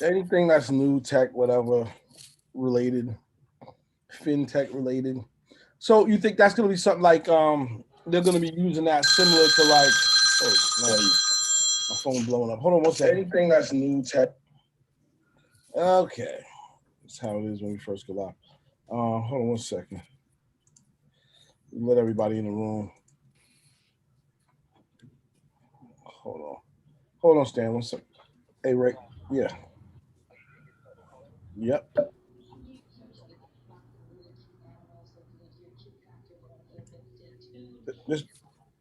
Anything that's new tech, whatever related, fintech related. So you think that's gonna be something like they're gonna be using that similar to like my phone blowing up. Hold on one second. Anything that's new tech. Okay, that's how it is when we first go live. Hold on one second. Let everybody in the room. Hold on. Hold on, Stan. One second. Hey, Ray. Yeah. Yep. Just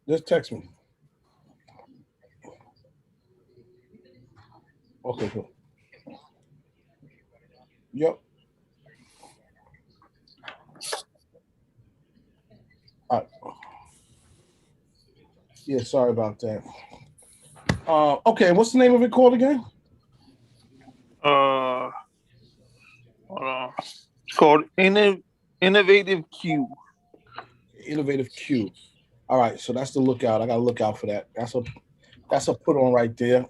just text me. Okay, cool. Yep. All right. Yeah, sorry about that. Okay, what's the name of it called again? Uh, hold on. It's called Innovative Q. Innovative Q. All right, so that's the lookout. I gotta look out for that. That's a put on right there.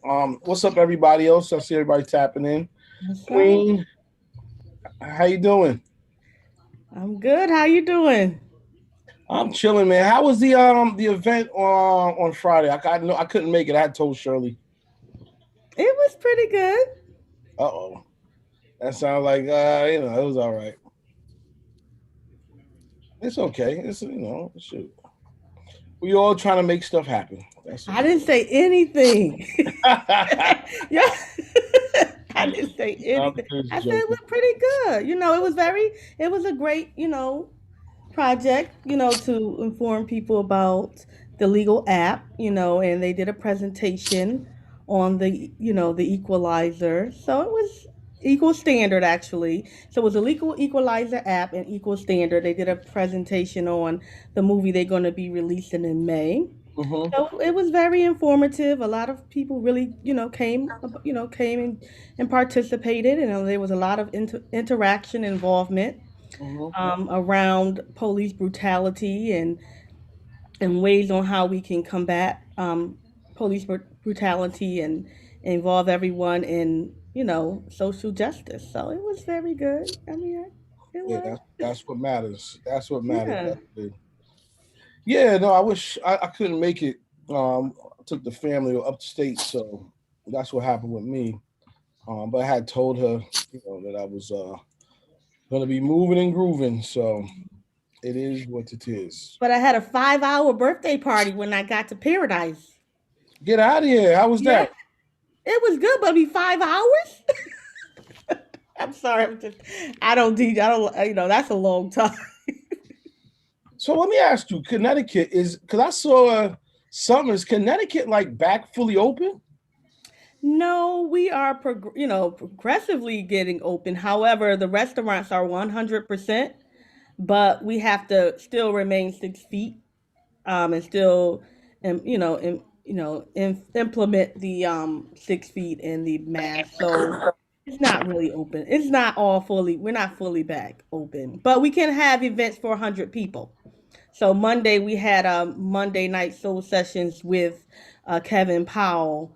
What's up, everybody else? I see everybody tapping in. What's up? Queen, how you doing? I'm good. How you doing? I'm chilling, man. How was the event on Friday? I couldn't make it. I had told Shirley. It was pretty good. Uh oh, that sounds like it was all right. It's okay. It's shoot. We all trying to make stuff happen. That's I all. didn't say anything. Yeah. I didn't say I'm anything. just I said it joking. was pretty good. It was a great, project, to inform people about the legal app, and they did a presentation on the equalizer. So it was equal standard actually. So it was a legal equalizer app and equal standard. They did a presentation on the movie they're going to be releasing in May. Hmm. So it was very informative. A lot of people really, came and participated. There was a lot of interaction, involvement Hmm. around police brutality and ways on how we can combat police brutality and involve everyone in social justice. So it was very good. I mean, it Yeah, was. that's what matters. That's what matters. Yeah. That's it. Yeah, no, I wish I couldn't make it. I took the family upstate, so that's what happened with me. But I had told her, that I was gonna be moving and grooving. So it is what it is. But I had a 5-hour birthday party when I got to Paradise. Get out of here. How was Yeah, that? it was good, but it'd be 5 hours. I'm sorry, I don't teach. I don't. That's a long time. So let me ask you, Connecticut is because I saw Summers. Connecticut like back fully open? No, we are progressively getting open. However, the restaurants are 100%, but we have to still remain 6 feet, and still, implement the 6 feet and the mask. So it's not really open. It's not all fully. We're not fully back open, but we can have events for 100 people. So Monday we had Monday night soul sessions with Kevin Powell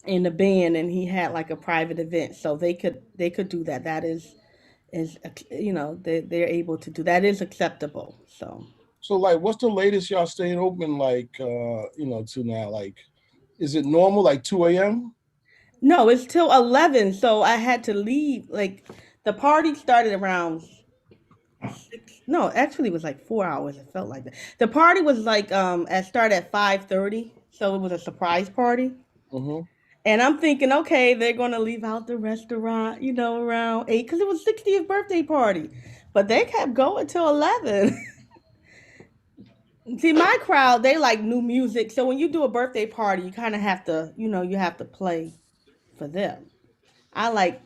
in the band, and he had like a private event, so they could do that. That is they're able to do that. Is acceptable. So So like, what's the latest y'all staying open like? To now like, is it normal like 2 a.m.? no, it's till 11. So I had to leave. Like the party started around 6. No, actually, it was like 4 hours. It felt like that. The party was like at start at 5:30. So it was a surprise party. Mm-hmm. And I'm thinking, okay, they're gonna leave out the restaurant, around 8, because it was 60th birthday party. But they kept going till 11. See, my crowd, they like new music. So when you do a birthday party, you kind of have to, you have to play for them. I like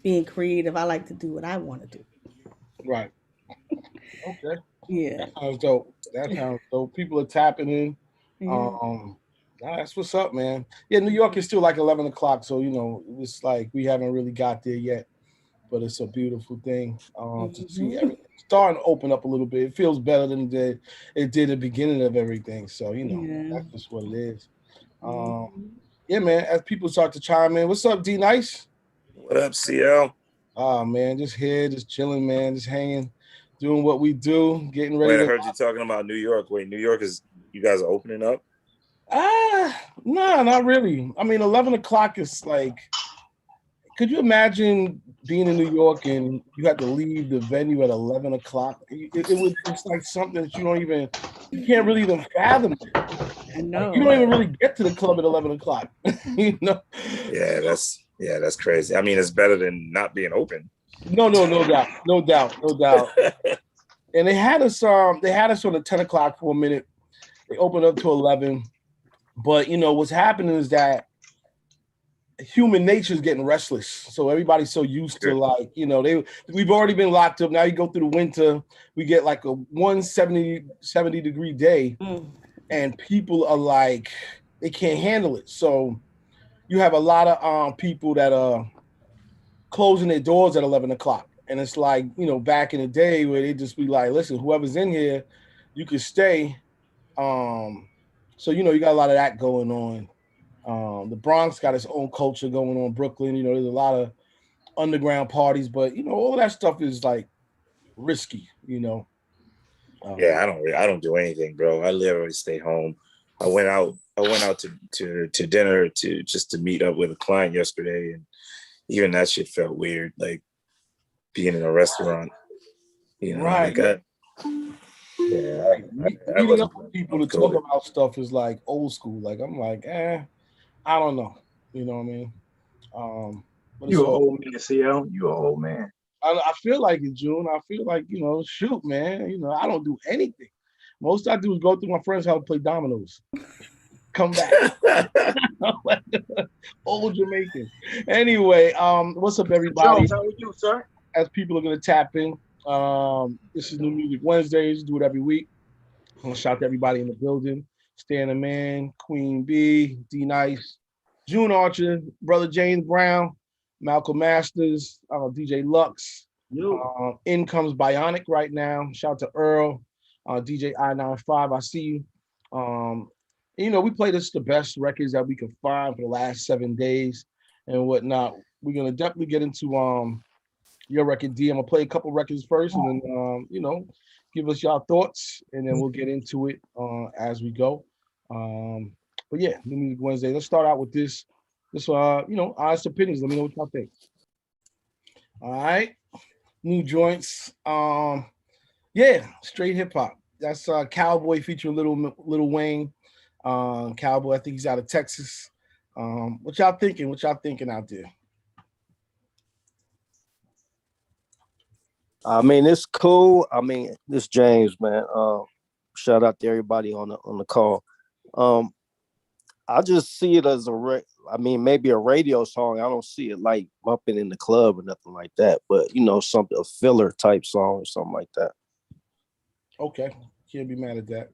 being creative. I like to do what I want to do. Right. Okay. Yeah. That sounds dope. That sounds dope. People are tapping in. Yeah. Um, that's what's up, man. Yeah, New York is still like 11 o'clock, so it's like we haven't really got there yet, but it's a beautiful thing to see Hmm. everything starting to open up a little bit. It feels better than it did at the beginning of everything. So Yeah. that's just what it is. Um, Hmm. yeah, man. As people start to chime in, what's up, D Nice? What up, CL? Oh man, just here, just chilling, man, just hanging, doing what we do, getting ready Wait, I to. heard you talking about New York. Wait, New York is you guys are opening up? No, not really. I mean, 11 o'clock is like. Could you imagine being in New York and you had to leave the venue at 11 o'clock? It's like something that you can't really even fathom it. I Like, know. you don't even really get to the club at 11 o'clock. You know? Yeah, that's crazy. I mean, it's better than not being open. No doubt. And they had us on the 10 o'clock for a minute. They opened up to 11, but what's happening is that human nature is getting restless. So everybody's so used to we've already been locked up. Now you go through the winter, we get like a 170 degree day, and people are like they can't handle it. So you have a lot of people that are closing their doors at 11 o'clock. And it's like, back in the day where they just be like, listen, whoever's in here, you can stay. So you got a lot of that going on. The Bronx got its own culture going on. Brooklyn, there's a lot of underground parties, but all of that stuff is like risky. Yeah, I don't do anything, bro. I literally stay home. I went out to dinner to meet up with a client yesterday, and even that shit felt weird, like being in a restaurant. Right. Meeting up with people to talk about stuff is like old school. Like I'm like, I don't know. You know what I mean? But you an old man, CL. You an old man. I feel like it, June. I feel like, shoot, man. I don't do anything. Most I do is go through my friend's house, play dominoes, come back. Old Jamaican. Anyway, what's up, everybody? Jones, how are you, sir? As people are gonna tap in, this is New Music Wednesdays. Do it every week. I'm gonna shout to everybody in the building. Stan the Man, Queen B, D Nice, June Archer, Brother James Brown, Malcolm Masters, DJ Lux. In comes Bionic right now. Shout out to Earl, DJ I95. I see you. We play the best records that we could find for the last 7 days and whatnot. We're gonna definitely get into your record, D. I'm gonna play a couple records first, and then give us y'all thoughts, and then we'll get into it as we go. But yeah, New Music Wednesday. Let's start out with this. Honest opinions. Let me know what y'all think. All right, new joints. Straight hip hop. That's Cowboy featuring Little Wayne. Cowboy, I think he's out of Texas. What y'all thinking? What y'all thinking out there? I mean, it's cool. I mean, this James, man. Shout out to everybody on the call. I just see it as maybe a radio song. I don't see it like bumping in the club or nothing like that. But something a filler type song or something like that. Okay, can't be mad at that.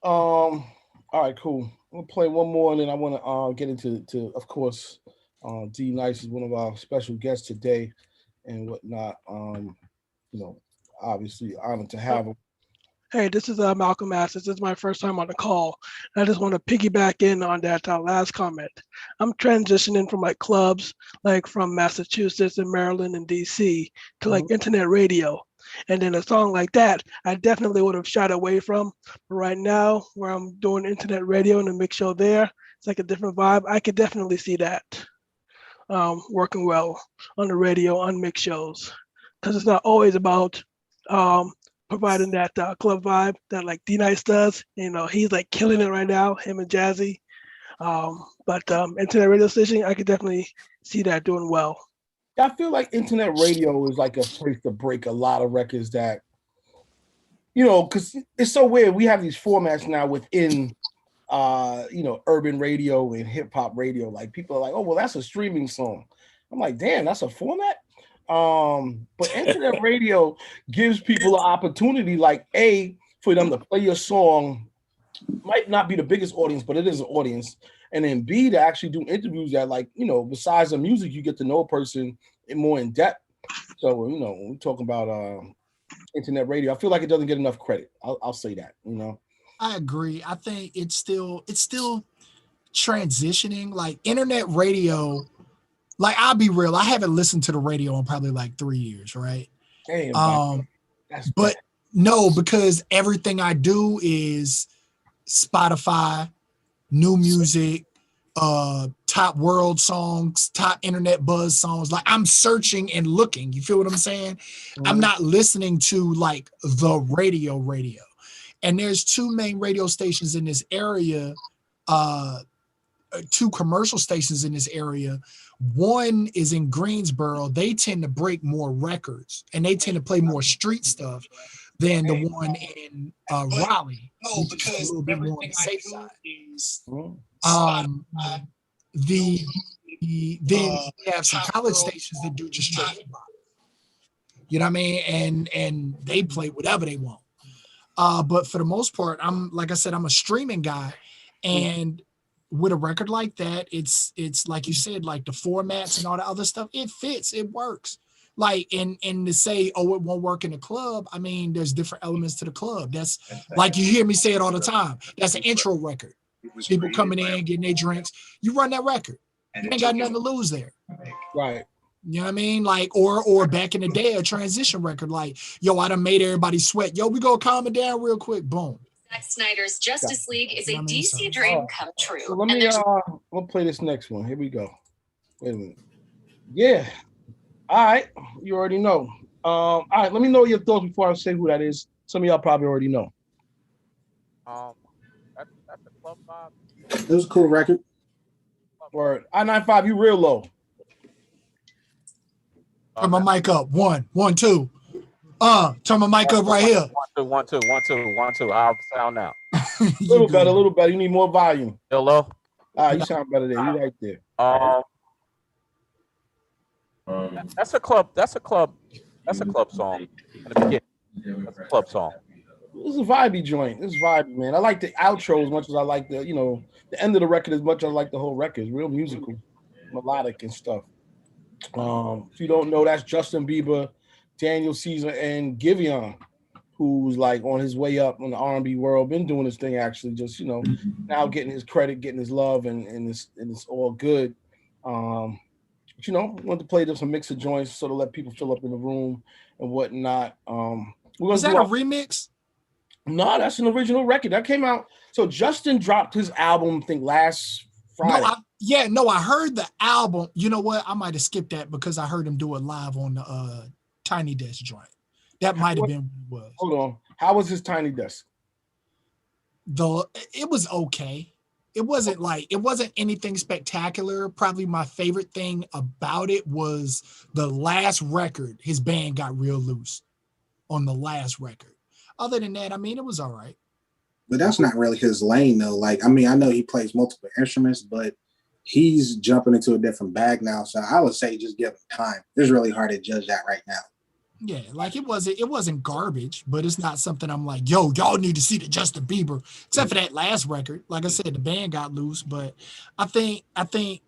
All right, cool. I'm gonna play one more, and then I want to get into of course, D Nice is one of our special guests today, and whatnot. Obviously honored to have him. Hey, this is Malcolm Masters. This is my first time on the call. I just want to piggyback in on that last comment. I'm transitioning from like clubs, like from Massachusetts and Maryland and DC to like internet radio. And then a song like that, I definitely would have shied away from. But right now, where I'm doing internet radio and a mix show there, it's like a different vibe. I could definitely see that working well on the radio, on mix shows. Because it's not always about providing that club vibe that like D-Nice does. He's like killing it right now, him and Jazzy. But internet radio station, I could definitely see that doing well. I feel like internet radio is like a place to break a lot of records that, because it's so weird. We have these formats now within, urban radio and hip hop radio. Like people are like, oh, well, that's a streaming song. I'm like, damn, that's a format. But internet radio gives people an opportunity, like for them to play your song. Might not be the biggest audience, but it is an audience. And then B, to actually do interviews that, like, besides the music, you get to know a person more in depth. So, when we talk about internet radio, I feel like it doesn't get enough credit. I'll say that, I agree. I think it's still transitioning. Like internet radio like I'll be real, I haven't listened to the radio in probably like 3 years, right? Damn, that's But bad. no, because everything I do is Spotify, new music, top world songs, top internet buzz songs. Like I'm searching and looking. You feel what I'm saying? I'm not listening to like the radio. And there's two main radio stations in this area, two commercial stations in this area. One is in Greensboro. They tend to break more records and they tend to play more street stuff than the one in Raleigh, which is a little bit more on the safe side. Then we have some college stations that do just straight hip hop. You know what I mean? And they play whatever they want. But for the most part, like I said, I'm a streaming guy, and with a record like that, it's like you said, like the formats and all the other stuff, it fits, it works. Like and to say, oh, it won't work in the club. I mean, there's different elements to the club. That's like you hear me say it all the time. That's an intro record. People coming in, getting their drinks. You run that record. You ain't got nothing to lose there. Right. You know what I mean? Like, or back in the day, a transition record, like, yo, I done made everybody sweat. Yo, we go calm it down real quick. Boom. Zack Snyder's Justice League is a DC dream come true. So let me we'll play this next one. Here we go. Wait a minute. Yeah. All right. You already know. All right, let me know your thoughts before I say who that is. Some of y'all probably already know. That's a club vibe. It was a cool record. Word. I-95, you real low. Turn my mic up. One, two. Turn my mic up right here. One, two. I'll sound now. A little better. You need more volume. Hello? You sound better there. You right there. That's a club song. In the beginning. That's a club song. This is a vibey joint. This is vibey, man. I like the outro as much as I like the end of the record as much as I like the whole record. It's real musical, melodic and stuff. If you don't know, that's Justin Bieber, Daniel Caesar, and Giveon, who's like on his way up in the R&B world. Been doing his thing actually, just now getting his credit, getting his love, and it's all good. But wanted to play some mix of joints sort of let people fill up in the room and whatnot. Was that a remix? No, that's an original record that came out. So Justin dropped his album, I think last Friday. I heard the album. You know what? I might have skipped that because I heard him do it live on the Tiny Desk joint. That might have been what it was. Hold on. How was his Tiny Desk? It was okay. It wasn't anything spectacular. Probably my favorite thing about it was the last record. His band got real loose on the last record. Other than that, I mean, it was all right. But that's not really his lane, though. Like, I mean, I know he plays multiple instruments, but he's jumping into a different bag now. So I would say just give him time. It's really hard to judge that right now. Yeah, like it wasn't garbage, but it's not something I'm like, yo, y'all need to see the Justin Bieber, except for that last record. Like I said, the band got loose, but I think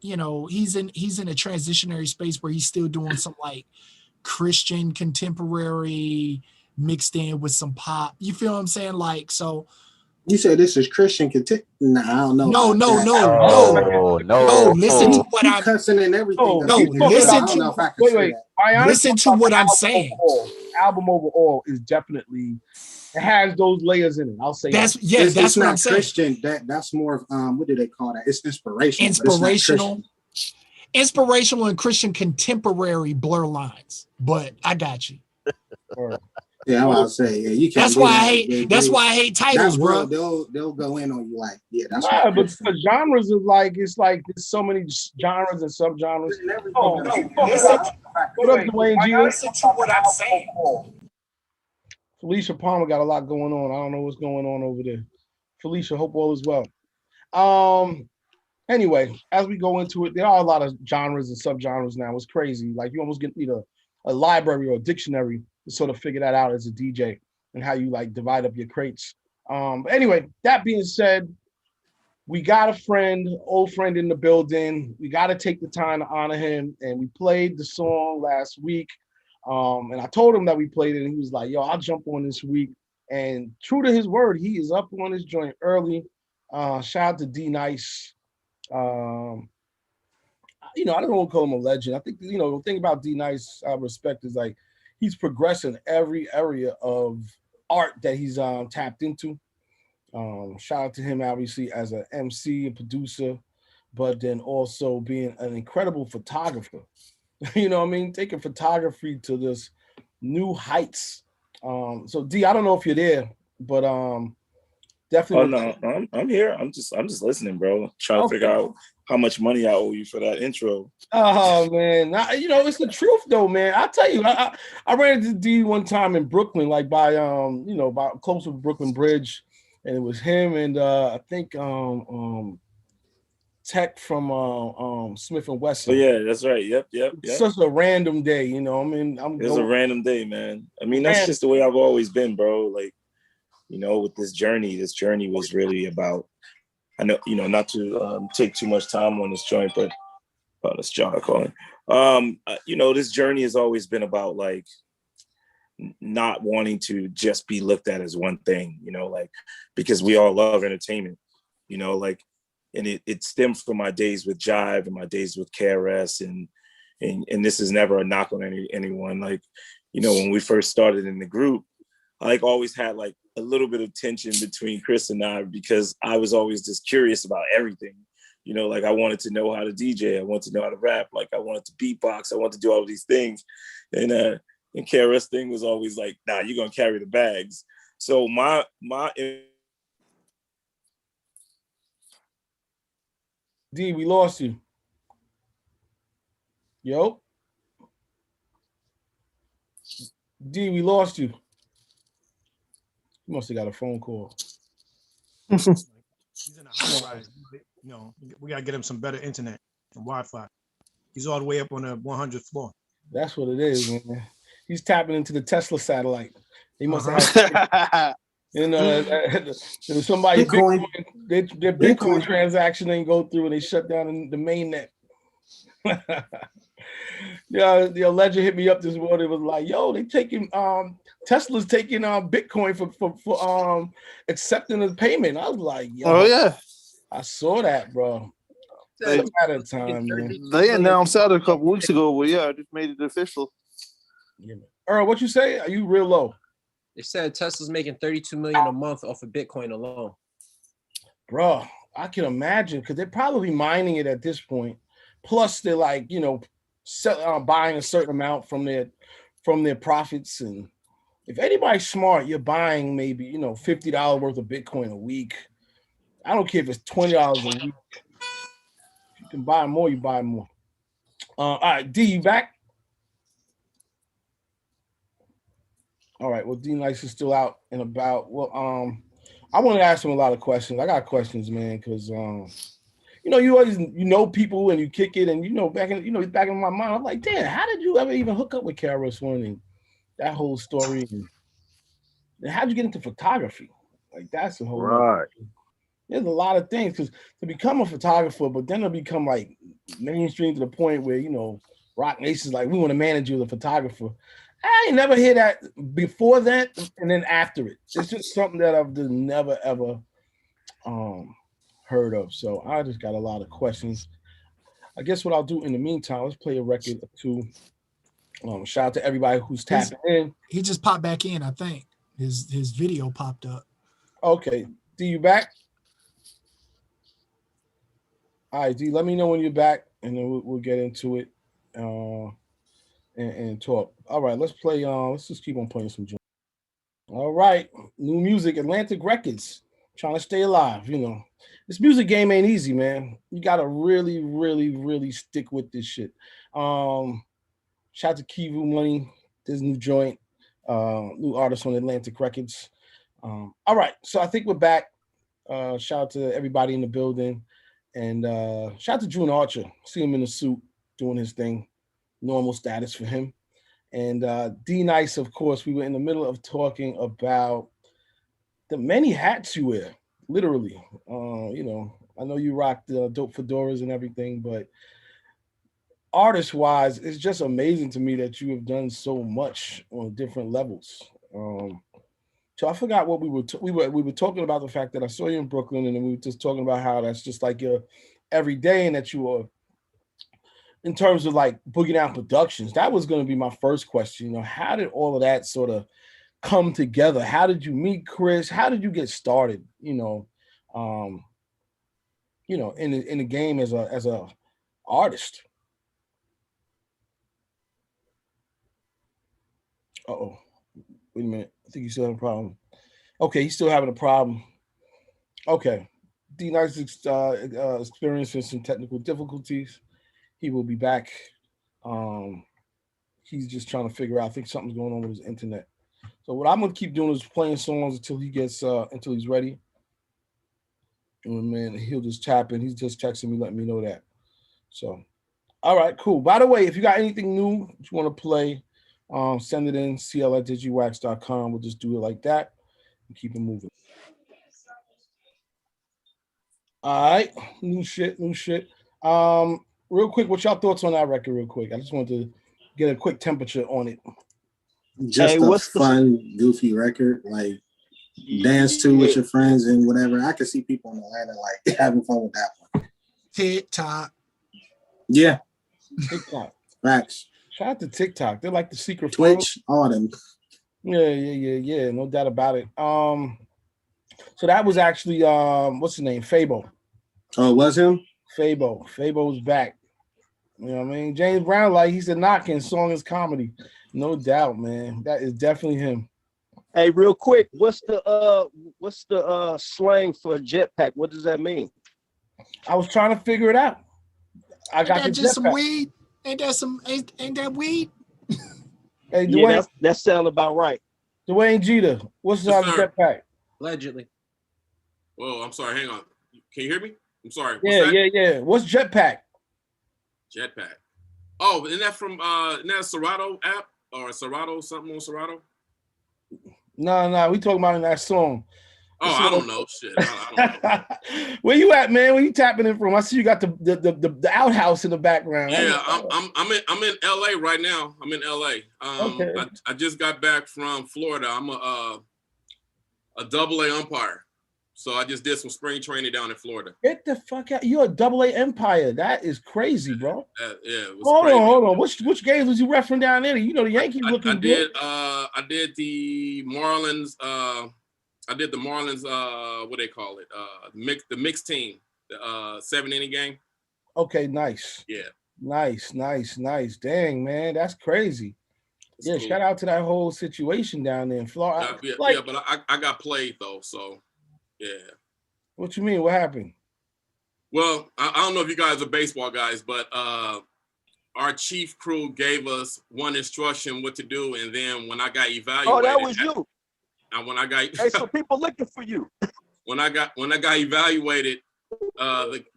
he's in a transitionary space where he's still doing some like Christian contemporary mixed in with some pop. You feel what I'm saying? Like, so you said this is Christian Nah, I don't know. No. Listen to what I'm cussing and everything. Listen to what I'm saying. Album overall is definitely, it has those layers in it. I'll say that's what not I'm saying. Christian. That's more of what do they call that? It's inspirational. Inspirational and Christian contemporary blur lines. But I got you. Yeah, I was say, yeah, you can't. That's why I hate titles, bro. They'll go in on you like, yeah, that's but the genres is like there's so many genres and subgenres. What up, Dwayne G? Listen to what I'm saying. Felicia Palmer got a lot going on. I don't know what's going on over there. Felicia, hope all is well. Anyway, as we go into it, there are a lot of genres and subgenres now. It's crazy. Like you almost need a library or a dictionary to sort of figure that out as a DJ and how you like divide up your crates. But anyway, that being said, we got a old friend in the building. We got to take the time to honor him. And we played the song last week. And I told him that we played it and he was like, yo, I'll jump on this week. And true to his word, he is up on his joint early. Shout out to D Nice. I don't want to call him a legend. I think, the thing about D Nice I respect is like he's progressing every area of art that he's tapped into. Shout out to him, obviously, as an MC and producer, but then also being an incredible photographer. You know what I mean? Taking photography to this new heights. So D, I don't know if you're there, but definitely. Oh no, I'm here. I'm just listening, bro. Trying to Okay. figure out how much money I owe you for that intro. Oh man, it's the truth though, man. I tell you, I ran into D one time in Brooklyn, like by by close to Brooklyn Bridge, and it was him and I think Tech from Smith and Oh Wesson. yeah, that's right. Yep. Such a random day, I mean, It was a random day, man. I mean, that's just the way I've always been, bro. Like, with this journey was really about. I know, not to take too much time on this joint, but that's John calling. This journey has always been about like not wanting to just be looked at as one thing, like because we all love entertainment, like, and it stemmed from my days with Jive and my days with KRS, and this is never a knock on anyone. Like, when we first started in the group, I like always had like a little bit of tension between Chris and I because I was always just curious about everything. Like I wanted to know how to DJ, I wanted to know how to rap, like I wanted to beatbox, I wanted to do all of these things. And KRS thing was always like, nah, you're gonna carry the bags. So my D, we lost you. Yo. D, we lost you. You must have got a phone call. He's in a high rise. We gotta get him some better internet and Wi-Fi. He's all the way up on the 100th floor. That's what it is, man. He's tapping into the Tesla satellite. He must have. Somebody Bitcoin. Their Bitcoin transaction didn't go through, and they shut down the main net. Yeah, the legend hit me up this morning. It was like, yo, they taking Tesla's taking Bitcoin for accepting the payment. I was like, yo, oh yeah, I saw that, bro. At a time, man. They announced that a couple weeks ago, but yeah, I just made it official. Yeah. Earl, what you say? Are you real low? They said Tesla's making $32 million a month off of Bitcoin alone. Bro, I can imagine because they're probably mining it at this point. Plus, they're like, buying a certain amount from their profits. And if anybody's smart, you're buying maybe $50 worth of Bitcoin a week. I don't care if it's $20 a week. If you can buy more, you buy more. All right, D, you back? All right. Well, D Nice is still out and about. Well, I want to ask him a lot of questions. I got questions, man, because you always people and you kick it, and back in my mind, I'm like, damn, how did you ever even hook up with KRS One and that whole story? And how'd you get into photography? Like that's the whole right. There's a lot of things because to become a photographer, but then to become like mainstream to the point where Rock Nation's like, we want to manage you as a photographer. I ain't never hear that before that, and then after it. It's just something that I've just never ever heard of. So I just got a lot of questions. I guess what I'll do in the meantime, let's play a record or two. Shout out to everybody who's tapping in. He just popped back in, I think. His video popped up. Okay. D, you back? All right, D, let me know when you're back, and then we'll get into it. And talk. All right, let's play. Let's just keep on playing some. All right, new music, Atlantic Records, trying to stay alive. This music game ain't easy, man. You gotta really, really, really stick with this shit. Shout out to Kivu Money, this new joint, new artist on Atlantic Records. All right, so I think we're back. Shout out to everybody in the building, and shout out to June Archer. See him in the suit doing his thing. Normal status for him. And D Nice, of course, we were in the middle of talking about the many hats you wear, literally. I know you rock the dope fedoras and everything, but artist-wise, it's just amazing to me that you have done so much on different levels. So I forgot what we were talking about, the fact that I saw you in Brooklyn, and then we were just talking about how that's just like your every day, and that you are in terms of like Boogie Down Productions, that was going to be my first question. You know, how did all of that sort of come together? How did you meet Chris? How did you get started? In the game as a artist. Uh-oh. Wait a minute. I think he's still having a problem. Okay, he's still having a problem. Okay. D-Nice experiencing some technical difficulties. He will be back. He's just trying to figure out. I think something's going on with his internet. So what I'm gonna keep doing is playing songs until he's ready. And man, he'll just tap in. He's just texting me, letting me know that. So, all right, cool. By the way, if you got anything new that you want to play, send it in, cl@digiwaxx.com. We'll just do it like that and keep it moving. All right, new shit. Real quick, what's y'all thoughts on that record? Real quick, I just wanted to get a quick temperature on it. Just a fun, goofy record, like dance to with your friends and whatever. I can see people in Atlanta like having fun with that one. TikTok. Yeah. TikTok. Facts. Shout out to TikTok. They're like the secret Twitch, all them. Yeah. No doubt about it. So that was actually what's his name? Fabo. Oh, it was him? Fabo's back. You know what I mean? James Brown, like he said, knocking song is comedy. No doubt, man. That is definitely him. Hey, real quick, what's the slang for jetpack? What does that mean? I was trying to figure it out. I got that just some weed. Ain't that weed? Hey, Dwayne, yeah, that sounds about right. Dwayne Jeter, what's on the jetpack? Allegedly. Whoa, I'm sorry. Hang on. Can you hear me? I'm sorry. Yeah. What's jetpack? Jetpack. Oh, isn't that from isn't that Serato app or Serato something on Serato? No, we talking about in that song. Oh, I don't know. Shit. I don't know. Where you at, man? Where you tapping in from? I see you got the outhouse in the background. Yeah, I'm in LA right now. I'm in LA. Okay. I just got back from Florida. I'm a AA umpire. So I just did some spring training down in Florida. Get the fuck out! You're a AA umpire. That is crazy, bro. It was hold crazy. on. Which games was you refereeing down there? You know the Yankees looking good. I did the Marlins. I did the Marlins. What they call it? The mixed team. The 7-inning game. Okay, nice. Yeah. Nice. Dang, man, that's crazy. That's cool. Shout out to that whole situation down there in Florida. But I got played though, so. Yeah. What you mean? What happened? Well, I don't know if you guys are baseball guys, but our chief crew gave us one instruction what to do, and then when I got evaluated, oh, that was you. And when I got, hey, so people looking for you. When I got evaluated,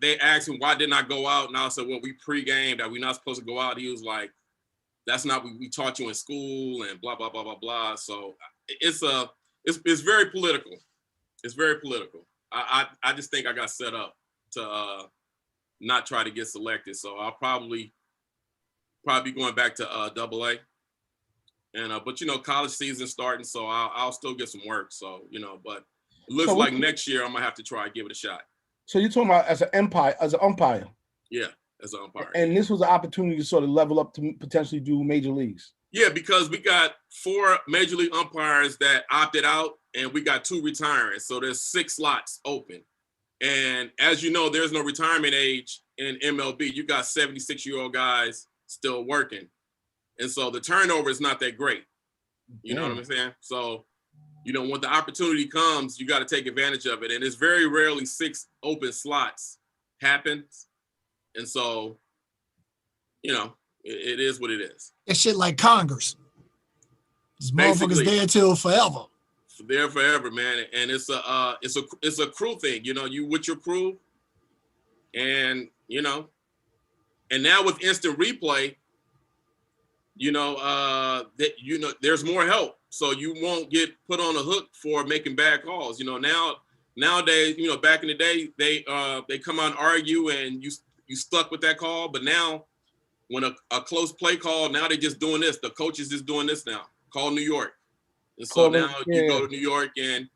they asked him why didn't I go out, and I said, well, we pre-gamed that we're not supposed to go out. He was like, that's not what we taught you in school, and blah blah blah blah blah. So it's very political. It's very political. I just think I got set up to not try to get selected. So I'll probably be going back to AA. And but college season starting, so I'll still get some work. So but it looks like next year I'm gonna have to try and give it a shot. So you're talking about as an umpire? Yeah, as an umpire. And this was an opportunity to sort of level up to potentially do major leagues. Yeah, because we got 4 major league umpires that opted out, and we got 2 retiring. So there's 6 slots open. And as you know, there's no retirement age in MLB. You got 76-year-old guys still working. And so the turnover is not that great. You know what I'm saying? So, when the opportunity comes, you got to take advantage of it. And it's very rarely 6 open slots happens. And so, it is what it is. It's shit like Congress. These motherfuckers there till forever. There forever, man. And it's a crew thing. You with your crew, and and now with instant replay, there's more help, so you won't get put on a hook for making bad calls. Nowadays, back in the day, they come out and argue, and you stuck with that call, but now. When a close play call, now they're just doing this. The coach is just doing this now. Call New York. And so now you go to New York and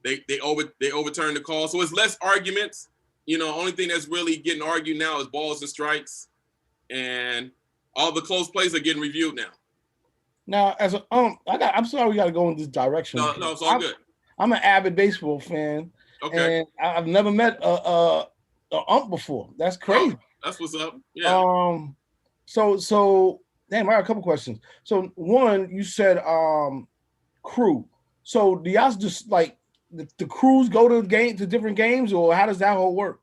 they overturn the call. So it's less arguments. Only thing that's really getting argued now is balls and strikes. and all the close plays are getting reviewed now. Now, as a I'm sorry we got to go in this direction. No, it's all good. I'm an avid baseball fan, okay, and I've never met a before. That's crazy. Oh, that's what's up. Yeah. So damn, I got a couple questions. So one, you said crew. So do y'all just like the crews go to different games, or how does that whole work?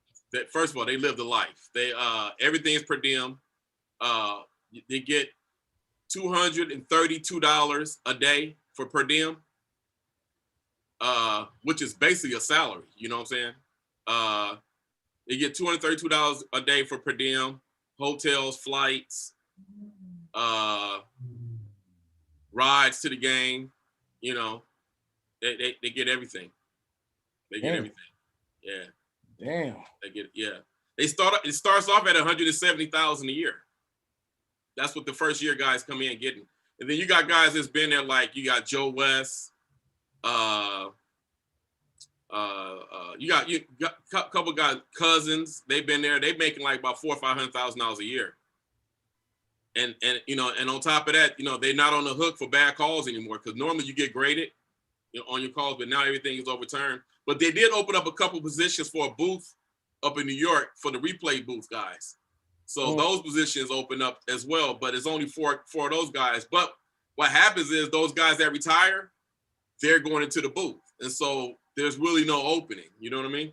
First of all, they live the life. They everything is per diem. They get $232 a day for per diem, which is basically a salary. You know what I'm saying? They get $232 a day for per diem, hotels, flights, rides to the game. You know, they get everything. They get everything. Yeah. Damn. They get It starts off at $170,000 a year. That's what the first year guys come in getting. And then you got guys that's been there, like you got Joe West, you got a couple guys, Cousins, they've been there, they making like about $400,000 or $500,000 a year. And you know, and on top of that, you know, they're not on the hook for bad calls anymore, because normally you get graded, you know, on your calls, but now everything is overturned. But they did open up a couple positions for a booth up in New York for the replay booth guys. So those positions open up as well, but it's only four of those guys. But what happens is those guys that retire, they're going into the booth. And so there's really no opening. You know what I mean?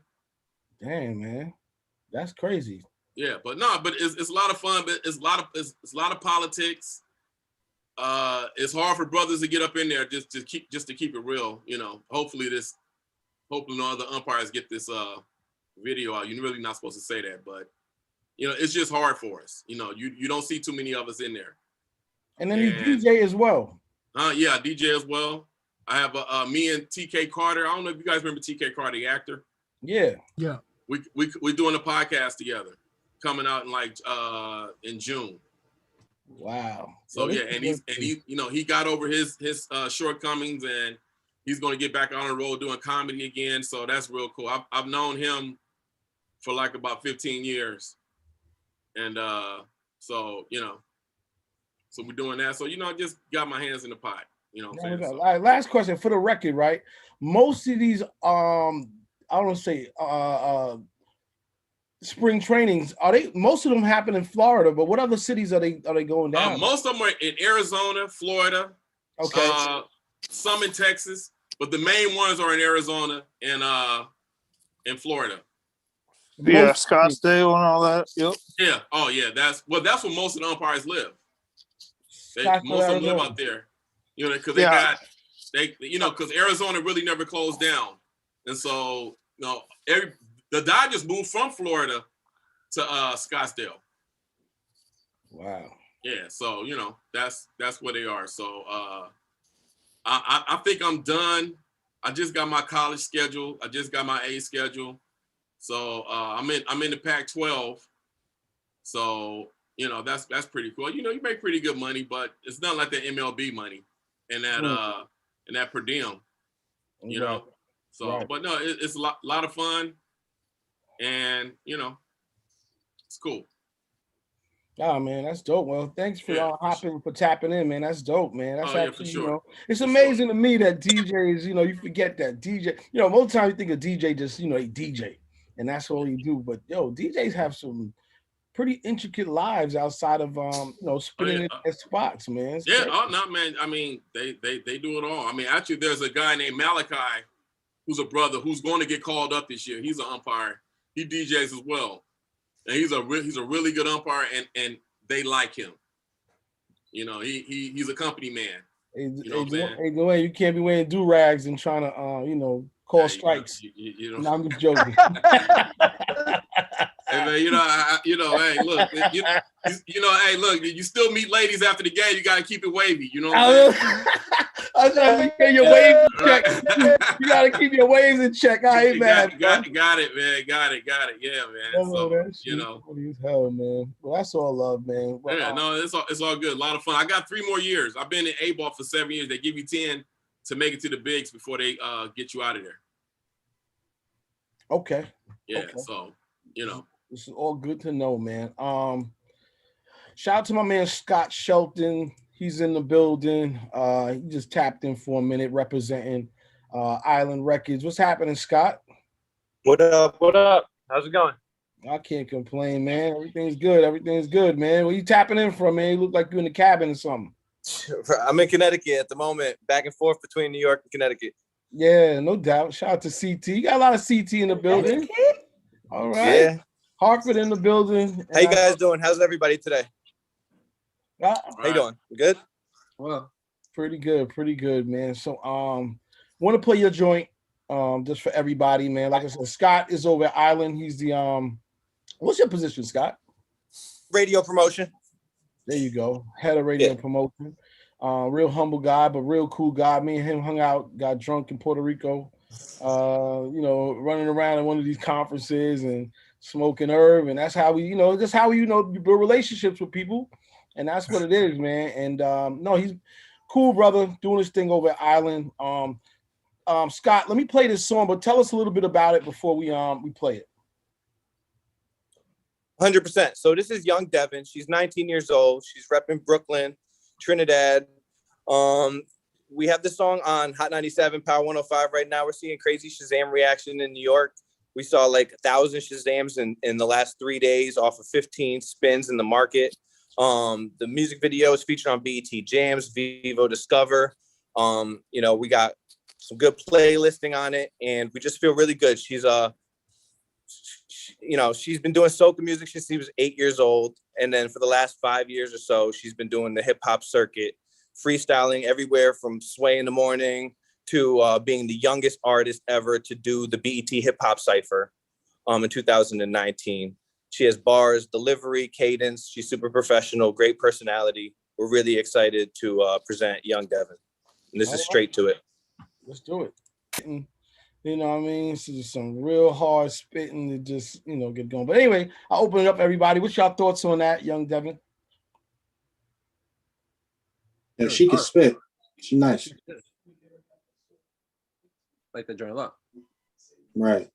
Damn, man. That's crazy. Yeah, but it's a lot of fun, but it's a lot of politics. It's hard for brothers to get up in there just to keep it real, you know. Hopefully no other umpires get this video out. You're really not supposed to say that, but you know, it's just hard for us. You know, you don't see too many of us in there. And then you DJ as well. Yeah, DJ as well. I have me and TK Carter. I don't know if you guys remember TK Carter, the actor. Yeah. Yeah. We're doing a podcast together, coming out in June. Wow. So yeah, and he you know, he got over his shortcomings, and he's going to get back on the road doing comedy again. So that's real cool. I've known him for like about 15 years. And so, you know, so we're doing that. So, you know, I just got my hands in the pot, you know what I'm saying? So. All right, last question for the record, right? Most of these, I don't want to say spring trainings, most of them happen in Florida, but what other cities are they going down? Most of them are in Arizona, Florida, okay, some in Texas, but the main ones are in Arizona and in Florida. Yeah, Scottsdale and all that. Yep. Yeah. Oh yeah. That's where most of the umpires live. Most of them live out there. You know, because because Arizona really never closed down, and so you know, the Dodgers moved from Florida to Scottsdale. Wow. Yeah. So you know, that's where they are. So I think I'm done. I just got my college schedule. I just got my A schedule. So I'm in the Pac-12. So you know that's pretty cool. You know, you make pretty good money, but it's not like the MLB money and that per diem. You know, so right. But no, it's a lot of fun, and you know, it's cool. Oh man, that's dope. Well, thanks for for tapping in, man. That's dope, man. That's for sure. You know, it's amazing to me that DJs, you know, you forget that DJ. You know, most of the time you think of DJ just, you know, a DJ. And that's all you do. But yo, DJs have some pretty intricate lives outside of you know, spinning at spots, man. It's yeah, crazy. no, man. I mean, they do it all. I mean, actually, there's a guy named Malachi who's a brother who's going to get called up this year. He's an umpire. He DJs as well, and he's a really good umpire, and they like him. You know, he's a company man. Hey, you can't be wearing do-rags and trying to you know, call strikes. You know. No, I'm just joking. Hey man, hey, look, you know, hey, look, you still meet ladies after the game. You gotta keep it wavy. You know what I'm saying? I'm trying to get your waves in check. You gotta keep your waves in check. I ain't mad. Got it, man. Got it. Yeah, man. So, you know, funny as hell, man. Well, that's all love, man. Well, yeah, no, it's all good. A lot of fun. I got 3 more years. I've been in A-ball for 7 years. They give you 10 to make it to the bigs before they get you out of there. Okay. Yeah. Okay. So, you know, this is all good to know, man. Shout out to my man Scott Shelton. He's in the building. He just tapped in for a minute representing Island Records. What's happening, Scott? What up? What up? How's it going? I can't complain, man. Everything's good. Everything's good, man. Where you tapping in from, man? You look like you're in the cabin or something. I'm in Connecticut at the moment, back and forth between New York and Connecticut. Yeah, no doubt. Shout out to CT. You got a lot of CT in the building. All right. Yeah. Hartford in the building. How you guys doing? How's everybody today? How you doing? Good? Well, pretty good, man. So want to play your joint just for everybody, man. Like I said, Scott is over at Island. He's the what's your position, Scott? Radio promotion. There you go. Head of radio promotion. Real humble guy, but real cool guy. Me and him hung out, got drunk in Puerto Rico, running around in one of these conferences and smoking herb. And that's how we, that's how we, you build relationships with people. And that's what it is, man. And no, he's cool, brother, doing his thing over at Island. Scott, let me play this song, but tell us a little bit about it before we play it. 100%. So this is young Devin. She's 19 years old. She's repping Brooklyn, Trinidad. We have this song on Hot 97, Power 105 right now. We're seeing crazy Shazam reaction in New York. We saw like 1,000 Shazams in the last 3 days off of 15 spins in the market. The music video is featured on BET Jams, Vivo Discover. We got some good playlisting on it, and we just feel really good. She's she's been doing soca music since she was 8 years old, and then for the last 5 years or so, she's been doing the hip hop circuit, freestyling everywhere from Sway in the Morning to being the youngest artist ever to do the BET Hip Hop Cypher in 2019. She has bars, delivery, cadence. She's super professional, great personality. We're really excited to present Young Devin. And this is straight to it. Let's do it. You know what I mean? This is some real hard spitting to just, get going. But anyway, I'll open it up, everybody. What's y'all thoughts on that, Young Devin? Yeah, she can spit. She's nice. Like the joint a lot. Right.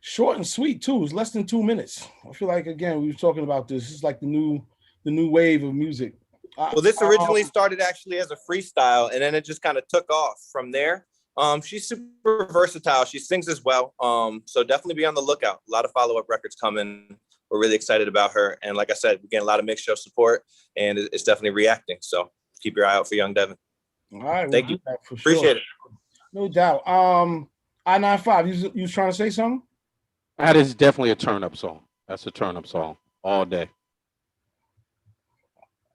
Short and sweet too. It's less than 2 minutes. I feel like again we were talking about this. It's like the new wave of music. Well, this originally started actually as a freestyle, and then it just kind of took off from there. She's super versatile. She sings as well. So definitely be on the lookout. A lot of follow-up records coming. We're really excited about her. And like I said, we're getting a lot of mixed show support, and it's definitely reacting. So keep your eye out for Young Devin. All right. Thank you. Appreciate it. No doubt. I-95, you was trying to say something? That is definitely a turn-up song. That's a turn-up song all day.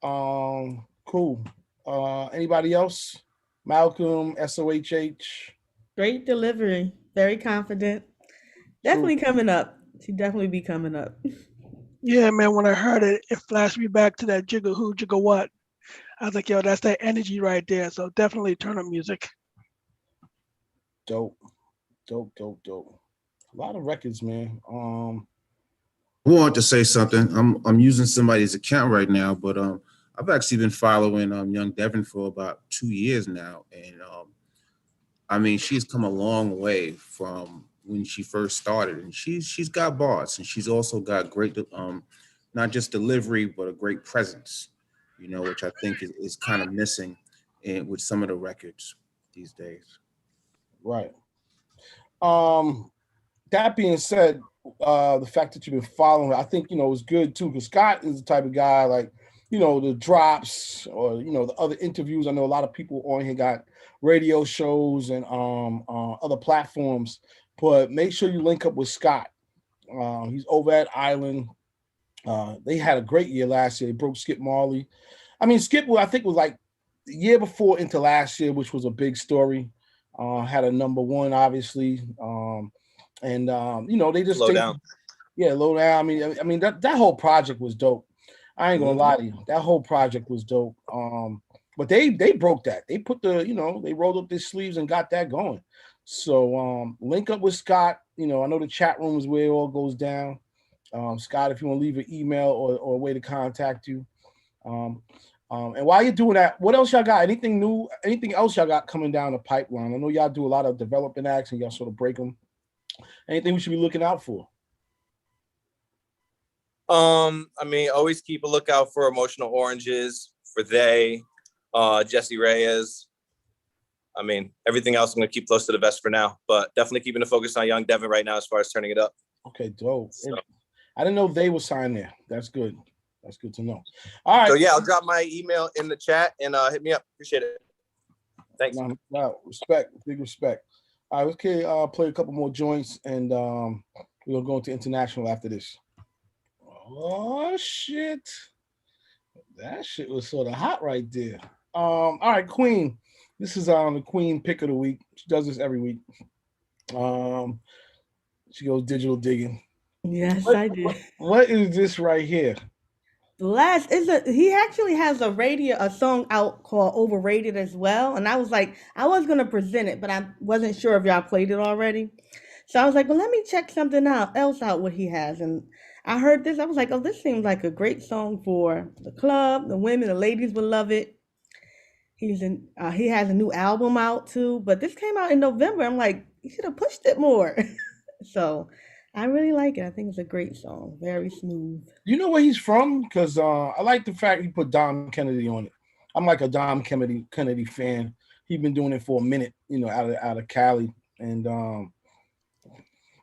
Cool. Anybody else? Malcolm, SOHH. Great delivery. Very confident. Definitely coming up. She definitely be coming up. Yeah, man, when I heard it, it flashed me back to that jigga who, jigga what. I was like, yo, that's that energy right there. So definitely turn up music. Dope. A lot of records, man. I want to say something. I'm using somebody's account right now, but I've actually been following Young Devin for about 2 years now, and she's come a long way from when she first started, and she's got bars, and she's also got great not just delivery but a great presence, which I think is kind of missing with some of the records these days. Right. That being said, the fact that you've been following her, I think, is good too, because Scott is the type of guy like, the drops or, the other interviews. I know a lot of people on here got radio shows and other platforms, but make sure you link up with Scott. He's over at Island. They had a great year last year. They broke Skip Marley. Skip, I think, was like the year before into last year, which was a big story. Had a number one, obviously. They just Low Down. Yeah, Low Down. That whole project was dope. I ain't gonna lie to you. That whole project was dope. But they broke that. They put they rolled up their sleeves and got that going. So link up with Scott. I know the chat room is where it all goes down. Scott, if you want to leave an email or a way to contact you. And while you're doing that, what else y'all got? Anything new? Anything else y'all got coming down the pipeline? I know y'all do a lot of development acts and y'all sort of break them. Anything we should be looking out for? I mean, always keep a lookout for Emotional Oranges, for They, Jesse Reyes. I mean, everything else I'm gonna keep close to the vest for now, but definitely keeping the focus on Young Devin right now as far as turning it up. Okay, dope. So, I didn't know They were signed there. That's good. That's good to know. All right. So yeah, I'll drop my email in the chat and hit me up. Appreciate it. Thanks. Wow, respect, big respect. All right, okay, play a couple more joints, and we're gonna go into international after this. Oh shit, that shit was sort of hot right there. All right, Queen. This is the Queen pick of the week. She does this every week. She goes digital digging. Yes, I did. What is this right here? Last is he actually has a song out called Overrated as well. And I was like, I was gonna present it, but I wasn't sure if y'all played it already. So I was like, well, let me check something else out what he has. And I heard this, I was like, oh, this seems like a great song for the club, the women, the ladies would love it. He has a new album out too, but this came out in November. I'm like, you should have pushed it more. So I really like it. I think it's a great song. Very smooth. You know where he's from? Because I like the fact he put Dom Kennedy on it. I'm like a Dom Kennedy fan. He's been doing it for a minute, out of Cali. And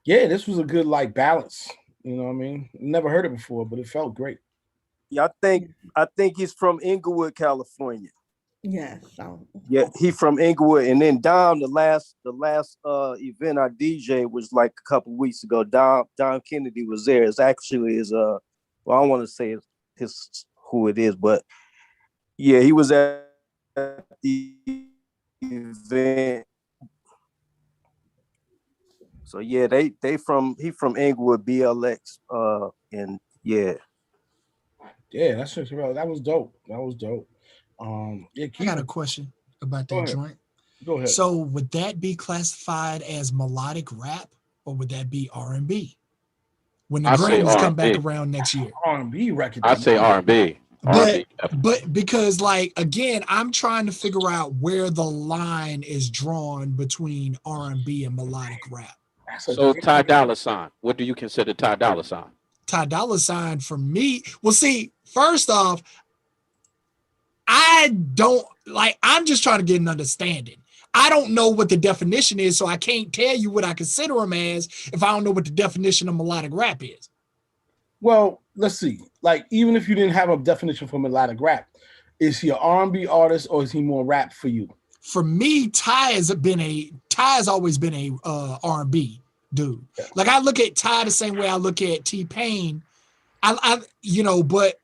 yeah, this was a good balance. You know what I mean? Never heard it before, but it felt great. Yeah, I think he's from Inglewood, California. Yes. Yeah, he from Inglewood, and then Dom, the last event I DJ was like a couple weeks ago. Dom Kennedy was there. It's actually well, I don't want to say his who it is, but yeah, he was at the event. So yeah, he from Inglewood, BLX, and yeah. Yeah, that's just real. That was dope. Yeah, I got a question about that joint. Go ahead. So would that be classified as melodic rap, or would that be R&B? When the Grammys come back around next year, R&B record. I say R&B. But because again, I'm trying to figure out where the line is drawn between R&B and melodic rap. So Ty Dolla $ign. What do you consider Ty Dolla $ign? Ty Dolla $ign for me. Well, see, first off, I'm just trying to get an understanding. I don't know what the definition is, so I can't tell you what I consider him as if I don't know what the definition of melodic rap is. Well, let's see. Even if you didn't have a definition for melodic rap, is he an R&B artist or is he more rap for you? For me, Ty has always been a R&B dude. I look at Ty the same way I look at T-Pain. But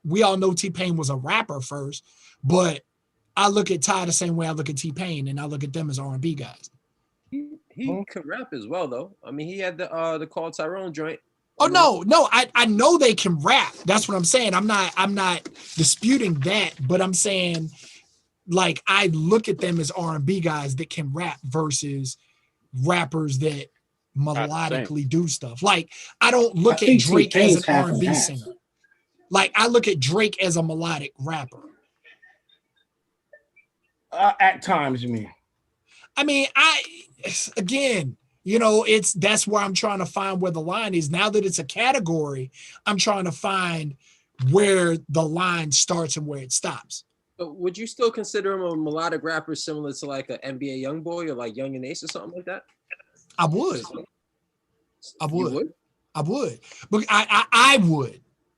we all know T-Pain was a rapper first. But I look at Ty the same way I look at T-Pain, and I look at them as R&B guys. He could rap as well, though. I mean, he had the Call Tyrone joint. Oh no, I know they can rap. That's what I'm saying. I'm not disputing that, but I'm saying I look at them as R&B guys that can rap versus rappers that melodically do stuff. I don't look at Drake as an R&B singer. I look at Drake as a melodic rapper. At times, you mean? I mean, that's where I'm trying to find where the line is. Now that it's a category, I'm trying to find where the line starts and where it stops. But would you still consider him a melodic rapper similar to an NBA Youngboy or Young and Ace or something like that? I would. But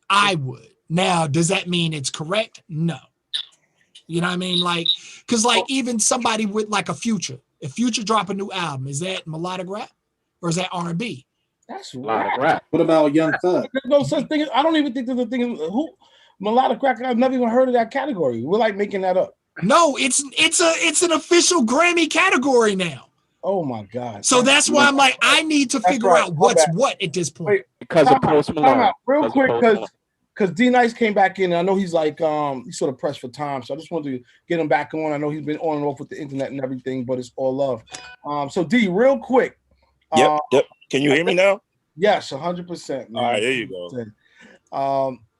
I would. Now, does that mean it's correct? No. You know what I mean? Because even somebody with a Future, if Future drop a new album, is that melodic rap or is that R&B? That's melodic rap. What about Young Thug? There's no such thing. I don't even think there's a thing. Melodic rap? I've never even heard of that category. We're making that up. No, it's an official Grammy category now. Oh my God! So that's why I'm I need to figure out what's what at this point. Wait, because of Post Malone. Real quick, because D Nice came back in. I know he's he's sort of pressed for time, so I just wanted to get him back on. I know he's been on and off with the internet and everything, but it's all love. So D, real quick. Yep. Can you hear me now? Yes, 100%. All right, there you go.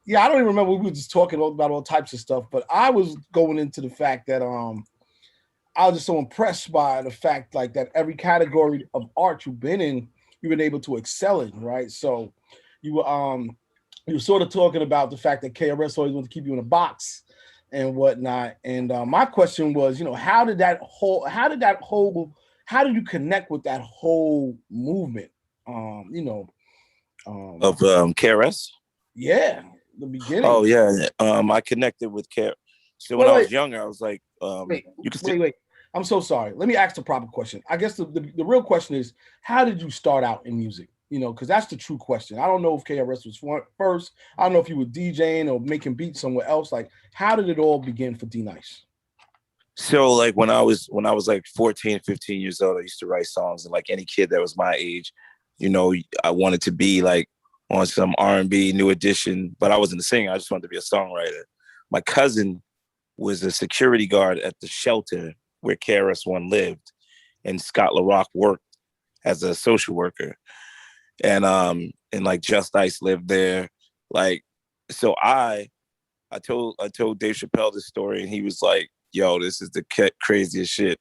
Yeah, I don't even remember. We were just talking about all types of stuff, but I was going into the fact that I was just so impressed by the fact that every category of art you've been in, you've been able to excel in, right? So you were you were sort of talking about the fact that KRS always wants to keep you in a box and whatnot. And my question was, how did you connect with that whole movement? Of KRS? Yeah, the beginning. Oh yeah. I connected with KRS. So when I was younger, I was like, wait. I'm so sorry. Let me ask the proper question. I guess the real question is, how did you start out in music? Because that's the true question. I don't know if KRS was first. I don't know if you were DJing or making beats somewhere else. Like, how did it all begin for D-Nice? So like when I was like 14, 15 years old, I used to write songs, and like any kid that was my age, I wanted to be like on some R&B, New Edition, but I wasn't a singer. I just wanted to be a songwriter. My cousin was a security guard at the shelter where KRS-One lived, and Scott LaRock worked as a social worker. And like Just Ice lived there. Like, so I told Dave Chappelle this story, and he was like, yo, this is the craziest shit.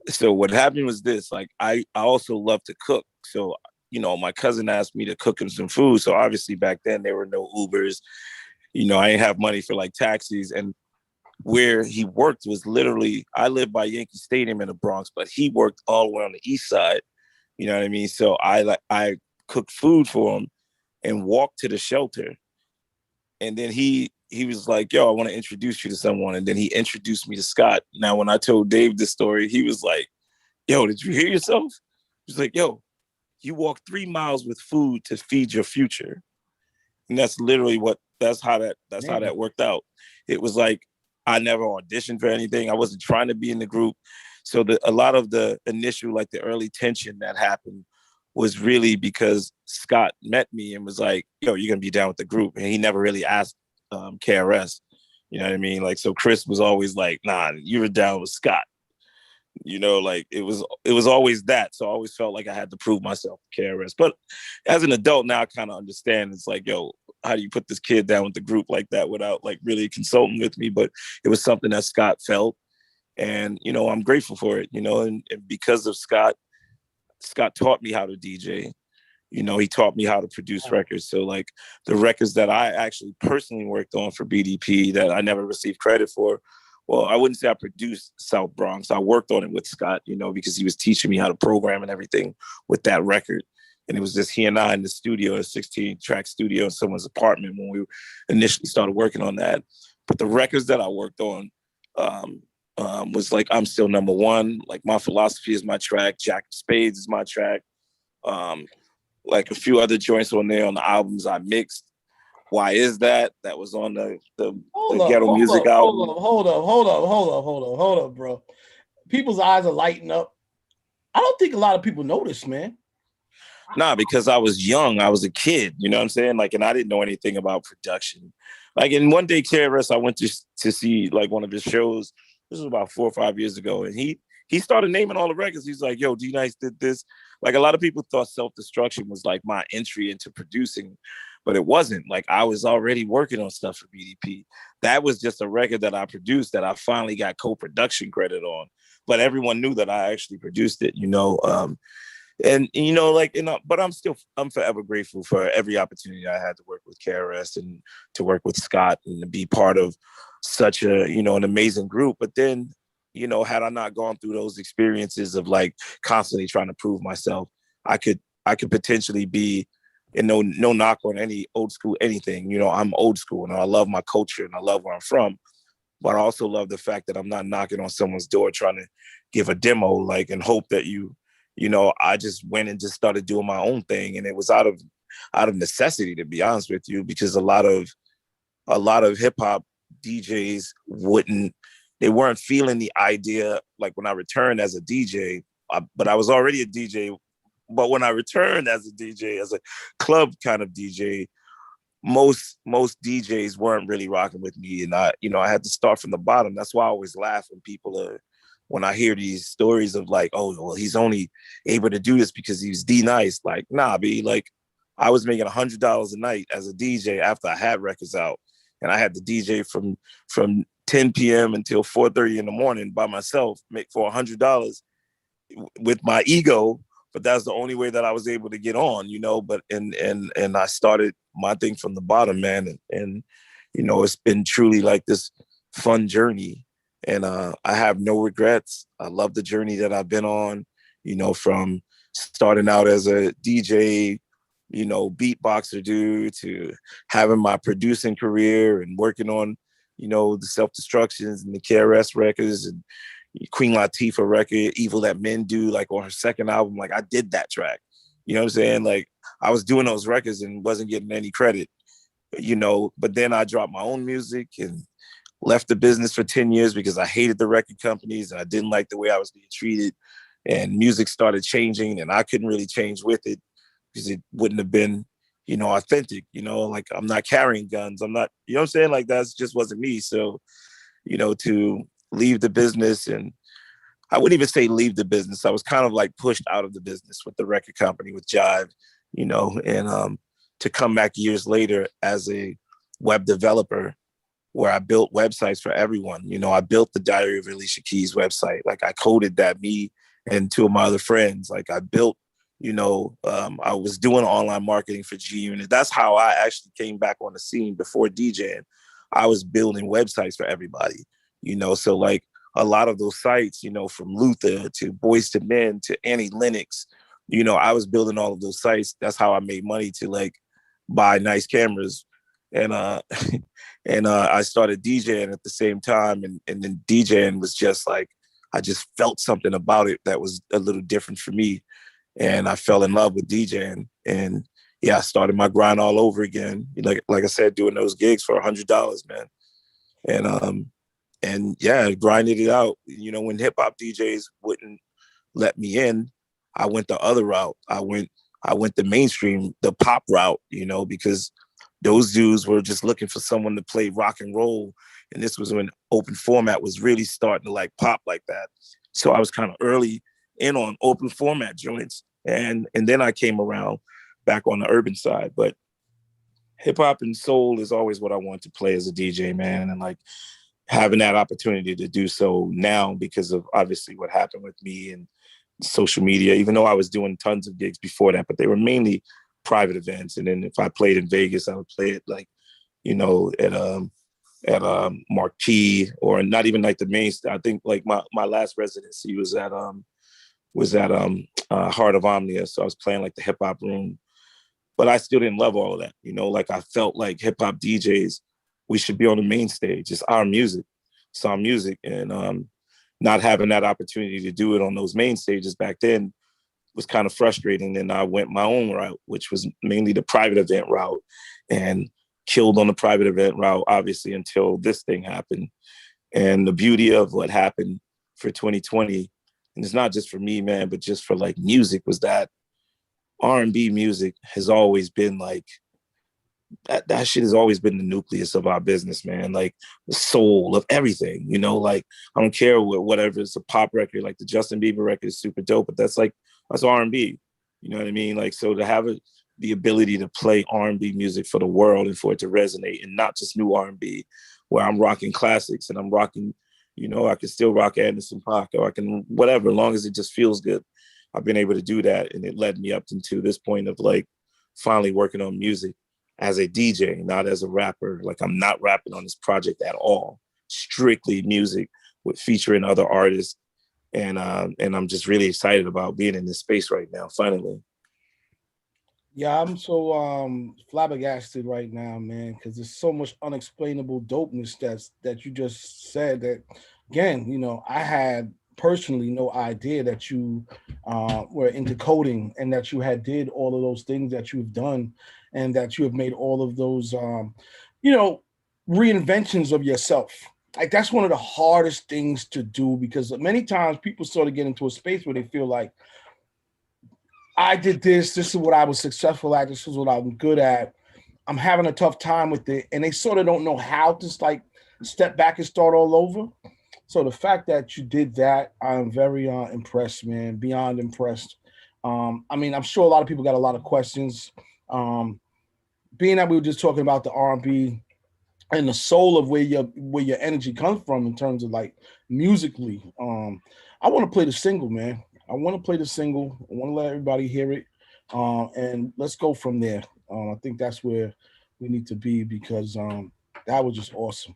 So what happened was this, like, I also love to cook. So, my cousin asked me to cook him some food. So obviously back then there were no Ubers, I didn't have money for like taxis. And where he worked was literally, I lived by Yankee Stadium in the Bronx, but he worked all the way on the east side. You know what I mean? So I cooked food for him and walked to the shelter. And then he was like, yo, I want to introduce you to someone. And then he introduced me to Scott. Now, when I told Dave this story, he was like, yo, did you hear yourself? He was like, yo, you walk 3 miles with food to feed your future. And that's literally that's how that worked out. It was like, I never auditioned for anything. I wasn't trying to be in the group. So a lot of the initial, like the early tension that happened was really because Scott met me and was like, yo, you're going to be down with the group. And he never really asked KRS. You know what I mean? Like, so Chris was always like, nah, you were down with Scott. Like it was always that. So I always felt like I had to prove myself to KRS. But as an adult now, I kind of understand. It's like, yo, how do you put this kid down with the group like that without like really consulting with me? But it was something that Scott felt. And, I'm grateful for it, and because of Scott taught me how to DJ. He taught me how to produce records. So like the records that I actually personally worked on for BDP that I never received credit for, well, I wouldn't say I produced South Bronx. I worked on it with Scott, because he was teaching me how to program and everything with that record. And it was just he and I in the studio, a 16-track studio in someone's apartment when we initially started working on that. But the records that I worked on was like I'm Still Number One, like My Philosophy is my track, Jack of Spades is my track. Like a few other joints on there on the albums I mixed. Why Is That? That was on the Ghetto Music album. Hold up, bro. People's eyes are lighting up. I don't think a lot of people notice, man. Nah, because I was young. I was a kid, you know what I'm saying? Like, and I didn't know anything about production. Like, and one day KRS, I went to see like one of his shows. This was about 4 or 5 years ago. And he started naming all the records. He's like, yo, D-Nice did this. Like a lot of people thought Self-Destruction was like my entry into producing, but it wasn't. Like I was already working on stuff for BDP. That was just a record that I produced that I finally got co-production credit on. But everyone knew that I actually produced it, but I'm forever grateful for every opportunity I had to work with KRS and to work with Scott and to be part of such a, an amazing group. But then, had I not gone through those experiences of like constantly trying to prove myself, I could potentially be, and no knock on any old school anything. I'm old school and I love my culture and I love where I'm from. But I also love the fact that I'm not knocking on someone's door trying to give a demo, like, and hope that I just went and just started doing my own thing. And it was out of necessity, to be honest with you, because a lot of hip hop DJs weren't feeling the idea. Like when I returned as a DJ, but I was already a DJ. But when I returned as a DJ, as a club kind of DJ, most DJs weren't really rocking with me. And I had to start from the bottom. That's why I always laugh when I hear these stories of like, oh, well, he's only able to do this because he's D-Nice. Like, nah, like I was making $100 a night as a DJ after I had records out. And I had to DJ from 10 p.m. until 4:30 in the morning by myself, make for $100 with my ego but that's the only way that I was able to get on, you know. But and I started my thing from the bottom, man, and you know, it's been truly like this fun journey, and I have no regrets. I love the journey that I've been on, you know, from starting out as a DJ, you know, beatboxer dude, to having my producing career and working on, you know, the Self-Destructions and the KRS records and Queen Latifah record, Evil That Men Do, like on her second album. Like I did that track, you know what I'm saying? Like I was doing those records and wasn't getting any credit, you know, but then I dropped my own music and left the business for 10 years because I hated the record companies and I didn't like the way I was being treated, and music started changing and I couldn't really change with it because it wouldn't have been, you know, authentic, you know, like I'm not carrying guns. I'm not, you know what I'm saying? Like that just wasn't me. So, you know, to leave the business, and I wouldn't even say leave the business. I was kind of like pushed out of the business with the record company, with Jive, you know, and to come back years later as a web developer where I built websites for everyone. You know, I built the Diary of Alicia Keys website. Like I coded that, me and two of my other friends. Like I built, you know, I was doing online marketing for G Unit. That's how I actually came back on the scene before DJing. I was building websites for everybody, you know, so like a lot of those sites, you know, from Luther to Boys to Men to Annie Lennox, you know, I was building all of those sites. That's how I made money to like buy nice cameras. And I started DJing at the same time, and then DJing was just like, I just felt something about it that was a little different for me. And I fell in love with DJing, and yeah, I started my grind all over again. Like I said, doing those gigs for $100, man. And yeah, grinded it out. You know, when hip hop DJs wouldn't let me in, I went the other route. I went the mainstream, the pop route, you know, because those dudes were just looking for someone to play rock and roll. And this was when open format was really starting to like pop like that. So I was kind of early in on open format joints. And then I came around back on the urban side. But hip hop and soul is always what I want to play as a DJ, man. And like having that opportunity to do so now because of obviously what happened with me and social media, even though I was doing tons of gigs before that, but they were mainly private events. And then if I played in Vegas, I would play it like, you know, at Marquee, or not even like the main. I think like my last residency was at Heart of Omnia. So I was playing like the hip hop room, but I still didn't love all of that. You know, like I felt like hip hop DJs, we should be on the main stage. It's our music. It's our music. And not having that opportunity to do it on those main stages back then was kind of frustrating. And I went my own route, which was mainly the private event route, and killed on the private event route, obviously, until this thing happened. And the beauty of what happened for 2020, and it's not just for me, man, but just for like music, was that R&B music has always been like, that shit has always been the nucleus of our business, man. Like the soul of everything, you know, like I don't care whatever, it's a pop record, like the Justin Bieber record is super dope, but that's R&B, you know what I mean? Like, so to have the ability to play R&B music for the world and for it to resonate, and not just new R&B, where I'm rocking classics and I'm rocking, you know, I can still rock Anderson .Paak, or I can whatever, as long as it just feels good. I've been able to do that, and it led me up into this point of like finally working on music as a DJ, not as a rapper. Like I'm not rapping on this project at all, strictly music with featuring other artists. And I'm just really excited about being in this space right now, finally. Yeah, I'm so flabbergasted right now, man, because there's so much unexplainable dopeness that you just said. That again, you know, I had personally no idea that you were into coding, and that you had did all of those things that you've done, and that you have made all of those you know, reinventions of yourself. Like that's one of the hardest things to do, because many times people sort of get into a space where they feel like, I did this is what I was successful at, this is what I'm good at, I'm having a tough time with it, and they sort of don't know how to like step back and start all over. So the fact that you did that, I'm very impressed, man, beyond impressed. I mean, I'm sure a lot of people got a lot of questions. Being that we were just talking about the R&B and the soul of where your energy comes from in terms of like musically, I want to play the single, man. I want to play the single. I want to let everybody hear it, and let's go from there. I think that's where we need to be because that was just awesome.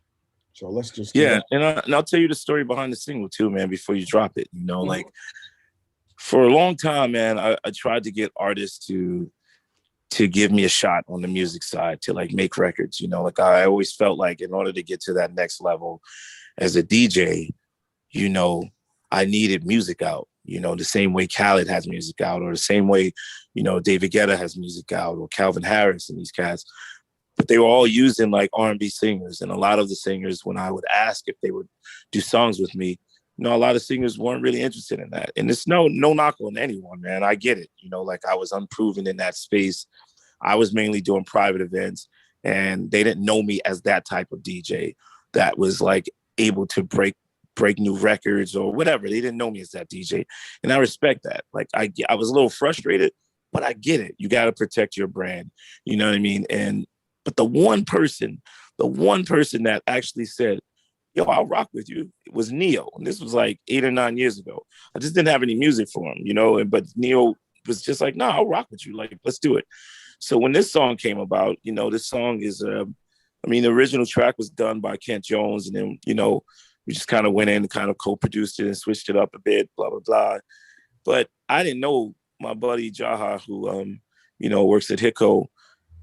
So let's just and I'll tell you the story behind the single too, man. Before you drop it, like for a long time, man, I tried to get artists to give me a shot on the music side to like make records. Like I always felt like in order to get to that next level as a DJ, I needed music out. The same way Khaled has music out, or the same way, David Guetta has music out, or Calvin Harris and these cats. But they were all using like R&B singers. And a lot of the singers, when I would ask if they would do songs with me, a lot of singers weren't really interested in that. And it's no knock on anyone, man. I get it. Like I was unproven in that space. I was mainly doing private events, and they didn't know me as that type of DJ that was like able to break new records or whatever. They didn't know me as that DJ. And I respect that. Like I was a little frustrated, but I get it. You got to protect your brand. You know what I mean? But the one person that actually said, yo, I'll rock with you, it was Neo. And this was like 8 or 9 years ago. I just didn't have any music for him, but Neo was just like, no, I'll rock with you. Like, let's do it. So when this song came about, this song is, the original track was done by Kent Jones. And then, we just kind of went in and kind of co-produced it and switched it up a bit, blah, blah, blah. But I didn't know my buddy Jaha, who, works at Hicko,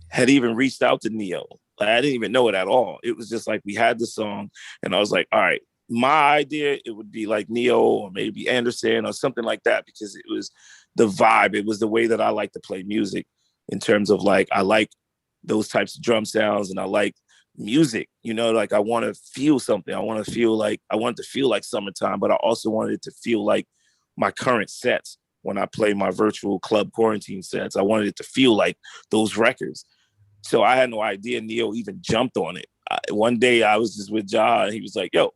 had even reached out to Neo. Like, I didn't even know it at all. It was just like, we had the song and I was like, all right, my idea, it would be like Neo or maybe Anderson or something like that, because it was the vibe. It was the way that I like to play music in terms of like, I like those types of drum sounds and I like music, like I want to feel something. I want to feel like summertime, but I also wanted it to feel like my current sets when I play my virtual club quarantine sets. I wanted it to feel like those records. So I had no idea Neo even jumped on it. One day I was just with Ja and he was like, yo,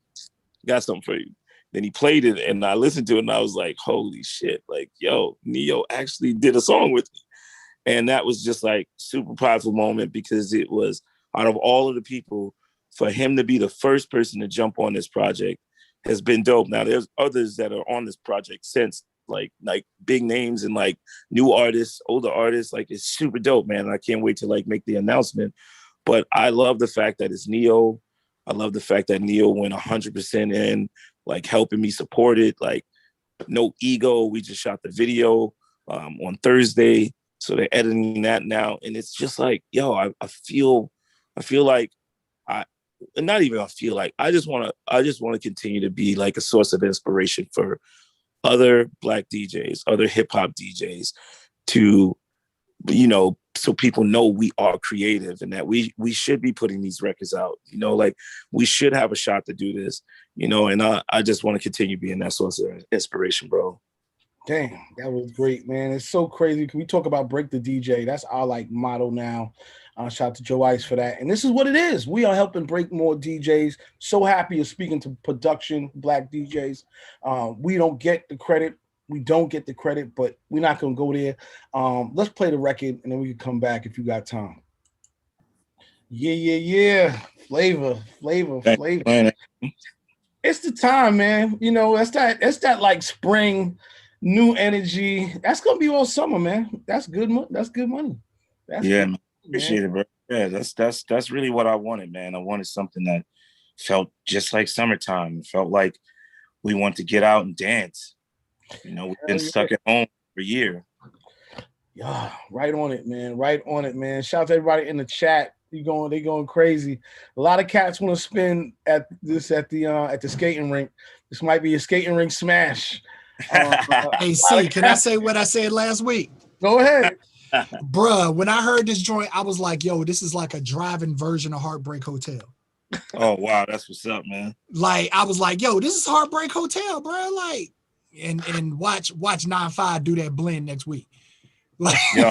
got something for you. Then he played it and I listened to it and I was like, holy shit, like, yo, Neo actually did a song with me. And that was just like super powerful moment, because it was, out of all of the people, for him to be the first person to jump on this project has been dope. Now there's others that are on this project since, like big names and like new artists, older artists. Like it's super dope, man. I can't wait to like make the announcement. But I love the fact that it's Neo. I love the fact that Neo went 100% in, like helping me support it. Like no ego. We just shot the video on Thursday. So they're editing that now. And it's just like, yo, I feel like I just want to continue to be like a source of inspiration for other Black DJs, other hip hop DJs, to, so people know we are creative and that we should be putting these records out, like we should have a shot to do this, and I just want to continue being that source of inspiration, bro. Damn, that was great, man. It's so crazy. Can we talk about Break the DJ? That's our like motto now. Shout out to Djservicepack for that. And this is what it is. We are helping break more DJs. So happy you're speaking to production Black DJs. We don't get the credit. But we're not going to go there. Let's play the record and then we can come back if you got time. Yeah. Flavor. It's the time, man. That's that like spring, new energy. That's gonna be all summer, man. That's good. That's good money. Man. Appreciate it, bro. Yeah, that's really what I wanted, man. I wanted something that felt just like summertime. It felt like we want to get out and dance. We've been stuck at home for a year. Yeah, right on it, man. Shout out to everybody in the chat. They going crazy. A lot of cats want to spin at the skating rink. This might be a skating rink smash. Hey, C, can I say what I said last week? Go ahead. Bruh, when I heard this joint, I was like, yo, this is like a driving version of Heartbreak Hotel. Oh, wow. That's what's up, man. Like, I was like, yo, this is Heartbreak Hotel, bro. Like, and watch 9-5 do that blend next week. Like, yeah,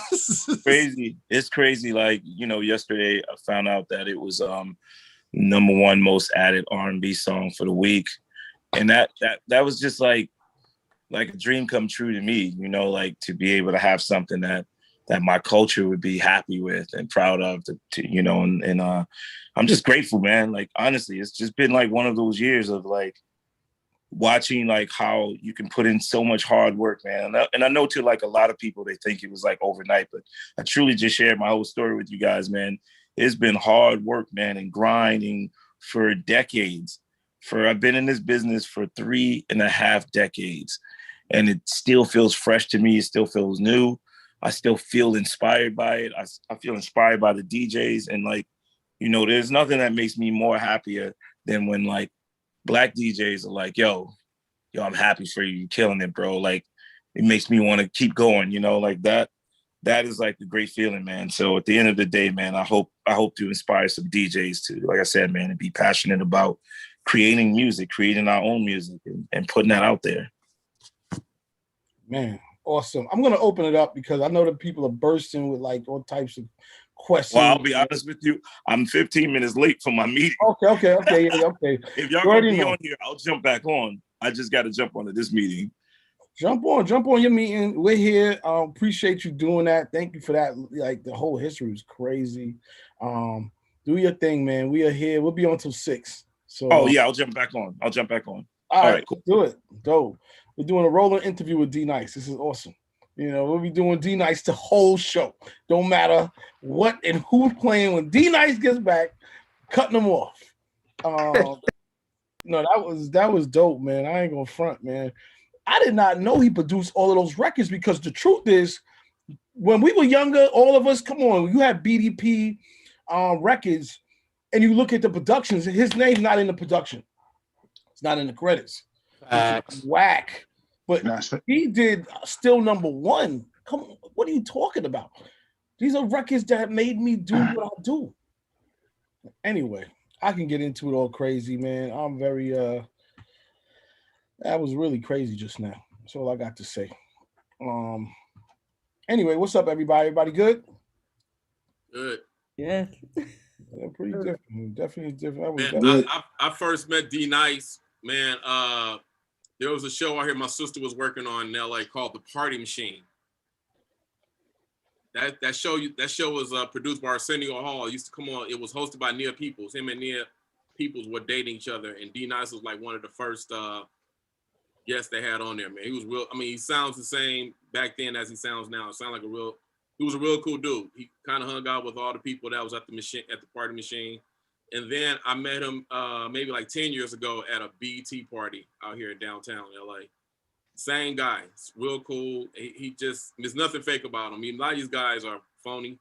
crazy. It's crazy. Like, yesterday I found out that it was #1 most added R&B song for the week. And that was just like a dream come true to me, like to be able to have something that my culture would be happy with and proud of, and I'm just grateful, man. Like, honestly, it's just been like one of those years of like, watching like how you can put in so much hard work, man. And I know to like a lot of people, they think it was like overnight, but I truly just shared my whole story with you guys, man. It's been hard work, man, and grinding for decades. I've been in this business for 3.5 decades, and it still feels fresh to me. It still feels new. I still feel inspired by it. I feel inspired by the DJs, and like, you know, there's nothing that makes me more happier than when like Black DJs are like, yo, I'm happy for you. You're killing it, bro. Like, it makes me want to keep going, you know, like that. That is like a great feeling, man. So at the end of the day, man, I hope to inspire some DJs to, like I said, man, and be passionate about creating music, creating our own music and putting that out there. Man, awesome. I'm going to open it up because I know that people are bursting with like all types of questions. Well, I'll be honest with you. I'm 15 minits late for my meeting. Okay. Yeah, okay. If y'all going to be on here, I'll jump back on. I just got to jump onto this meeting. Jump on your meeting. We're here. Appreciate you doing that. Thank you for that. Like, the whole history was crazy. Do your thing, man. We are here. We'll be on till 6. So. Oh yeah, I'll jump back on. All right, cool. Do it. Dope. We're doing a rolling interview with D-Nice. This is awesome. You know, we'll be doing D-Nice the whole show. Don't matter what and who's playing. When D-Nice gets back, cutting them off. No, that was dope, man. I ain't gonna front, man. I did not know he produced all of those records because the truth is, when we were younger, all of us, come on, you had BDP records, and you look at the productions, his name's not in the production. It's not in the credits. It's whack. But he did still #1. Come on, what are you talking about? These are records that made me do what I do. Anyway, I can get into it all crazy, man. I'm very that was really crazy just now. That's all I got to say. Anyway, what's up, everybody? Everybody good? Good. Yeah. Yeah, pretty different. Definitely different. Man, I first met D-Nice, man. There was a show I hear my sister was working on in LA called The Party Machine. That show was produced by Arsenio Hall. It used to come on. It was hosted by Nia Peoples. Him and Nia Peoples were dating each other, and D-Nice was like one of the first guests they had on there. Man, he was real. I mean, he sounds the same back then as he sounds now. It sounded like he was a real cool dude. He kind of hung out with all the people that was at the Party Machine. And then I met him maybe like 10 years ago at a BET party out here in downtown LA. Same guy. It's real cool. He just, there's nothing fake about him. I mean, a lot of these guys are phony,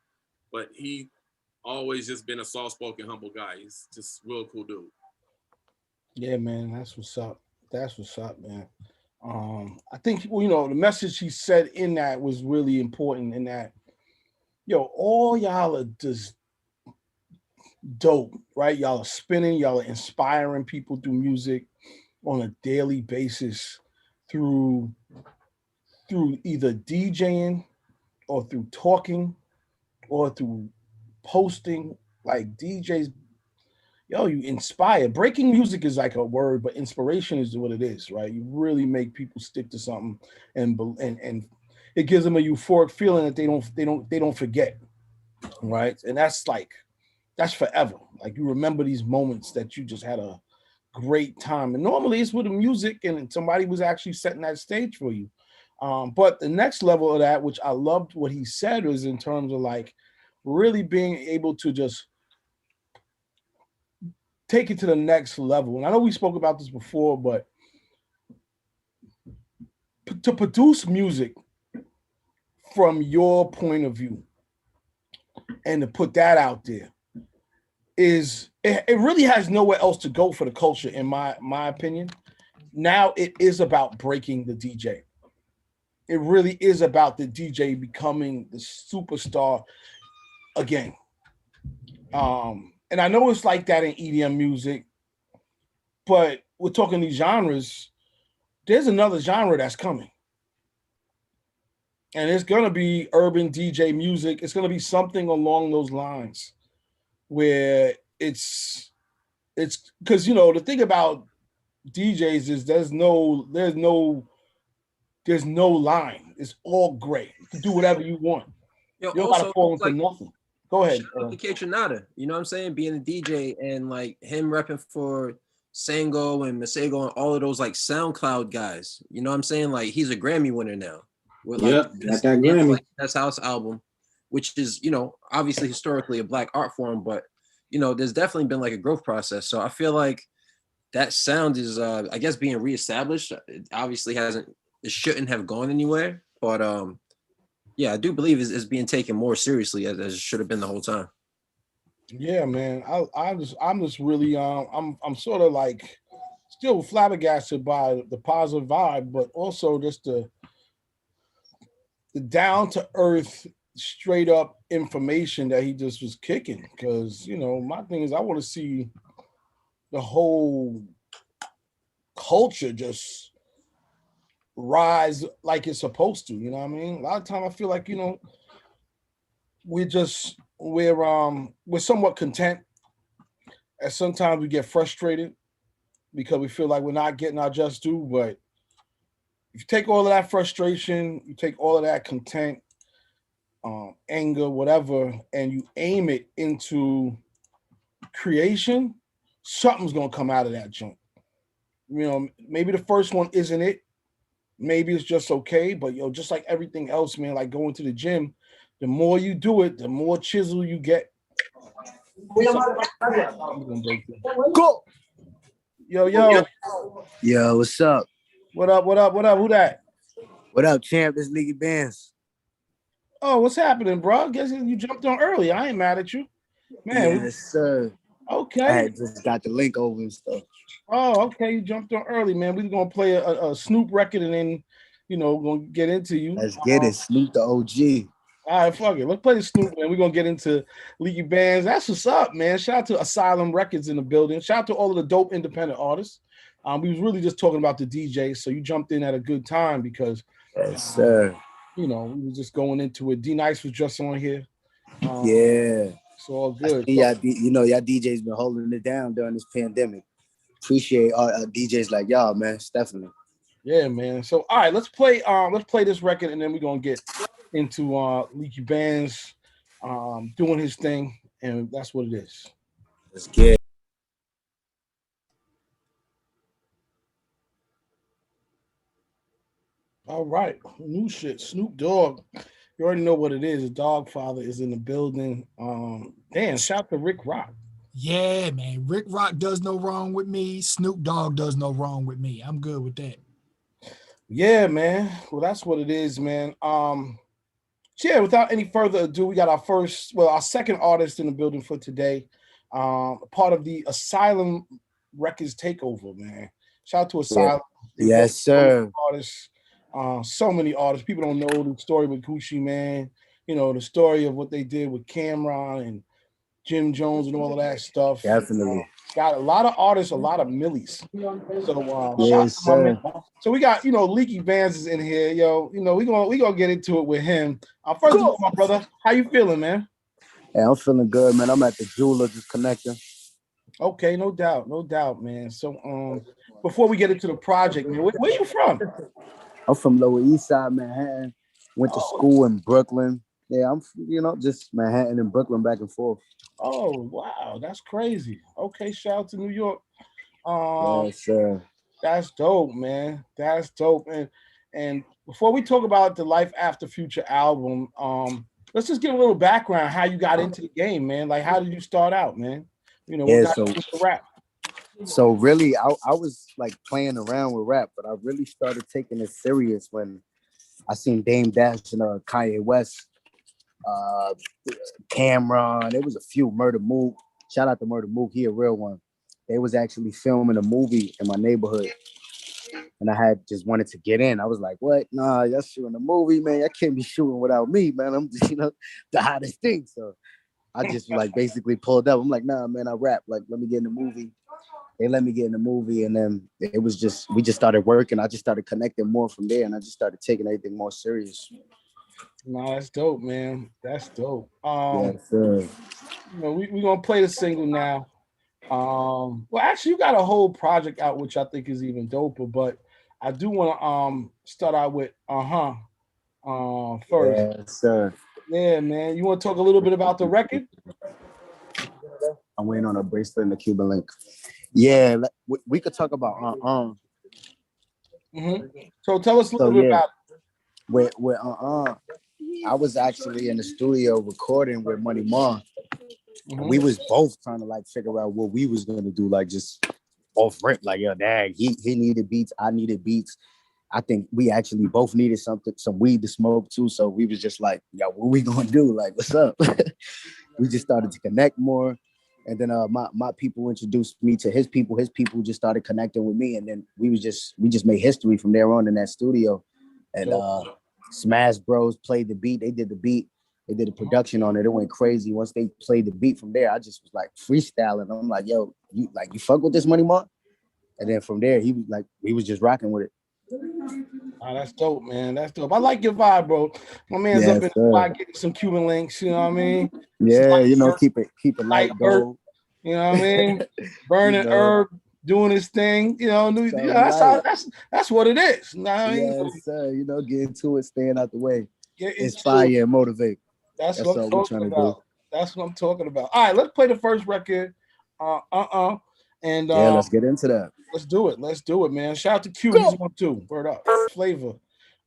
but he always just been a soft-spoken, humble guy. He's just real cool dude. Yeah, man, that's what's up. That's what's up, man. I think, you know, the message he said in that was really important in that, yo, all y'all are just dope, right? Y'all are spinning, y'all are inspiring people through music on a daily basis through either DJing or through talking or through posting. Like, DJs, yo, you inspire. Breaking music is like a word, but inspiration is what it is, right? You really make people stick to something, and it gives them a euphoric feeling that they don't forget, right? And that's forever. Like, you remember these moments that you just had a great time. And normally it's with the music and somebody was actually setting that stage for you. But the next level of that, which I loved what he said, was in terms of like really being able to just take it to the next level. And I know we spoke about this before, but to produce music from your point of view and to put that out there it really has nowhere else to go for the culture, in my opinion. Now it is about breaking the DJ. It really is about the DJ becoming the superstar again. And I know it's like that in EDM music, but we're talking these genres. There's another genre that's coming. And it's going to be urban DJ music. It's going to be something along those lines where it's because, you know, the thing about DJs is there's no line. It's all gray. You can do whatever you want. Yo, you don't got to fall into nothing. Go ahead. Shout out to K Tronada, you know what I'm saying? Being a DJ and like him repping for Sango and Masego and all of those like SoundCloud guys. You know what I'm saying? Like he's a Grammy winner now. With like Yep, got that Grammy. like Best House album, which is, you know, obviously historically a black art form, but you know, there's definitely been like a growth process. So I feel like that sound is I guess being reestablished. It obviously it shouldn't have gone anywhere. But yeah, I do believe it's being taken more seriously as it should have been the whole time. Yeah, man. I'm just really I'm sort of like still flabbergasted by the positive vibe, but also just the down to earth, straight up information that he just was kicking. Because you know, my thing is, I want to see the whole culture just rise like it's supposed to. You know what I mean? A lot of time, I feel like, you know, we're somewhat content, and sometimes we get frustrated because we feel like we're not getting our just due. But if you take all of that frustration, you take all of that content, anger, whatever, and you aim it into creation, something's gonna come out of that junk. You know, maybe the first one isn't it. Maybe it's just okay, but yo, just like everything else, man, like going to the gym, the more you do it, the more chisel you get. Go. Yo. Yo, what's up? What up? Who that? What up, champ? This Leaky Bands. Oh, what's happening, bro? Guess you jumped on early. I ain't mad at you. Man. Yes, sir. Okay. I had just got the link over and stuff. Oh, okay. You jumped on early, man. We're gonna play a Snoop record and then, you know, we're gonna get into you. Let's get it. Snoop the OG. All right, fuck it. Let's play the Snoop, and we're gonna get into Leaky Bands. That's what's up, man. Shout out to Asylum Records in the building. Shout out to all of the dope independent artists. We was really just talking about the DJs, so you jumped in at a good time because, yes, sir. You know, we were just going into it. D Nice was just on here. Yeah, it's all good. Y'all DJs been holding it down during this pandemic. Appreciate all DJs like y'all, man. It's definitely. Yeah, man. So all right, let's play this record, and then we're gonna get into Leaky Bands doing his thing, and that's what it is. Let's get it. All right, new shit. Snoop Dogg. You already know what it is. The Dog Father is in the building. Damn, shout out to Rick Rock. Yeah, man. Rick Rock does no wrong with me. Snoop Dogg does no wrong with me. I'm good with that. Yeah, man. Well, that's what it is, man. Yeah, without any further ado, we got our second artist in the building for today. Part of the Asylum Records takeover, man. Shout out to Asylum. Yeah. Yes, sir. Artists. So many artists. People don't know the story with Gucci, man. You know, the story of what they did with Cameron and Jim Jones and all of that stuff. Definitely. Got a lot of artists, a lot of millies. So yes, sir. So we got, you know, Leaky Bands is in here, yo. You know, we gonna get into it with him. First of all, my brother, how you feeling, man? Hey, I'm feeling good, man. I'm at the jeweler just connecting. Okay, no doubt, man. So before we get into the project, man, where you from? I'm from Lower East Side, Manhattan. Went to school in Brooklyn. Yeah, I'm, you know, just Manhattan and Brooklyn back and forth. Oh, wow. That's crazy. Okay, shout out to New York. Yes, sir. That's dope, man. That's dope. And before we talk about the Life After Future album, let's just get a little background how you got into the game, man. Like, how did you start out, man? You know, what got you into rap? So really, I was like playing around with rap, but I really started taking it serious when I seen Dame Dash and Kanye West, Cameron. There was a few. Murder Mook. Shout out to Murder Mook. He a real one. They was actually filming a movie in my neighborhood, and I had just wanted to get in. I was like, "What? Nah, y'all shooting a movie, man. Y'all can't be shooting without me, man. I'm just, you know, the hottest thing." So I just like basically pulled up. I'm like, "Nah, man, I rap. Like, let me get in the movie." They let me get in the movie, and then it was just, we just started working. I just started connecting more from there, and I just started taking everything more serious. No, that's dope, man. That's dope. Yes, sir. You know, we're gonna play the single now. Well, actually, you got a whole project out, which I think is even doper. But I do want to start out with first. Yes, sir. Yeah, man. You want to talk a little bit about the record? I'm waiting on a bracelet and the Cuban link. Yeah, we could talk about So tell us a little bit about where I was actually in the studio recording with Money Ma. We was both trying to like figure out what we was gonna do, like just off rip, like yo, dang, he needed beats, I needed beats. I think we actually both needed some weed to smoke too. So we was just like, yo, what we gonna do? Like, what's up? We just started to connect more. And then my people introduced me to his people. His people just started connecting with me. And then we just made history from there on in that studio. And Smash Bros played the beat. They did the beat. They did the production on it. It went crazy. Once they played the beat from there, I just was like freestyling. I'm like, yo, you fuck with this Money Ma? And then from there, he was like, we was just rocking with it. Oh, that's dope, man. That's dope. I like your vibe, bro. My man's up in the spot getting some Cuban links, you know what I mean? Yeah, you know, keep it light gold. You know what I mean? Burning herb, doing his thing, you know, that's what it is. You know what I mean? Yes, sir. You know, get into it, staying out the way. Get Inspire and motivate. That's what I'm talking about. That's what I'm talking about. All right, let's play the first record. And yeah, let's get into that. Let's do it. Let's do it, man. Shout out to Q. He's on too. Word up. Flavor.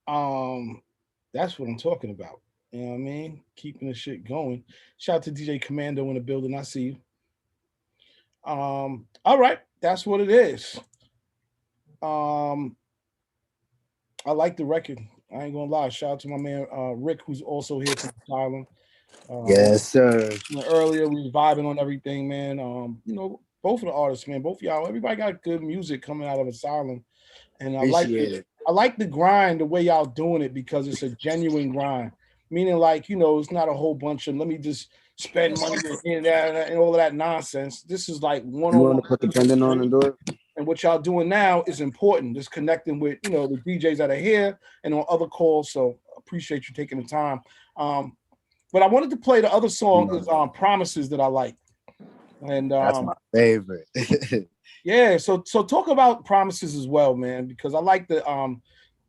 That's what I'm talking about. You know what I mean? Keeping the shit going. Shout out to DJ Commando in the building. I see you. All right. That's what it is. I like the record. I ain't gonna lie. Shout out to my man Rick, who's also here from Asylum. Yes, sir. Earlier we was vibing on everything, man. You know, both of the artists, man, both of y'all, everybody got good music coming out of Asylum. And I like the grind, the way y'all doing it, because it's a genuine grind. Meaning, like, you know, it's not a whole bunch of let me just spend money and that and all of that nonsense. This is like one on one. You want to put the pendant on and do it? And what y'all doing now is important. Just connecting with, you know, the DJs that are here and on other calls. So appreciate you taking the time. But I wanted to play the other song is Promises that I like. And that's my favorite. Yeah, so talk about Promises as well, man, because I like the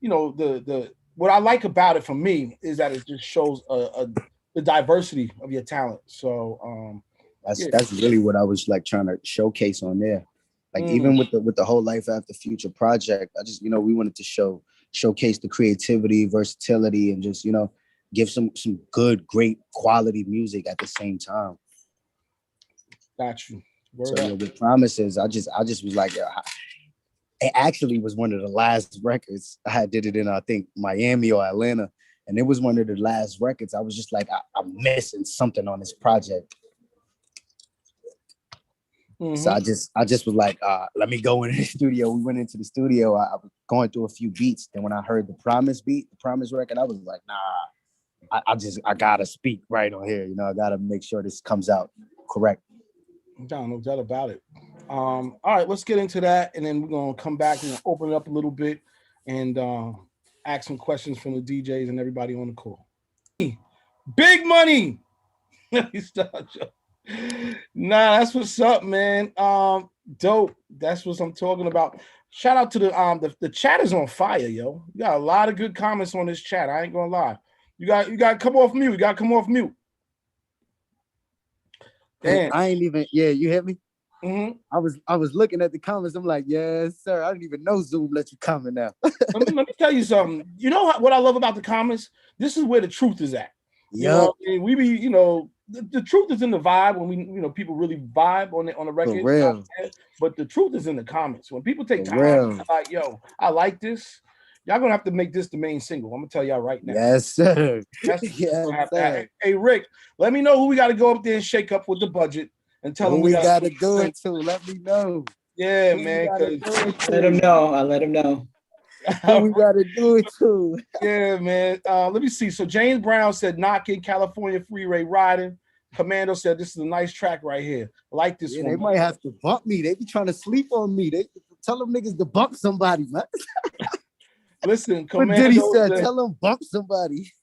you know, the what I like about it for me is that it just shows the diversity of your talent. So that's really what I was like trying to showcase on there. Like even with the whole Life After Future project, I just, you know, we wanted to showcase the creativity, versatility, and just, you know, give some good, great quality music at the same time. Got you. So you know, with Promises, I just was like, it actually was one of the last records. I did it in, I think, Miami or Atlanta, and it was one of the last records. I was just like, I'm missing something on this project. So I just was like, let me go into the studio. We went into the studio. I was going through a few beats. And when I heard the Promise beat, the Promise record, I was like, nah, I gotta speak right on here. You know, I gotta make sure this comes out correct. No doubt about it. All right, let's get into that. And then we're gonna come back and open it up a little bit and ask some questions from the DJs and everybody on the call. Big money. Nah, that's what's up, man. Dope. That's what I'm talking about. Shout out to the chat is on fire, yo. You got a lot of good comments on this chat. I ain't gonna lie. You got to come off mute. You got to come off mute. Damn. I ain't even. Yeah, you hit me. I was looking at the comments. I'm like, yes, sir. I didn't even know Zoom let you comment now. let me tell you something. You know what I love about the comments? This is where the truth is at. You know what I mean? We be, you know, the truth is in the vibe when we, you know, people really vibe on the record. For real. But the truth is in the comments. When people take time, like, yo, I like this. Y'all gonna have to make this the main single. I'm gonna tell y'all right now. Yes, sir. Yes, sir. Hey, Rick, let me know who we got to go up there and shake up with the budget and tell them we got to do it too. Let me know. Yeah, man. Let him know. I let him know. We got to do it too. Yeah, man. Let me see. So James Brown said, "Knocking California Freeway Riding." Commando said, "This is a nice track right here. I like this one." They might have to bump me. They be trying to sleep on me. They tell them niggas to bump somebody, man. Listen, Commando Diddy said, tell them bump somebody.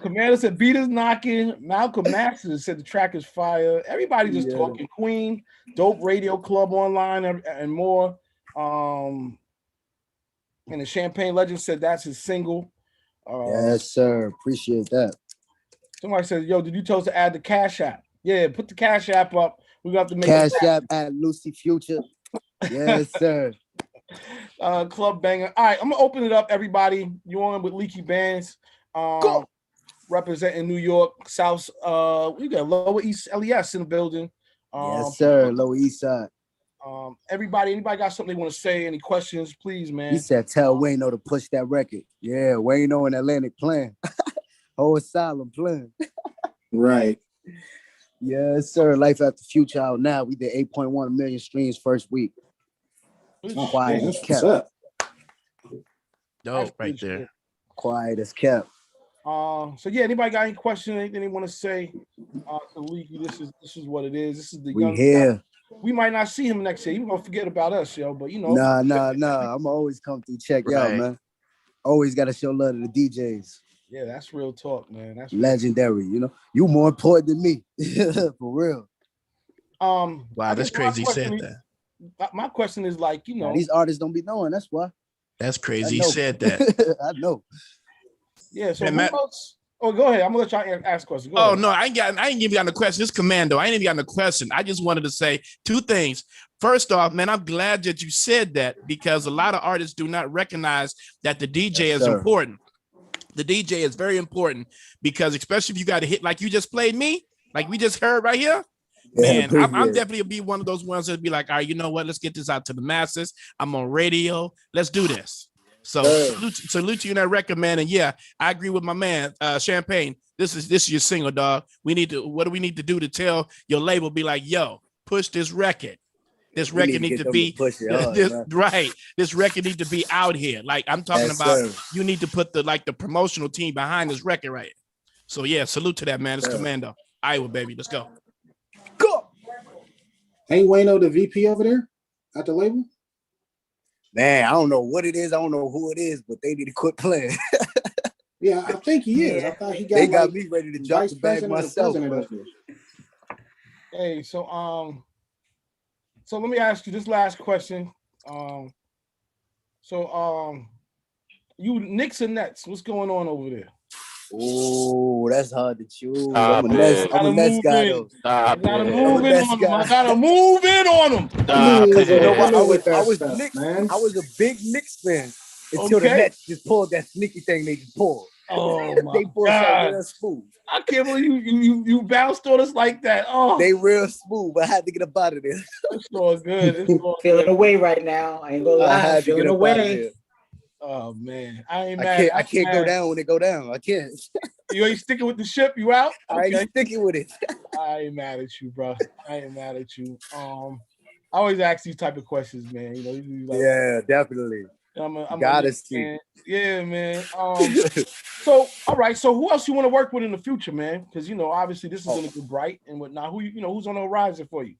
Commando said, "Beat is knocking." Malcolm Maxson said the track is fire. Everybody just talking. Queen, dope radio club online and more. And the Champagne Legend said that's his single. Yes, sir. Appreciate that. Somebody said, "Yo, did you tell us to add the Cash App?" Yeah, put the Cash App up We got to make Cash App at Lucy Future. Yes, sir. Club banger. All right, I'm gonna open it up, everybody. You on with Leaky Bands? Representing New York South. We got Lower East LES in the building. Yes, sir. Lower East Side. Anybody got something they want to say? Any questions, please, man? He said, "Tell Wayno to push that record." Yeah, Wayno in Atlantic playing. Whole asylum playing. Right. Yes, sir. Life After Future out now. We did 8.1 million streams first week. Quiet as kept. Dope right there. Quiet as kept. So yeah, anybody got any questions? Anything they want to say? To Leaky, this is what it is. This is the young here. guy. We might not see him next year. He's gonna forget about us, yo. But you know, Nah. I'm always come through check y'all, man. Always gotta show love to the DJs. Yeah, that's real talk, man. That's legendary. You know, you more important than me, for real. Wow, that's crazy. He said that. My question is like, you know, these artists don't be knowing. That's why. That's crazy. He said that. I know. Yeah. So who else? Oh, go ahead. I'm gonna let y'all ask questions. Go ahead. No, I ain't even got a question. This Commando. I ain't even got a question. I just wanted to say two things. First off, man, I'm glad that you said that because a lot of artists do not recognize that the DJ is important. The DJ is very important because especially if you got a hit like you just played me, like we just heard right here. Man, I'm definitely be one of those ones that'd be like, all right, you know what? Let's get this out to the masses. I'm on radio. Let's do this. So salute to you in that record, man. And yeah, I agree with my man, Champagne. This is your single, dog. What do we need to do to tell your label? Be like, yo, push this record. This record needs to be right. This record needs to be out here. Like I'm talking about, you need to put the promotional team behind this record, right? So yeah, salute to that, man. It's Commando. Iowa, baby. Let's go. Ain't Wayno the VP over there at the label? Man, I don't know what it is. I don't know who it is, but they need to quit playing. Yeah, I think he is. I thought he got. They got me ready to drop the bag myself. Hey, so let me ask you this last question. You Knicks and Nets, what's going on over there? Oh, that's hard to choose. I'm a Nets guy though. I gotta move in on them. I gotta move in on them. You know what? I was a big Knicks fan until the Nets just pulled that sneaky thing they just pulled. Oh my they pulled something real smooth. I can't believe you bounced on us like that. Oh, they real smooth. I had to get up out of there. It's all good. Feeling away right now. I ain't gonna lie. I had to get up out of there. Oh man, I ain't mad. I can't go down when they go down. I can't. You ain't sticking with the ship. You out? Okay. I ain't sticking with it. I ain't mad at you, bro. I ain't mad at you. I always ask these type of questions, man. You know, like, yeah, definitely. I'm gotta see. Man. Yeah, man. So all right. So who else you want to work with in the future, man? Because you know, obviously this is gonna get bright and whatnot. Who's on the horizon for you?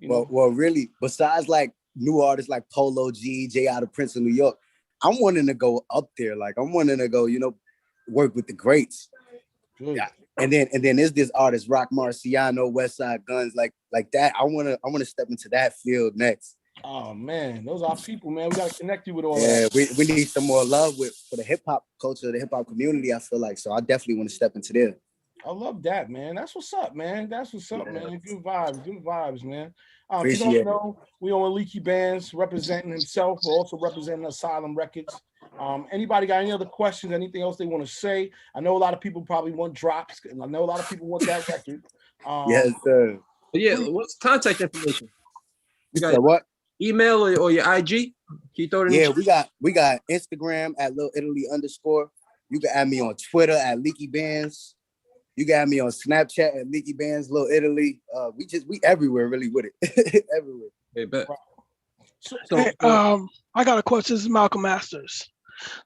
Well, really, besides like new artists like Polo G, J out of Prince of New York, I'm wanting to go up there. Like I'm wanting to go, work with the greats. Good. Yeah. And then there's this artist, Rock Marciano, Westside Guns, like that. I wanna step into that field next. Oh man, those are people, man. We gotta connect you with all that. Yeah, we need some more love for the hip hop culture, the hip hop community. I feel like so. I definitely want to step into there. I love that, man. That's what's up, man. That's what's up, man. Good vibes, man. If you don't know, we on Leaky Bands representing himself, but also representing Asylum Records. Anybody got any other questions? Anything else they want to say? I know a lot of people probably want drops, and I know a lot of people want that record. Yes, sir. Yeah, what's contact information? You got what? Email or your IG? Can you throw it in? Yeah, we got Instagram at Lil Italy _. You can add me on Twitter at Leaky Bands. You got me on Snapchat at Leaky Bands, Lil Italy. We everywhere really with it. Everywhere. Hey, bet. I got a question. This is Malcolm Masters.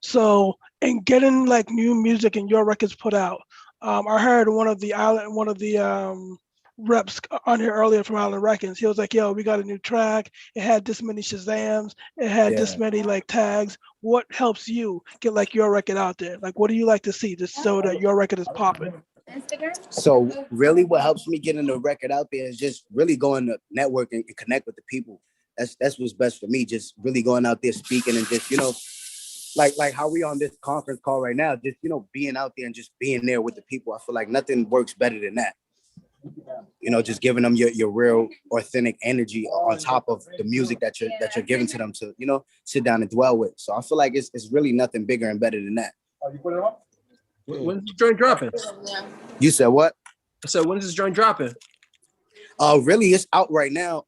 So in getting like new music and your records put out, I heard one of the reps on here earlier from Island Records. He was like, yo, we got a new track. It had this many Shazams. It had this many like tags. What helps you get like your record out there? Like, what do you like to see just so that your record is popping? So really what helps me getting the record out there is just really going to network and connect with the people. That's what's best for me. Just really going out there speaking and just, like how we on this conference call right now, just, being out there and just being there with the people. I feel like nothing works better than that. just giving them your real authentic energy on top of the music that you're giving to them to, sit down and dwell with. So I feel like it's really nothing bigger and better than that. When's this joint dropping? You said what? I said, when's this joint dropping? Really, it's out right now.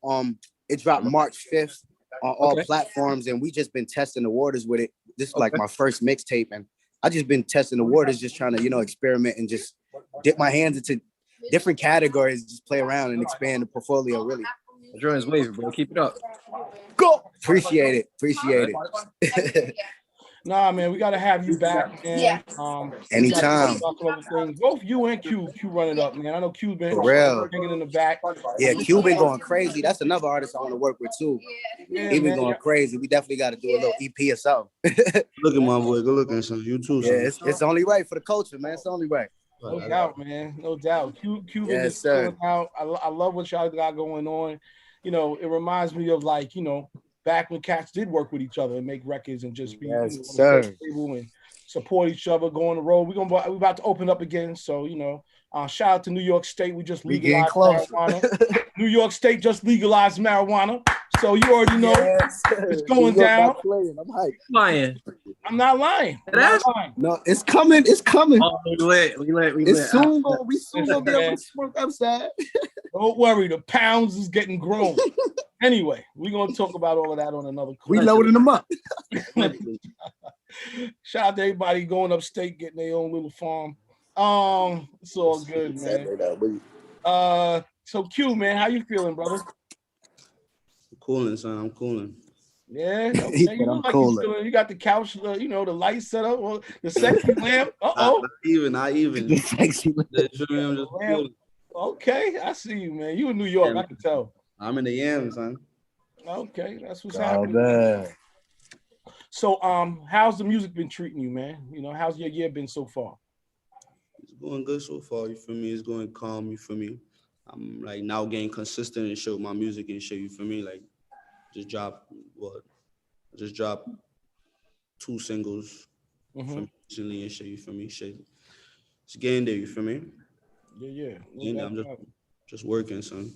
It dropped March 5th on all platforms, and we just been testing the waters with it. This is like my first mixtape, and I just been testing the waters, just trying to, experiment and just dip my hands into different categories, just play around and expand the portfolio, really. The joint's wavy, bro. Keep it up. Go! Appreciate it. Nah, man, we gotta have you back, man. Anytime. Both you and Q run it up, man. I know Q's been For real. hanging in the back. Yeah, Q been going crazy. That's another artist I want to work with too. He been going crazy. We definitely got to do a little EP or something. Look at my boy. Good looking, son. You too, son. Yeah, it's only right for the culture, man. It's only right. No doubt, man. No doubt. Q Yes, sir. out. I love what y'all got going on. It reminds me of back when cats did work with each other and make records and just be Yes, sir. and support each other, go on the road. We about to open up again. So, shout out to New York State. We just legalized marijuana. New York State just legalized marijuana. So you already know it's going down. I'm hyped. Lying. I'm not lying. No, it's coming. It's coming. Oh, we lit. It's soon. We soon gonna be able to smoke upside. Don't worry, the pounds is getting grown. Anyway, we're gonna talk about all of that on another call. We loading them up. Shout out to everybody going upstate, getting their own little farm. It's all good, man. So Q, man, how you feeling, brother? Cooling, son. I'm cooling. Yeah, okay. You look like you're feeling. You got the couch, the light set up, or the sexy lamp. Not even. The sexy lamp. I'm just cooling. Okay, I see you, man. You in New York, I can tell. I'm in the yams, son. Okay, that's what's happening. So, how's the music been treating you, man? How's your year been so far? It's going good so far. You feel me? It's going calm. You feel me? I'm now getting consistent and show my music and shit. You feel me? Just dropped 2 singles from recently and shit. You feel me? Shit, it's getting there. You feel me? Yeah. I'm just working, son.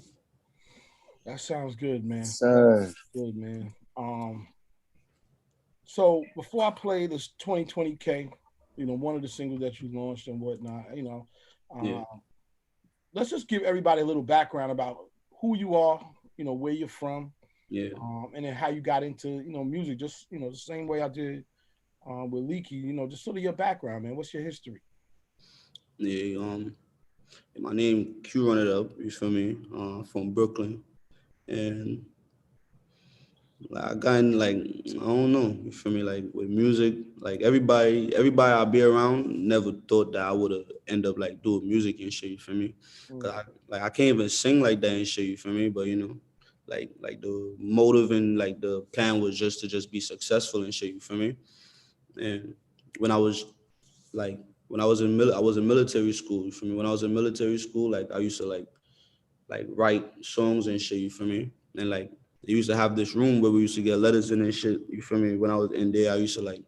That sounds good, man. Sir. Good, man. So before I play this 2020K, one of the singles that you launched and whatnot, let's just give everybody a little background about who you are, where you're from, and then how you got into, music. Just, the same way I did with Leaky, just sort of your background, man. What's your history? Yeah, my name Q Run It Up. You feel me? From Brooklyn, and I got in I don't know. You feel me? With music, everybody I be around never thought that I would have end up doing music and shit. You feel me? Cause I can't even sing like that and shit. You feel me? But the motive and the plan was just to be successful and shit. You feel me? And when I was in military school. You feel me? When I was in military school, I used to write songs and shit. You feel me? And they used to have this room where we used to get letters in and shit. You feel me? When I was in there, I used to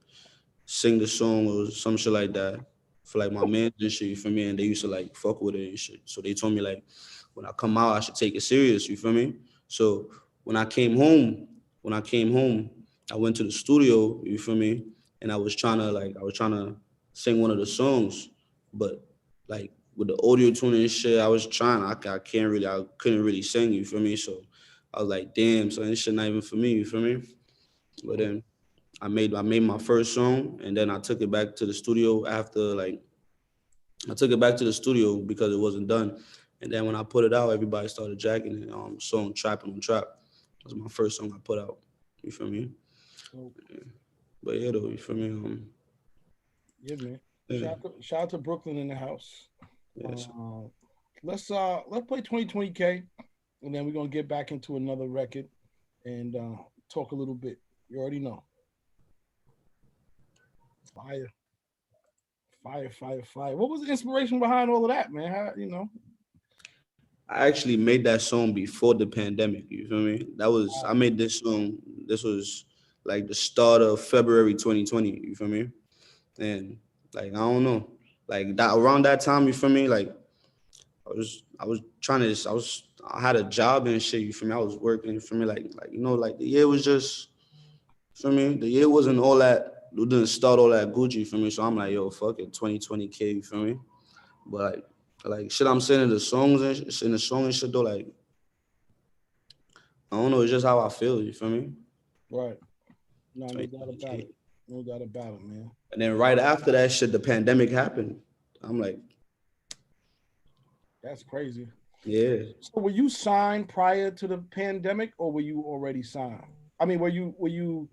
sing the song or some shit like that for my man and shit. You feel me? And they used to fuck with it and shit. So they told me when I come out, I should take it serious. You feel me? So when I came home, I went to the studio. You feel me? And I was trying to sing one of the songs, but with the audio tune and shit, I couldn't really sing. You feel me? So I was like, damn, so this shit not even for me, you feel me? But then I made my first song, and then I took it back to the studio after I took it back to the studio because it wasn't done. And then when I put it out, everybody started jacking it. Song Trapping on Trap. That was my first song I put out. You feel me? Yeah. But yeah, though, you feel me? Yeah, man. Yeah. Shout out to Brooklyn in the house. Yes. Let's play 2020K, and then we're gonna get back into another record and talk a little bit. You already know. Fire. What was the inspiration behind all of that, man? How, I actually made that song before the pandemic. You feel me? I made this song. This was the start of February 2020. You feel me? And I don't know, that around that time. You feel me? I had a job and shit, you feel me? I was working, for me, like, you know, like the year was just, for me, the year wasn't all that, it didn't start all that Gucci for me. So I'm like, yo, fuck it, 20K, you feel me? But like shit, I'm saying in the songs and in the song and shit though, like, I don't know, it's just how I feel, you feel me? Right. No doubt about it. No doubt about it, man. And then right after that shit, the pandemic happened. I'm like, that's crazy. Yeah. So were you signed prior to the pandemic, or were you already signed? I mean, were you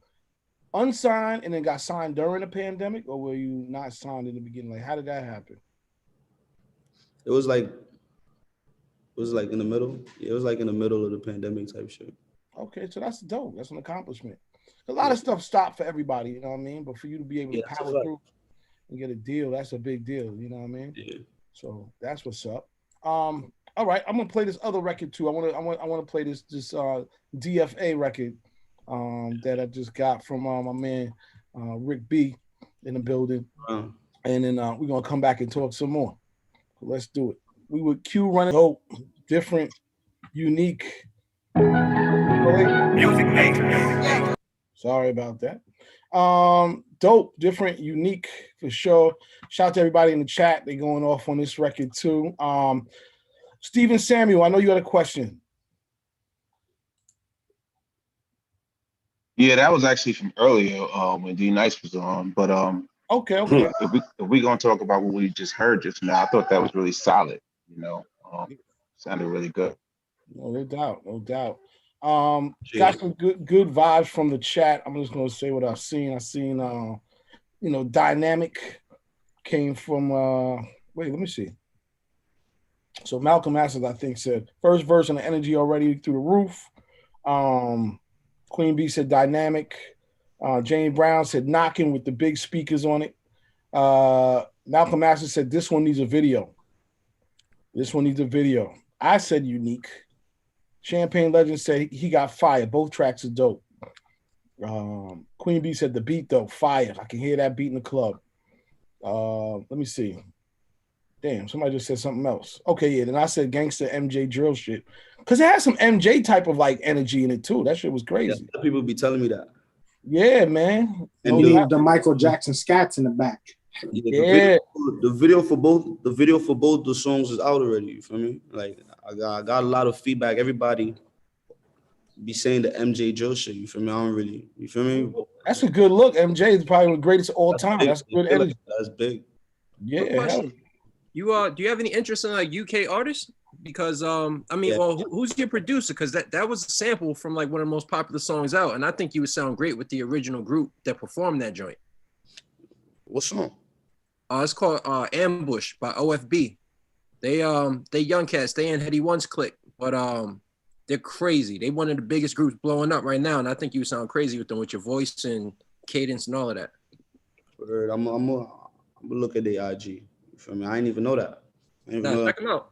unsigned and then got signed during the pandemic, or were you not signed in the beginning? Like, how did that happen? It was like in the middle. Yeah, it was like in the middle of the pandemic type shit. Okay, so that's dope. That's an accomplishment. A lot of stuff stopped for everybody, you know what I mean? But for you to be able to power through and get a deal, that's a big deal, you know what I mean? Yeah. So that's what's up. All right, I'm gonna play this other record too. I want to play this DFA record that I just got from my man Rick B in the building, and then we're gonna come back and talk some more. So let's do it. We would Q running dope, different, unique. Music maker. Sorry about that. Dope, different, unique for sure. Shout out to everybody in the chat. They going off on this record too. Stephen Samuel, I know you had a question. Yeah, that was actually from earlier when D Nice was on. But okay. If we gonna talk about what we just heard just now, I thought that was really solid. You know, sounded really good. No doubt. Got some good vibes from the chat. I'm just gonna say what I've seen. I've seen Dynamic came from wait, let me see. So Malcolm Masters, I think, said first verse and the energy already through the roof. Queen B said Dynamic. Jane Brown said knocking with the big speakers on it. Malcolm Masters said this one needs a video. I said unique. Champagne Legend said he got fire. Both tracks are dope. Queen B said the beat though, fire. I can hear that beat in the club. Let me see. Damn, somebody just said something else. Okay, yeah. Then I said gangster MJ drill shit. Because it has some MJ type of like energy in it too. That shit was crazy. Yeah, people be telling me that. Yeah, man. And he needs the Michael Jackson scats in the back. Yeah, the video for both the songs is out already. You feel me? Like I got a lot of feedback. Everybody be saying the MJ drill shit. You feel me? I don't really. You feel me? That's a good look. MJ is probably one of the greatest of all time. That's good energy. That's big. Yeah. Do you have any interest in like UK artists? Because who's your producer? Because that was a sample from like one of the most popular songs out, and I think you would sound great with the original group that performed that joint. What song? It's called Ambush by OFB. They young cats. They in Heady One's clique, but they're crazy. They one of the biggest groups blowing up right now, and I think you would sound crazy with them with your voice and cadence and all of that. Word. I'm gonna look at their IG. You feel me? I ain't even know that.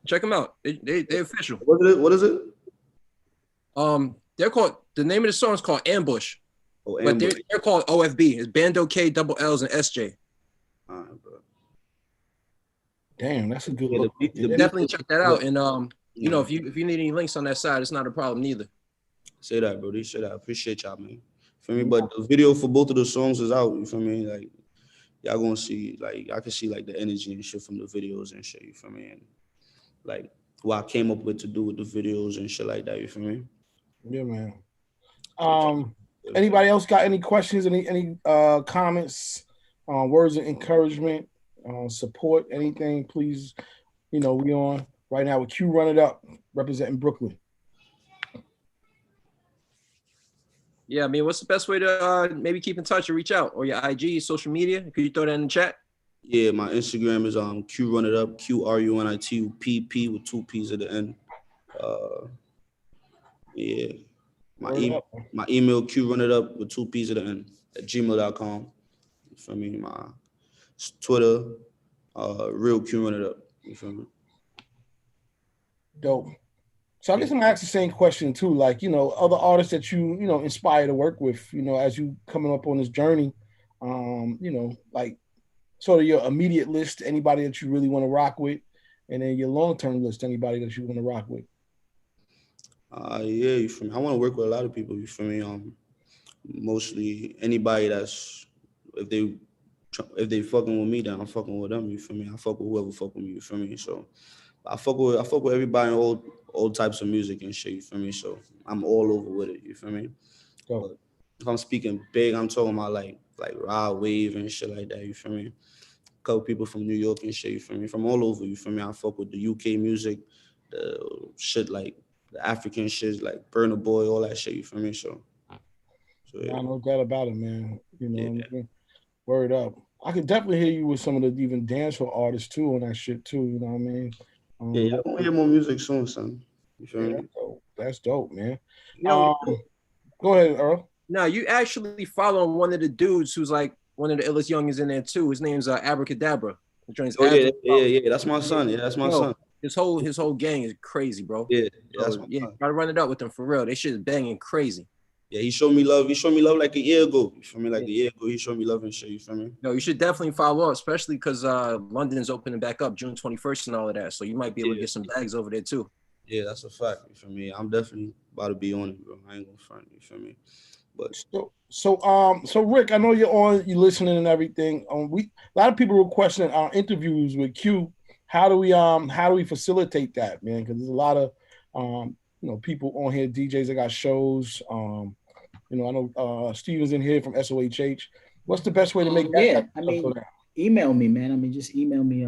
Check them out. They're official. What is it? They're called, the name of the song is called Ambush. Oh, but they're called OFB. It's Bando K, double L's, and SJ. Damn, that's a good look. Definitely check that out. And if you need any links on that side, it's not a problem neither. Say that, bro. Say that. I appreciate y'all, man. For me, but the video for both of the songs is out. You feel me? Like y'all gonna see, like I can see like the energy and shit from the videos and shit. You feel me? And like what I came up with to do with the videos and shit like that. You feel me? Yeah, man. Anybody else got any questions? Any comments? Words of encouragement, support, anything? Please, we on right now with Q Run It Up, representing Brooklyn. Yeah, I mean, what's the best way to maybe keep in touch or reach out? Or your IG, social media? Could you throw that in the chat? Yeah, my Instagram is Q Run It Up, QRUNITUPP with 2 P's at the end. Yeah. My email, QRunItUp with 2 P's at the end at gmail.com. You feel me? My Twitter, real Q Run It Up. You feel me? Dope. So I guess I'm gonna ask the same question too, like, other artists that you inspire to work with, as you coming up on this journey, like sort of your immediate list, anybody that you really want to rock with, and then your long-term list, anybody that you want to rock with. Yeah, you feel me? I want to work with a lot of people. You feel me? Mostly anybody that's if they fucking with me, then I'm fucking with them. You feel me? I fuck with whoever fuck with me. You feel me? So I fuck with everybody in all types of music and shit. You feel me? So I'm all over with it. You feel me? But if I'm speaking big, I'm talking about like Rod Wave and shit like that. You feel me? A couple people from New York and shit. You feel me? From all over. You feel me? I fuck with the UK music, the shit like the African shit, like Burna Boy, all that shit. You feel me? So yeah. I know that about it, man. You know what I mean? Word up. I could definitely hear you with some of the even dancehall artists too on that shit too. You know what I mean? Yeah, I'm gonna hear more music soon, son. You feel me? That's dope, man. Yo, go ahead, Earl. No, you actually follow one of the dudes who's like one of the illest youngins in there too. His name's Abracadabra. Yeah. That's my son. Yeah, that's my son. His whole gang is crazy, bro. Yeah, that's my son. Try to run it up with them for real. They shit is banging crazy. Yeah, he showed me love. He showed me love like a year ago. You feel me? Like a year ago, he showed me love and shit. You feel me? No, you should definitely follow up, especially because London's opening back up June 21st and all of that. So you might be able to get some bags over there too. Yeah, that's a fact. You feel me? I'm definitely about to be on it, bro. I ain't gonna front. You feel me? But so Rick, I know you're listening and everything. A lot of people were questioning our interviews with Q. How do we facilitate that, man? Because there's a lot of people on here, DJs that got shows. I know Steven's in here from SOHH. What's the best way to make that? Yeah, I mean, email me, man. I mean, just email me.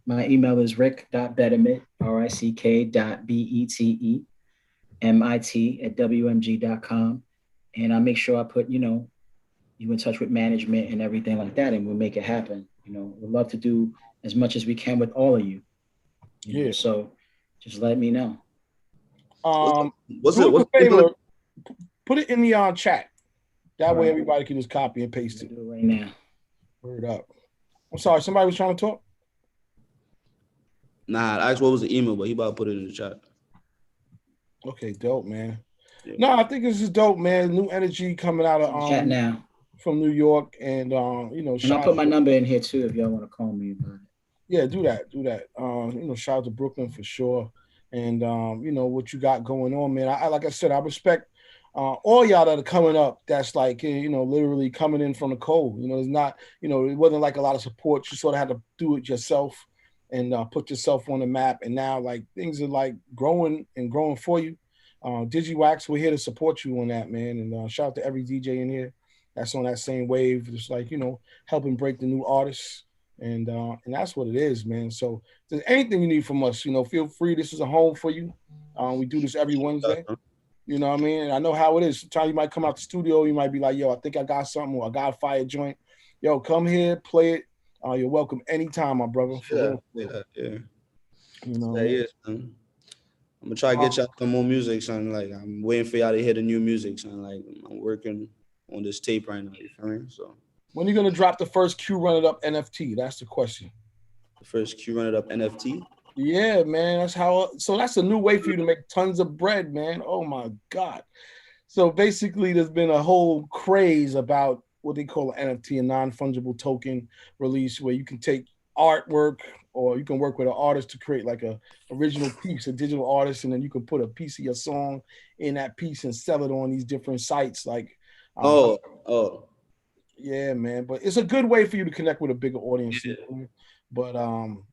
My email is rick.bettermit, rick.bettermit@wmg.com. And I make sure I put, you in touch with management and everything like that, and we'll make it happen. We'd love to do as much as we can with all of you. Yeah. So just let me know. Put it in the chat. That way everybody can just copy and paste it. Do it right now. Word up. I'm sorry, somebody was trying to talk? Nah, I asked what was the email, but he about to put it in the chat. Okay, dope, man. Yeah. No, I think this is dope, man. New energy coming out of chat now from New York, and and I'll put my number in here too if y'all want to call me about it. Yeah, do that. Shout out to Brooklyn for sure, and what you got going on, man. I like I said, I respect all y'all that are coming up. That's like literally coming in from the cold. It's not it wasn't like a lot of support. You sort of had to do it yourself and put yourself on the map. And now like things are like growing for you. Digiwaxx, we're here to support you on that, man. And shout out to every DJ in here that's on that same wave, just like helping break the new artists. And that's what it is, man. So if there's anything you need from us, feel free. This is a home for you. We do this every Wednesday. You know what I mean? And I know how it is. Sometimes you might come out the studio, you might be like, yo, I think I got something, or I got a fire joint. Yo, come here, play it. You're welcome anytime, my brother. Yeah. Man. I'm gonna try to get y'all some more music, son. Like I'm waiting for y'all to hear the new music, son. Like I'm working on this tape right now. You feel me? So when are you gonna drop the first Q Run It Up NFT? That's the question. The first Q Run It Up NFT? Yeah, man. So that's a new way for you to make tons of bread, man. Oh my God. So basically there's been a whole craze about what they call an NFT, a non-fungible token release, where you can take artwork or you can work with an artist to create like a original piece, a digital artist, and then you can put a piece of your song in that piece and sell it on these different sites. Like, yeah, man. But it's a good way for you to connect with a bigger audience. Yeah. But I'm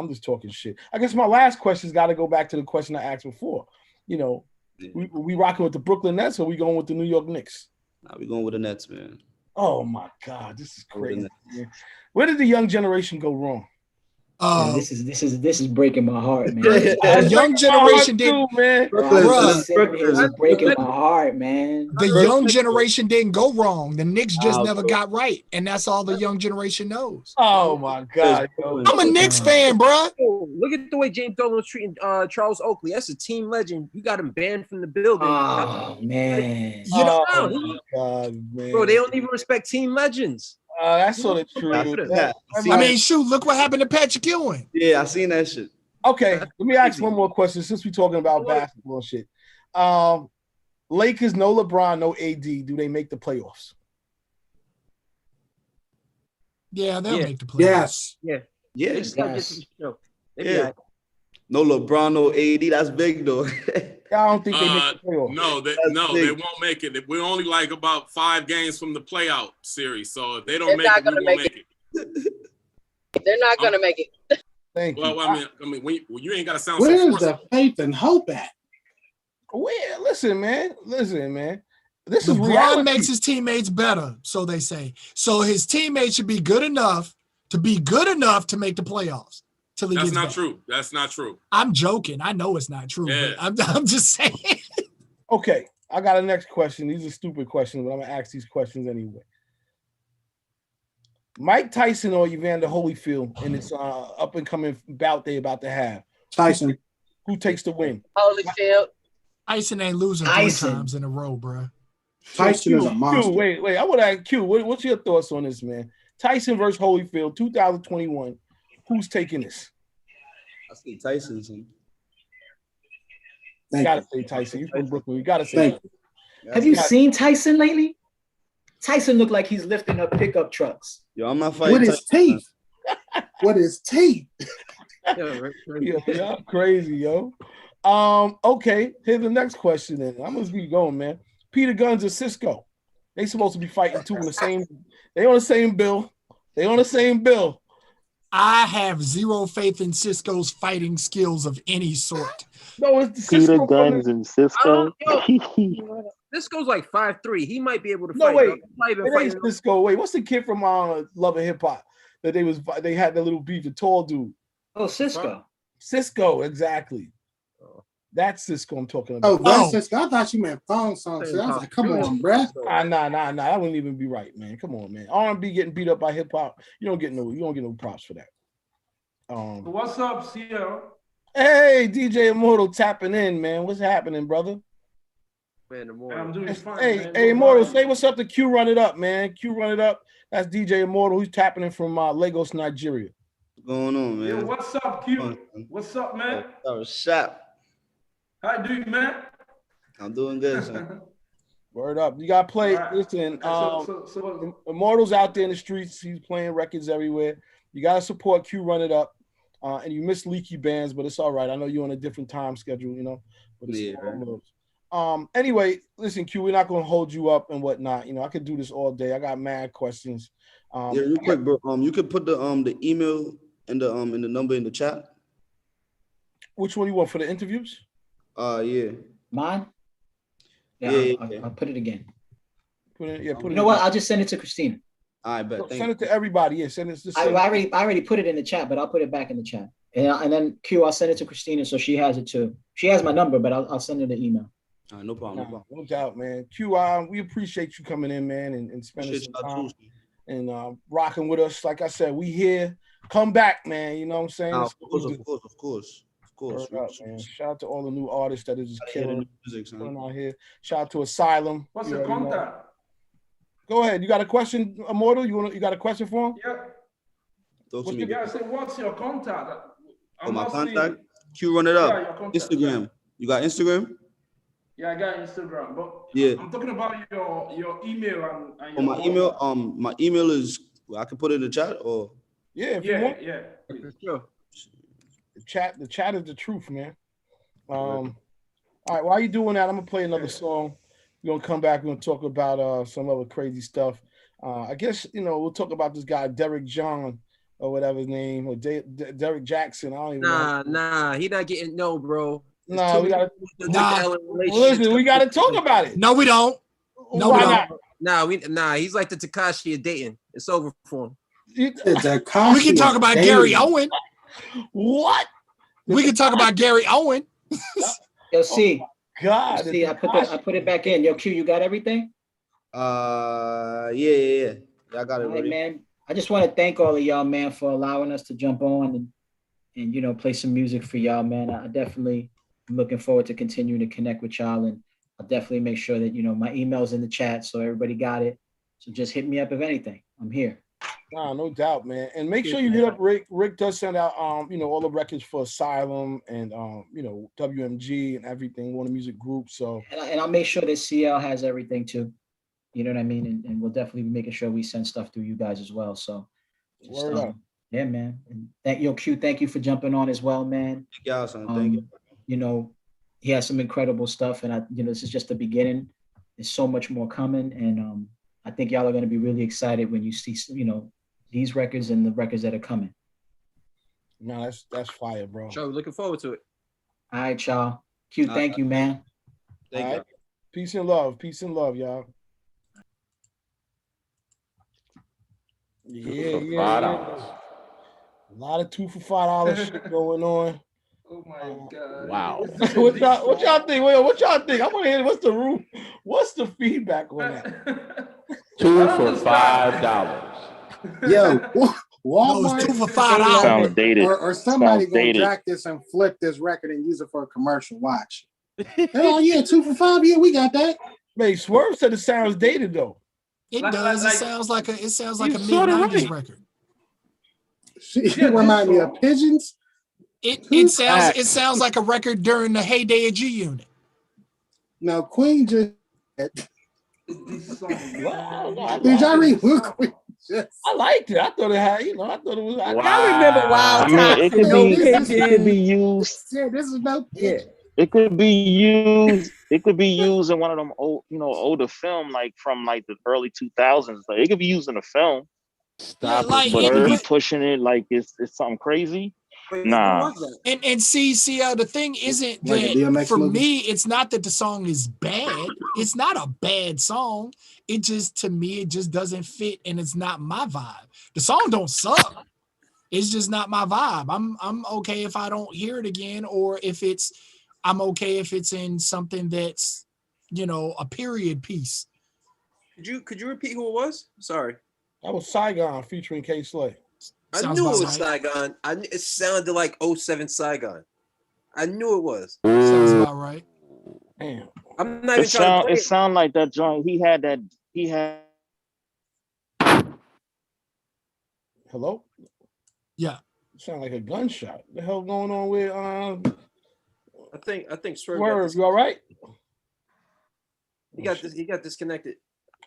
just talking shit. I guess my last question's got to go back to the question I asked before. We rocking with the Brooklyn Nets, or we going with the New York Knicks? Nah, we going with the Nets, man. Oh my God, this is crazy. Where did the young generation go wrong? This is breaking my heart, man. The young generation didn't, man. It's breaking my heart, man. The young generation didn't go wrong. The Knicks just never got right, and that's all the young generation knows. Oh my God, I'm a Knicks fan, bro. Look at the way James Dolan was treating Charles Oakley. That's a team legend. You got him banned from the building. Oh man. God, man. Bro, they don't even respect team legends. That's sort of true. I mean, shoot, look what happened to Patrick Ewing. Yeah, I seen that shit. Okay, let me ask one more question since we're talking about basketball shit. Lakers, no LeBron, no AD. Do they make the playoffs? Yeah, they'll make the playoffs. Yeah. They Yeah. No LeBron, no AD. That's big though. I don't think they make the playoffs. They won't make it. We're only like about 5 games from the playout series. So if they don't They're make not it, we gonna won't make make it. They're not gonna make it. Thank you. Well, I mean, when you ain't got to sound Where's so the forceful. faith and hope at? Well, listen, man. This is LeBron reality. makes his teammates better, so they say. So his teammates should be good enough to make the playoffs. Till he That's gets not back. true. That's not true. I'm joking. I know it's not true, Yeah. but I'm just saying. Okay, I got a next question. These are stupid questions, but I'm gonna ask these questions anyway. Mike Tyson or Evander Holyfield in this up and coming bout they about to have? Tyson. Who takes the win? Holyfield. Tyson ain't losing 3 times in a row, bro. Tyson is a monster. Q, wait. I want to ask Q. What's your thoughts on this, man? Tyson versus Holyfield, 2021. Who's taking this? I see Tyson. Son. You gotta say Tyson. You're from Brooklyn. You gotta say. Have you seen Tyson lately? Tyson looked like he's lifting up pickup trucks. Yo, I'm not fighting with his teeth. With his teeth. Yeah, crazy, yo. Okay, here's the next question then. I'm gonna be going, man. Peter Guns and Cisco. They supposed to be fighting two in the same. They on the same bill. I have zero faith in Cisco's fighting skills of any sort. No, it's Peter Guns and Cisco. Cisco's like 5'3". He might be able to No, fight. wait. It It ain't Cisco. Wait, what's the kid from Love and Hip Hop that they had the little beef, the tall dude? Oh, Cisco. Cisco, exactly. That's Cisco I'm talking about. Oh, that's Cisco. I thought you meant phone songs. I was like, come on, bruh. Nah. That wouldn't even be right, man. Come on, man. R&B getting beat up by hip hop. You don't get no props for that. What's up, Sierra? Hey, DJ Immortal tapping in, man. What's happening, brother? I'm doing fine. Hey, Immortal, say what's up to Q Run It Up, man. Q Run It Up. That's DJ Immortal. Who's tapping in from Lagos, Nigeria. What's going on, man? Yo, what's up, Q? What's up, man? What's up? How you doing, man? I'm doing good, son. Word up. You got to play. Right. Listen, So- Immortal's out there in the streets. He's playing records everywhere. You got to support Q Run It Up. And you miss Leaky Bands, but it's all right. I know you're on a different time schedule, you know. But it's anyway, listen, Q, we're not going to hold you up and whatnot. You know, I could do this all day. I got mad questions. Yeah, real quick, bro. You could put the email and the number in the chat. Which one you want for the interviews? Yeah. Mine? Yeah, I'll put it again. Put it. You know what? I'll just send it to Christina. I bet. Send it to everybody. Yeah, send it. I already put it in the chat, but I'll put it back in the chat. And then Q, I'll send it to Christina so she has it too. She has my number, but I'll send her the email. No problem. No doubt, man. Q, we appreciate you coming in, man, and spending some time and rocking with us. Like I said, we here. Come back, man. You know what I'm saying? Of course. Up, man. Shout out to all the new artists that is just killing out here. Shout out to Asylum. What's the contact? Go ahead. You got a question, Immortal? You got a question for him? Yeah. Talk to me. Yeah, I said, what's your contact? My contact? Q Run It Up. Yeah, Instagram. You got Instagram? Yeah, I got Instagram, but yeah. I'm talking about your email and my email. My email is. I can put it in the chat or. Yeah, if you want. Yeah. Sure. The chat is the truth, man. All right, while you doing that, I'm gonna play another song. We're gonna come back. We're gonna talk about some other crazy stuff. I guess we'll talk about this guy Derek John or whatever his name, or Derek Jackson. I don't even know. Nah, he not getting bro. Nah, we gotta. Listen, we gotta talk about it. No, we don't. No, Why we don't? Nah, he's like the Tekashi of Dayton. It's over for him. We can talk about Gary Owen. What? We can talk about Gary Owen. Yo, see. God. See, I put it back in. Yo, Q, you got everything? Yeah. I got it ready. Man. I just want to thank all of y'all, man, for allowing us to jump on and play some music for y'all, man. I definitely am looking forward to continuing to connect with y'all, and I'll definitely make sure that my email's in the chat so everybody got it. So just hit me up if anything. I'm here. Nah, no doubt, man. And make sure you hit up Rick. Rick does send out all the records for Asylum and WMG and everything, Warner Music Group. So and I'll make sure that CL has everything too. You know what I mean? And we'll definitely be making sure we send stuff through you guys as well. So Yeah, man. And Q, thank you for jumping on as well, man. Thank y'all, son. Thank you. You know, he has some incredible stuff, and this is just the beginning. There's so much more coming, and I think y'all are going to be really excited when you see, these records and the records that are coming. No, that's fire, bro. Sure, we're looking forward to it. All right, y'all. Q, thank you, man. Thank you. Peace and love. Peace and love, y'all. Yeah. A lot of 2 for $5 shit going on. Oh my God. Wow. What y'all think? Wait, what y'all think? I want to hear what's the feedback on that? 2 for $5. Yo, Walmart. No, it's 2 for $5. Sounds dated. Or somebody Sounds gonna dated. jack this and flip this record and use it for a commercial. Watch. Oh yeah, 2 for $5. Yeah, we got that. Man, Swerve said it sounds dated though. It does. It sounds like a mid-90s right. record. She remind me of Pigeons. It sounds like a record during the heyday of G Unit. No, Queen just. Did y'all read Queen? I liked it. I thought it had, I thought it was. I remember Wild Tops. It could be used. Yeah, this is no pitch. It could be used. It could be used in one of them old, older film, like from like the early 2000s. Like it could be used in a film. Stop like, But to be pushing it like it's something crazy. Nah. And see, the thing isn't Like a that DMX for movie? me, it's not that the song is bad. It's not a bad song. It just, to me, it just doesn't fit, and it's not my vibe. The song don't suck. It's just not my vibe. I'm okay if I don't hear it again, or I'm okay if it's in something that's, a period piece. Could you repeat who it was? Sorry. That was Saigon featuring K Slay. I knew it was Saigon. It sounded like 07 Saigon. I knew it was. Sounds about right. Damn. I'm not even trying to play It sound like that joint. He had. Hello? Yeah. Sound like a gunshot. What the hell going on with I think Swerve, you all right? He got disconnected.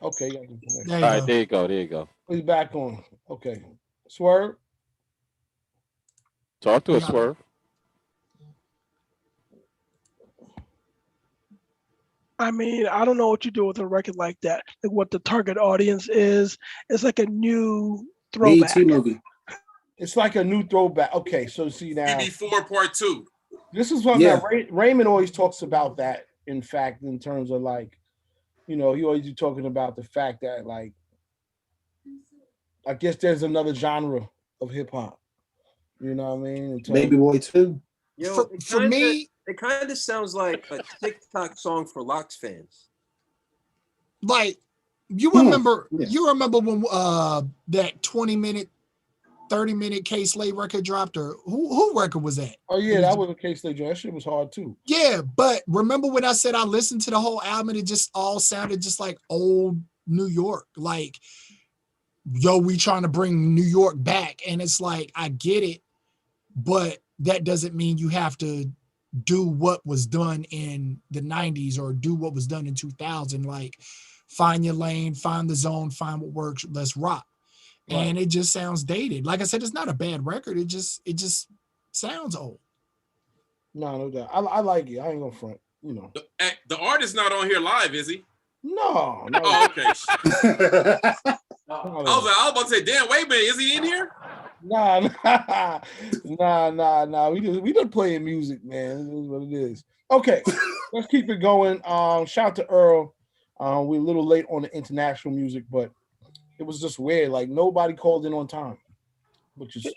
Okay, got disconnected. All right, there you go. He's back on. Okay. Swerve. Talk to us, Swerve. I mean, I don't know what you do with a record like that. Like what the target audience is. It's like a new throwback. BET movie. It's like a new throwback. Okay, so see now. BB4 Part 2. This is what that Raymond always talks about that, in fact, in terms of like, he always be talking about the fact that like, I guess there's another genre of hip hop. You know what I mean? Baby Boy 2. For me, it kind of sounds like a TikTok song for Locks fans. Like you remember when that 20-minute, 30-minute K Slay record dropped, or who record was that? Oh yeah, that was a K Slay joint. That shit was hard too. Yeah, but remember when I said I listened to the whole album and it just all sounded just like old New York, like, yo, we trying to bring New York back, and it's like I get it, but that doesn't mean you have to do what was done in the 90s or do what was done in 2000. Like, find your lane, find the zone, find what works, let's rock. Right. And it just sounds dated. Like I said, it's not a bad record. It just sounds old. No doubt. I like it. I ain't gonna front. The artist's not on here live, is he? No. Oh, okay. I was about to say, damn, wait a minute, is he in here? Nah. We done playing music, man. This is what it is. Okay, let's keep it going. Shout out to Earl. We're a little late on the international music, but it was just weird. Like nobody called in on time, which is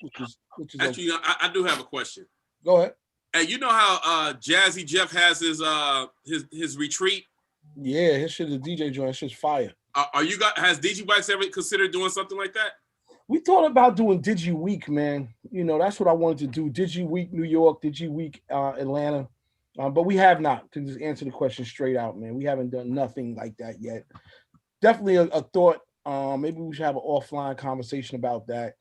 actually. Okay. I do have a question. Go ahead. Hey, you know how Jazzy Jeff has his retreat? Yeah, his shit is a DJ joint. Shit's fire. Has Digiwaxx ever considered doing something like that? We thought about doing Digiweek, man. That's what I wanted to do. Digiweek New York, Digiweek Atlanta. But we have not, to just answer the question straight out, man. We haven't done nothing like that yet. Definitely a thought. Maybe we should have an offline conversation about that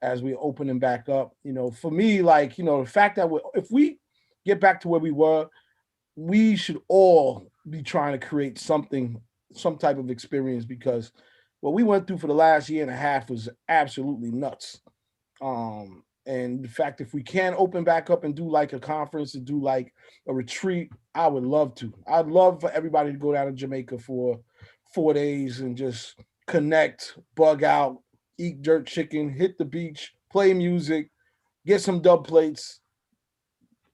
as we're opening back up. For me, like, the fact that if we get back to where we were, we should all be trying to create some type of experience, because what we went through for the last year and a half was absolutely nuts. And the fact if we can open back up and do like a conference and do like a retreat, I would love to. I'd love for everybody to go down to Jamaica for 4 days and just connect, bug out, eat jerk chicken, hit the beach, play music, get some dub plates.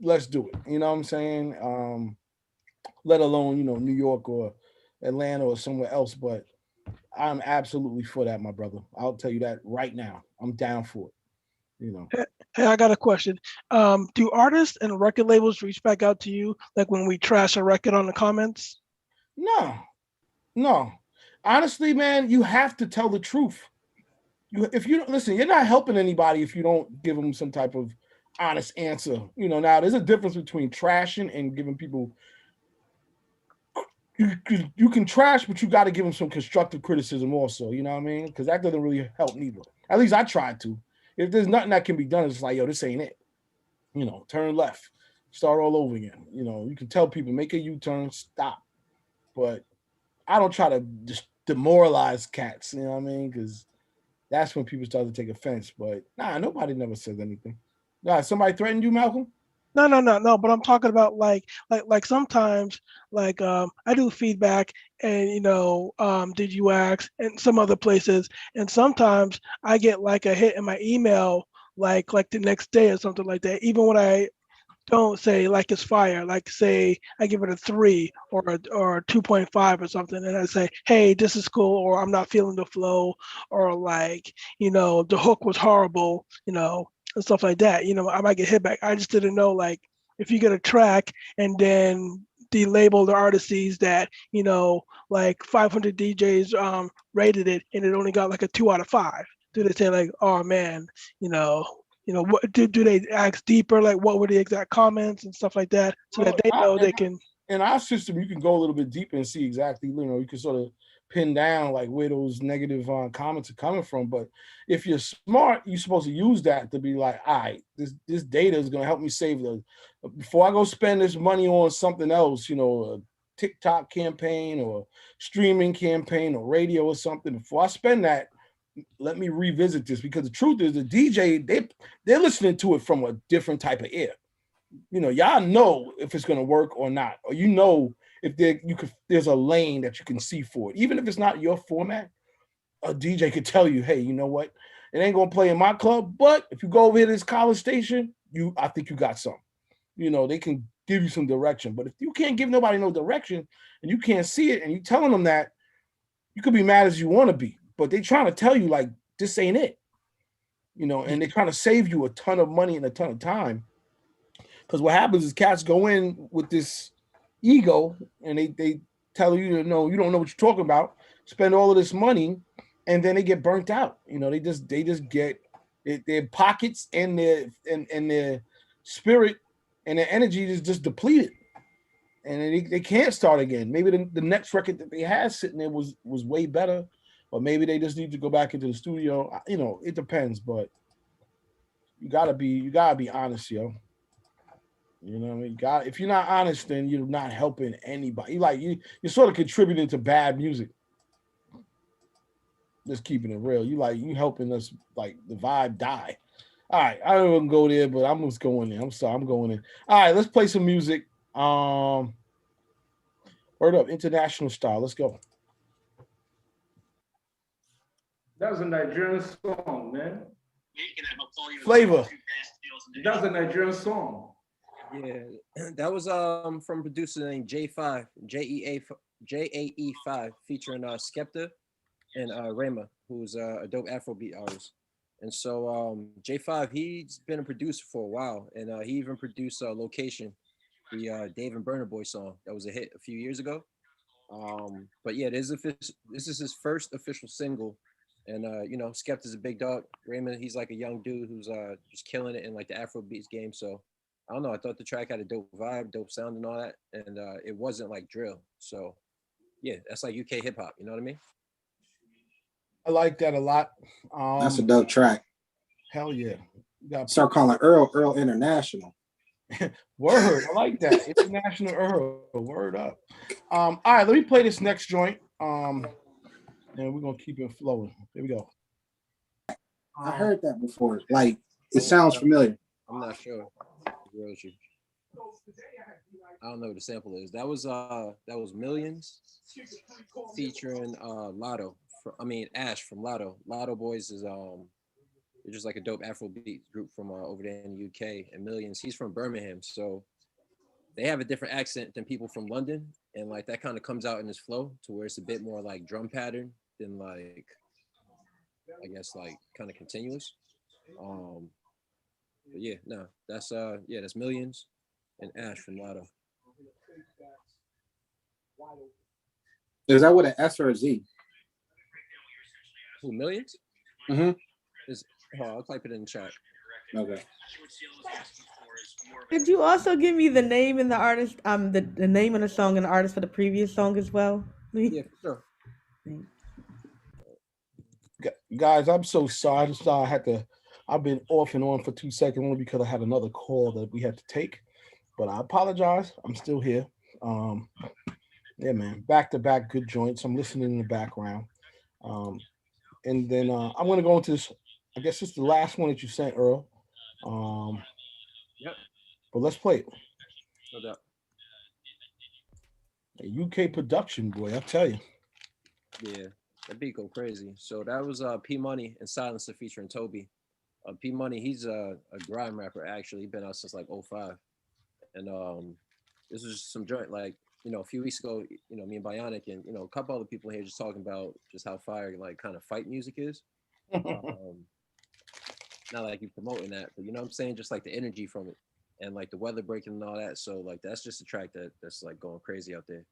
Let's do it. You know what I'm saying? Let alone, New York or Atlanta or somewhere else. But I'm absolutely for that, my brother. I'll tell you that right now. I'm down for it. Hey, I got a question. Do artists and record labels reach back out to you like when we trash a record on the comments? No. Honestly, man, you have to tell the truth. If you listen, you're not helping anybody if you don't give them some type of honest answer. Now there's a difference between trashing and giving people. You can trash, but you got to give them some constructive criticism also. You know what I mean? Because that doesn't really help neither. At least I tried to. If there's nothing that can be done, it's like, yo, this ain't it. Turn left, start all over again. You can tell people, make a U-turn, stop. But I don't try to just demoralize cats, you know what I mean? Because that's when people start to take offense. But nobody never says anything. Somebody threatened you, Malcolm? No. But I'm talking about like sometimes I do feedback and Digiwaxx and some other places, and sometimes I get like a hit in my email like the next day or something like that. Even when I don't say like it's fire, like say I give it a 3 or 2.5 or something, and I say, hey, this is cool, or I'm not feeling the flow, or like the hook was horrible, and stuff like that. I might get hit back. I just didn't know like if you get a track and then the label, the artist sees that like 500 DJs rated it and it only got like a 2 out of 5. Do they say like, oh man, what do they ask deeper? Like, what were the exact comments and stuff like that, so that they know they can. In our system, you can go a little bit deeper and see exactly. You can sort of pin down like where those negative comments are coming from. But if you're smart, you're supposed to use that to be like, all right, this data is going to help me save before I go spend this money on something else. A TikTok campaign or streaming campaign or radio or something. Before I spend that, let me revisit this, because the truth is the DJ, they're listening to it from a different type of ear. Y'all know if it's going to work or not, or if there's a lane that you can see for it, even if it's not your format. A DJ could tell you, hey, you know what, it ain't going to play in my club, but if you go over here to this college station, I think you got something. They can give you some direction. But if you can't give nobody no direction and you can't see it and you telling them that, you could be mad as you want to be, but they trying to tell you like this ain't it, and they're trying to save you a ton of money and a ton of time. Because what happens is cats go in with this ego and they tell you, you don't know what you're talking about, spend all of this money, and then they get burnt out. They just get their pockets and their spirit and their energy is just depleted, and they can't start again. Maybe the next record that they had sitting there was way better, or maybe they just need to go back into the studio. It depends, but you gotta be honest, yo. You know what I mean? If you're not honest, then you're not helping anybody. You're sort of contributing to bad music. Just keeping it real. You helping us like the vibe die. All right, I don't even go there, but I'm just going in. I'm sorry, I'm going in. All right, let's play some music. Word up, international style. Let's go. That was a Nigerian song, man. Flavor. That was a Nigerian song. Yeah, that was from a producer named J5, JAE5, featuring Skepta and Rema, who's a dope Afrobeat artist. And so J5, he's been a producer for a while, and he even produced Location, the Dave and Burna Boy song that was a hit a few years ago. But yeah, this is his first official single, and Skepta's a big dog. Raymond, he's like a young dude who's just killing it in like the Afrobeats game. So I don't know. I thought the track had a dope vibe, dope sound, and all that, and it wasn't like drill. So yeah, that's like UK hip hop. You know what I mean? I like that a lot. That's a dope track. Hell yeah. Start calling Earl International. Word. I like that. International Earl. Word up. All right, let me play this next joint. And we're gonna keep it flowing. Here we go. I heard that before. Like it sounds familiar. I'm not sure. I don't know what the sample is. That was Millions featuring Lotto. Ash from Lotto. Lotto Boys is they're just like a dope Afrobeat group from over there in the UK. And Millions, he's from Birmingham, so they have a different accent than people from London, and like that kind of comes out in his flow to where it's a bit more like drum pattern than like, I guess, like kind of continuous. But yeah, no, that's Millions and Ash from Lotto. Is that with an S or a Z? Who, Millions? Mm-hmm. I'll type it in the chat. Okay. Could you also give me the name and the artist, the name of the song and the artist for the previous song as well, please? Yeah, sure. Guys, I'm so sorry. I've been off and on for 2 seconds only because I had another call that we had to take. But I apologize. I'm still here. Yeah, man. Back-to-back good joints. I'm listening in the background. And then I'm going to go into this. I guess it's the last one that you sent, Earl. Yep. But let's play it. No doubt. A UK production, boy, I tell you. Yeah, that beat go crazy. So that was P Money and Silencer featuring Toby. P Money, he's a grime rapper actually. He's been out since like 05. And this was just some joint like, a few weeks ago, me and Bionic and a couple other people here just talking about just how fire like kind of fight music is. Not like you promoting that, but you know what I'm saying? Just like the energy from it and like the weather breaking and all that. So like that's just a track that's like going crazy out there.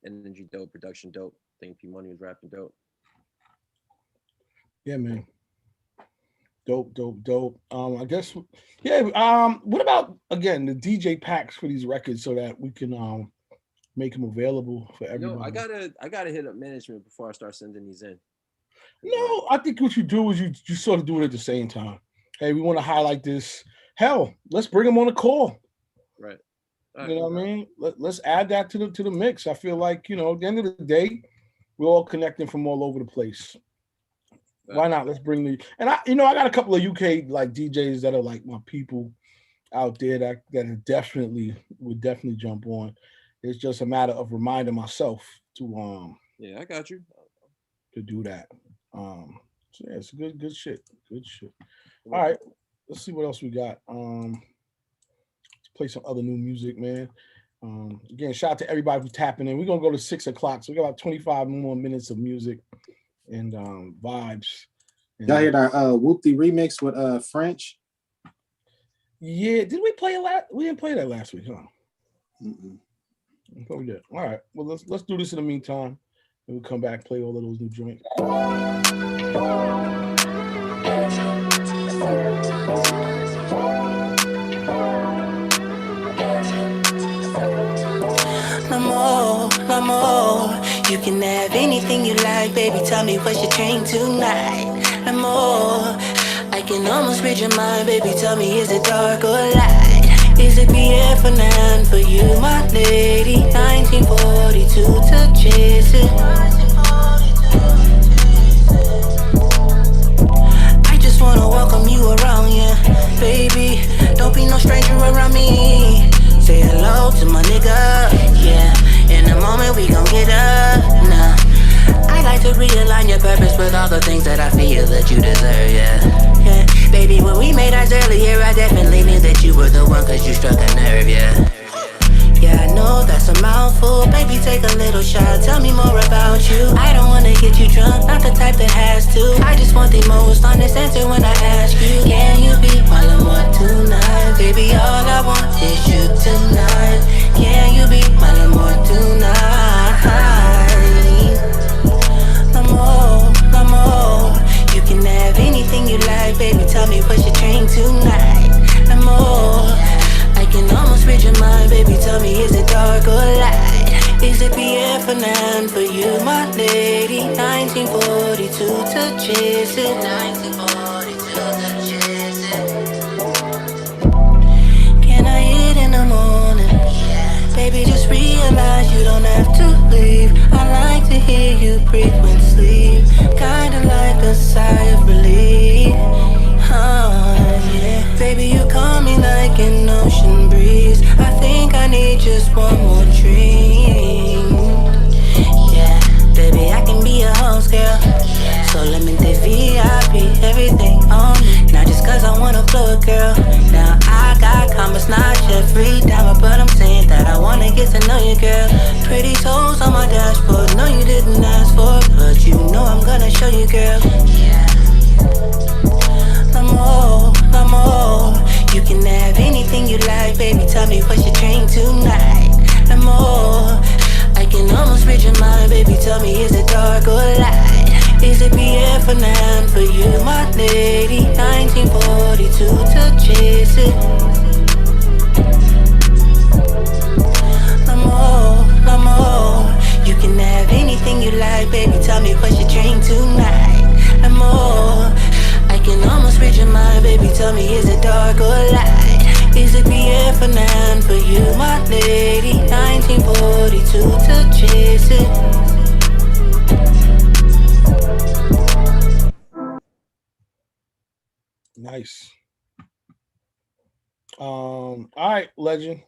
Energy dope, production dope. I think P Money was rapping dope. Yeah, man. Dope. I guess, yeah. What about again the DJ packs for these records so that we can make them available for everyone? I gotta hit up management before I start sending these in. No, I think what you do is you sort of do it at the same time. Hey, we want to highlight this. Hell, let's bring them on a call. Right. You know what I mean? Let's add that to the mix. I feel like, at the end of the day, we're all connecting from all over the place. Why not? Let's bring I got a couple of UK like DJs that are like my people out there that would definitely jump on. It's just a matter of reminding myself to yeah, I got you. To do that. So yeah, it's good shit. Good shit. All right, let's see what else we got. Let's play some other new music, man. Again, shout out to everybody who's tapping in. We're gonna go to 6 o'clock, so we got about 25 more minutes of music and vibes. Y'all hear that Whoopty remix with French? Yeah, did we play it we didn't play that last week, huh? I thought we did. All right, well let's do this in the meantime. And we'll come back, play all of those new joints. L'amour, you can have anything you like, baby. Tell me what's your drink tonight. L'amour, I can almost read your mind, baby. Tell me, is it dark or light? Is it ep.9 for you, my lady? 1942 to chase it. I just wanna welcome you around, yeah, baby. Don't be no stranger around me. Say hello to my nigga, yeah. In a moment we gon' get up, nah. I like to realign your purpose with all the things that I feel that you deserve, yeah. Baby, when we made ours earlier, I definitely knew that you were the one, cause you struck a nerve, yeah. Yeah, I know that's a mouthful, baby, take a little shot, tell me more about you. I don't wanna get you drunk, not the type that has to. I just want the most honest answer when I ask you. Can you be my l'amour tonight? Baby, all I want is you tonight. Can you be my l'amour tonight? L'amour, you can have anything you like, baby, tell me what's your drink tonight. L'amour, I can almost read your mind, baby, tell me, is it dark or light? Is it ep.9 for you, my lady? 1942 to chase it. 1942 to chase it. Can I hit in the morning? Yeah. Baby, just realize you don't have to leave. I like to hear you breathe when sleep, kinda like a sigh of relief. just one more dream. Yeah, baby, I can be a host, girl. So let me do VIP, everything on me. Not just cause I wanna blow it, girl. Now I got comments, not just free time, but I'm saying that I wanna get to know you, girl. Pretty toes on my dashboard, no you didn't ask for, but you know I'm gonna show you, girl. Yeah. L'amore, you can have anything you like, baby, tell me what's your drink tonight. L'amore, I can almost read your mind, baby, tell me is it dark or light? Is it BF or 9 for you, my lady? 1942 to chase it. L'amore, you can have anything you like, baby, tell me what's your drink tonight. L'amore, I can almost read your mind, baby, tell me is it dark or light? Is it BF or 9 for you, my lady? 1942 to chase it. Nice. All right, legend.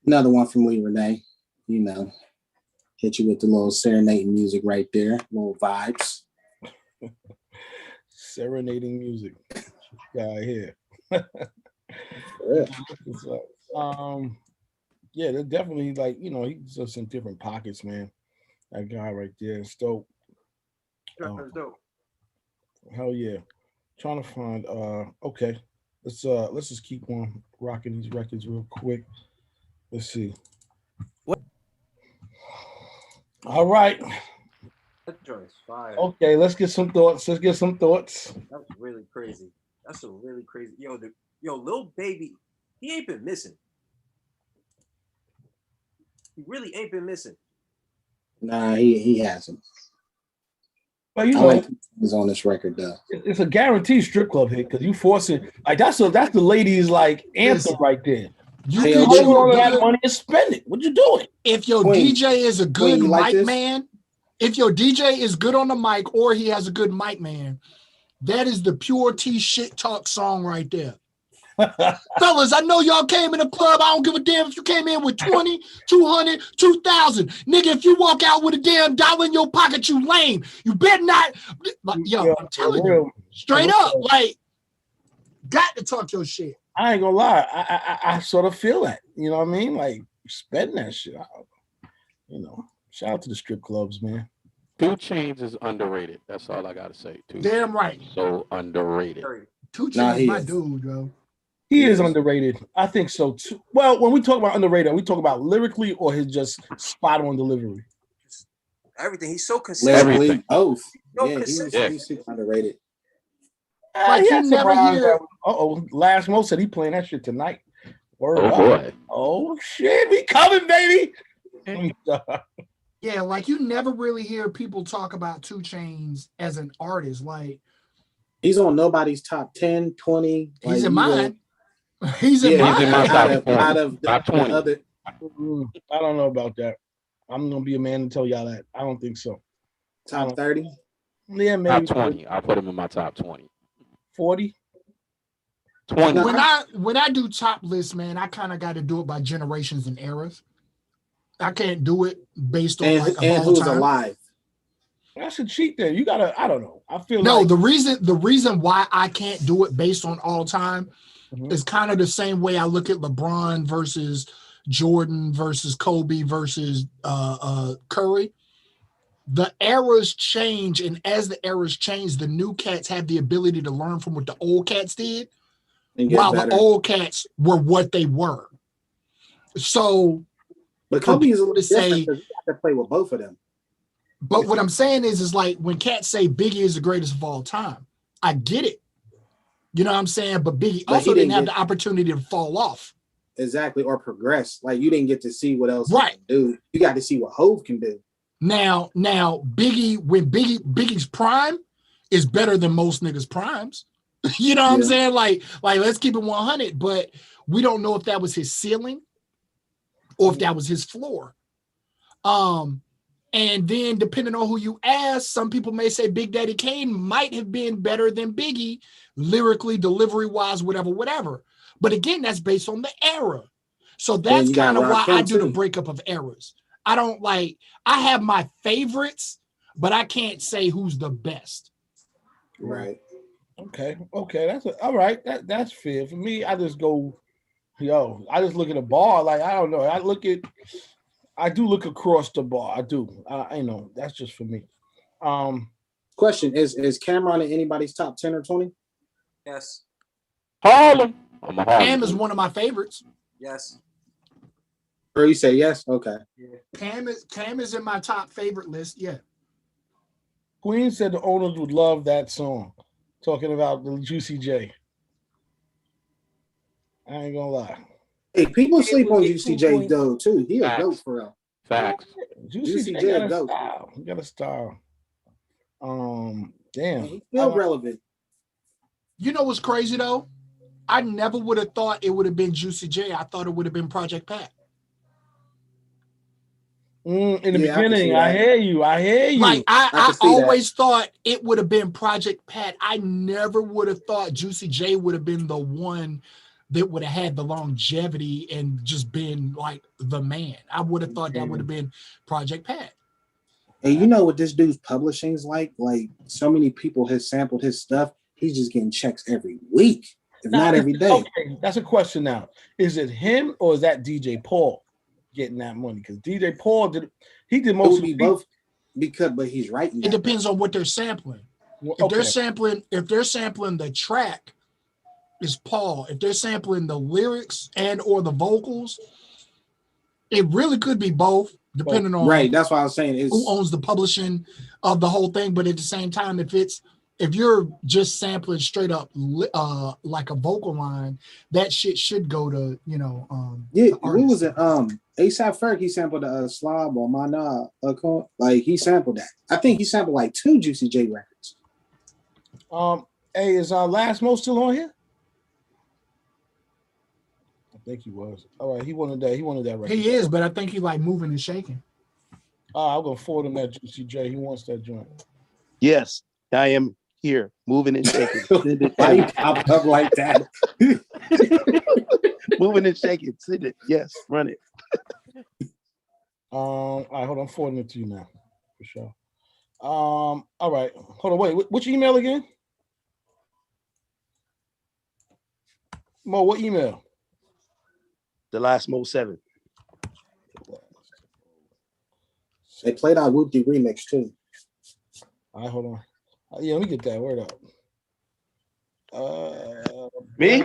Another one from Lee Renee. You know, hit you with the little serenading music right there, little vibes. Serenading music. Guy here. Yeah, they're definitely like, you know, he's just in different pockets, man. That guy right there is dope. That's dope. Hell yeah. Trying to find okay. Let's just keep on rocking these records real quick. Let's see. What? All right. That joint's fire. Okay, let's get some thoughts. That was really crazy. That's a really crazy. Yo, Lil Baby, he ain't been missing. He really ain't been missing. Nah, he hasn't. But you I know, like he's on this record though. It's a guaranteed strip club hit because you force it. Like that's the ladies' like anthem right there. You hold all of that money and spend it. What you doing? If your DJ is a good mic man, if your DJ is good on the mic or he has a good mic man, that is the pure T shit talk song right there. Fellas, I know y'all came in the club. I don't give a damn if you came in with 20, 200, 2,000. Nigga, if you walk out with a damn dollar in your pocket, you lame. You better not. Yo, I'm telling you, straight up, like, got to talk your shit. I ain't gonna lie. I sort of feel that. You know what I mean? Like, spending that shit out. You know, shout out to the strip clubs, man. 2 Chainz is underrated. That's all I gotta say. Damn right. So underrated. 2 Chainz, my dude, bro. He is underrated. I think so too. Well, when we talk about underrated, we talk about lyrically or his just spot on delivery. Everything. He's so consistent. Lyrically, both. So Yeah, he's super underrated. Like you never hear. Last Mo said he playing that shit tonight. Word Oh up. boy. Oh shit, we coming, baby. Yeah, like you never really hear people talk about 2 Chainz as an artist. Like he's on nobody's top 10, 20. He's in mine. He's in mine. He's in my out of top the 20. other. I don't know about that. I'm gonna be a man and tell y'all that. I don't think so. Top 30? Yeah, maybe Top 20. I'll put him in my top 20. 40? 20. When I do top lists, man, I kind of got to do it by generations and eras. I can't do it based on and who's alive. That's a cheat there. You gotta. I don't know. I feel no. like The reason why I can't do it based on all time is kind of the same way I look at LeBron versus Jordan versus Kobe versus Curry. The eras change, and as the eras change, the new cats have the ability to learn from what the old cats did, while the old cats were what they were. So, but Kobe is a little different because you have to play with both of them. But what I'm saying is like when cats say Biggie is the greatest of all time, I get it. You know what I'm saying? But Biggie also didn't have the opportunity to fall off. Exactly, or progress. Like you didn't get to see what else he can do. You got to see what Hove can do. Now Biggie, when Biggie's prime is better than most niggas' primes. You know what I'm saying? Like let's keep it 100, but we don't know if that was his ceiling or if that was his floor. And then depending on who you ask, some people may say Big Daddy Kane might have been better than Biggie lyrically, delivery-wise, whatever. But again, that's based on the era. So that's kind of why I do the breakup of eras. I don't like, I have my favorites, but I can't say who's the best. Right. Okay. That's all right. That's fair. For me, I just go, I just look at a bar. Like, I don't know. I do look across the bar. I do. That's just for me. Question, is Cameron in anybody's top 10 or 20? Yes. Harlem. Cam is one of my favorites. Yes. Or you say yes? Okay. Yeah. Cam is in my top favorite list. Yeah. Queen said the owners would love that song. Talking about the Juicy J. I ain't gonna lie. Hey, people sleep on Juicy J though too. He a goat for real. Facts. Juicy J got a style. He got a style. Damn. He's still relevant. You know what's crazy though? I never would have thought it would have been Juicy J. I thought it would have been Project Pat. In the beginning, I hear you. Like I always thought it would have been Project Pat. I never would have thought Juicy J would have been the one that would have had the longevity and just been like the man. I would have thought that would have been Project Pat. And you know what this dude's publishing is like? Like so many people have sampled his stuff. He's just getting checks every week, if not every day. Okay, that's a question now. Is it him or is that DJ Paul getting that money? Because DJ Paul did most of both, but he's writing. It depends on what they're sampling. If they're sampling the track, is Paul. If they're sampling the lyrics and or the vocals, it really could be both, depending on That's why I was saying who owns the publishing of the whole thing. But at the same time, if you're just sampling straight up like a vocal line, that shit should go to who was it? ASAP Ferg, he sampled Slob or Mana, like he sampled that. I think he sampled like 2 Juicy J records. Hey, is Last Mo still on here? I think he was. All right, he wanted that record. He is, but I think he's like moving and shaking. I'm gonna forward him that Juicy J. He wants that joint. Yes, I am here, moving and shaking. Why you popped up like that? Moving and shaking. Send it. Yes, run it. All right, hold on. I'm forwarding it to you now, for sure. All right, hold on. Wait, which email again? Mo, what email? The Last Mo 7. They played our Whoopty remix too. All right, hold on. Yeah, let me get that word up. Me?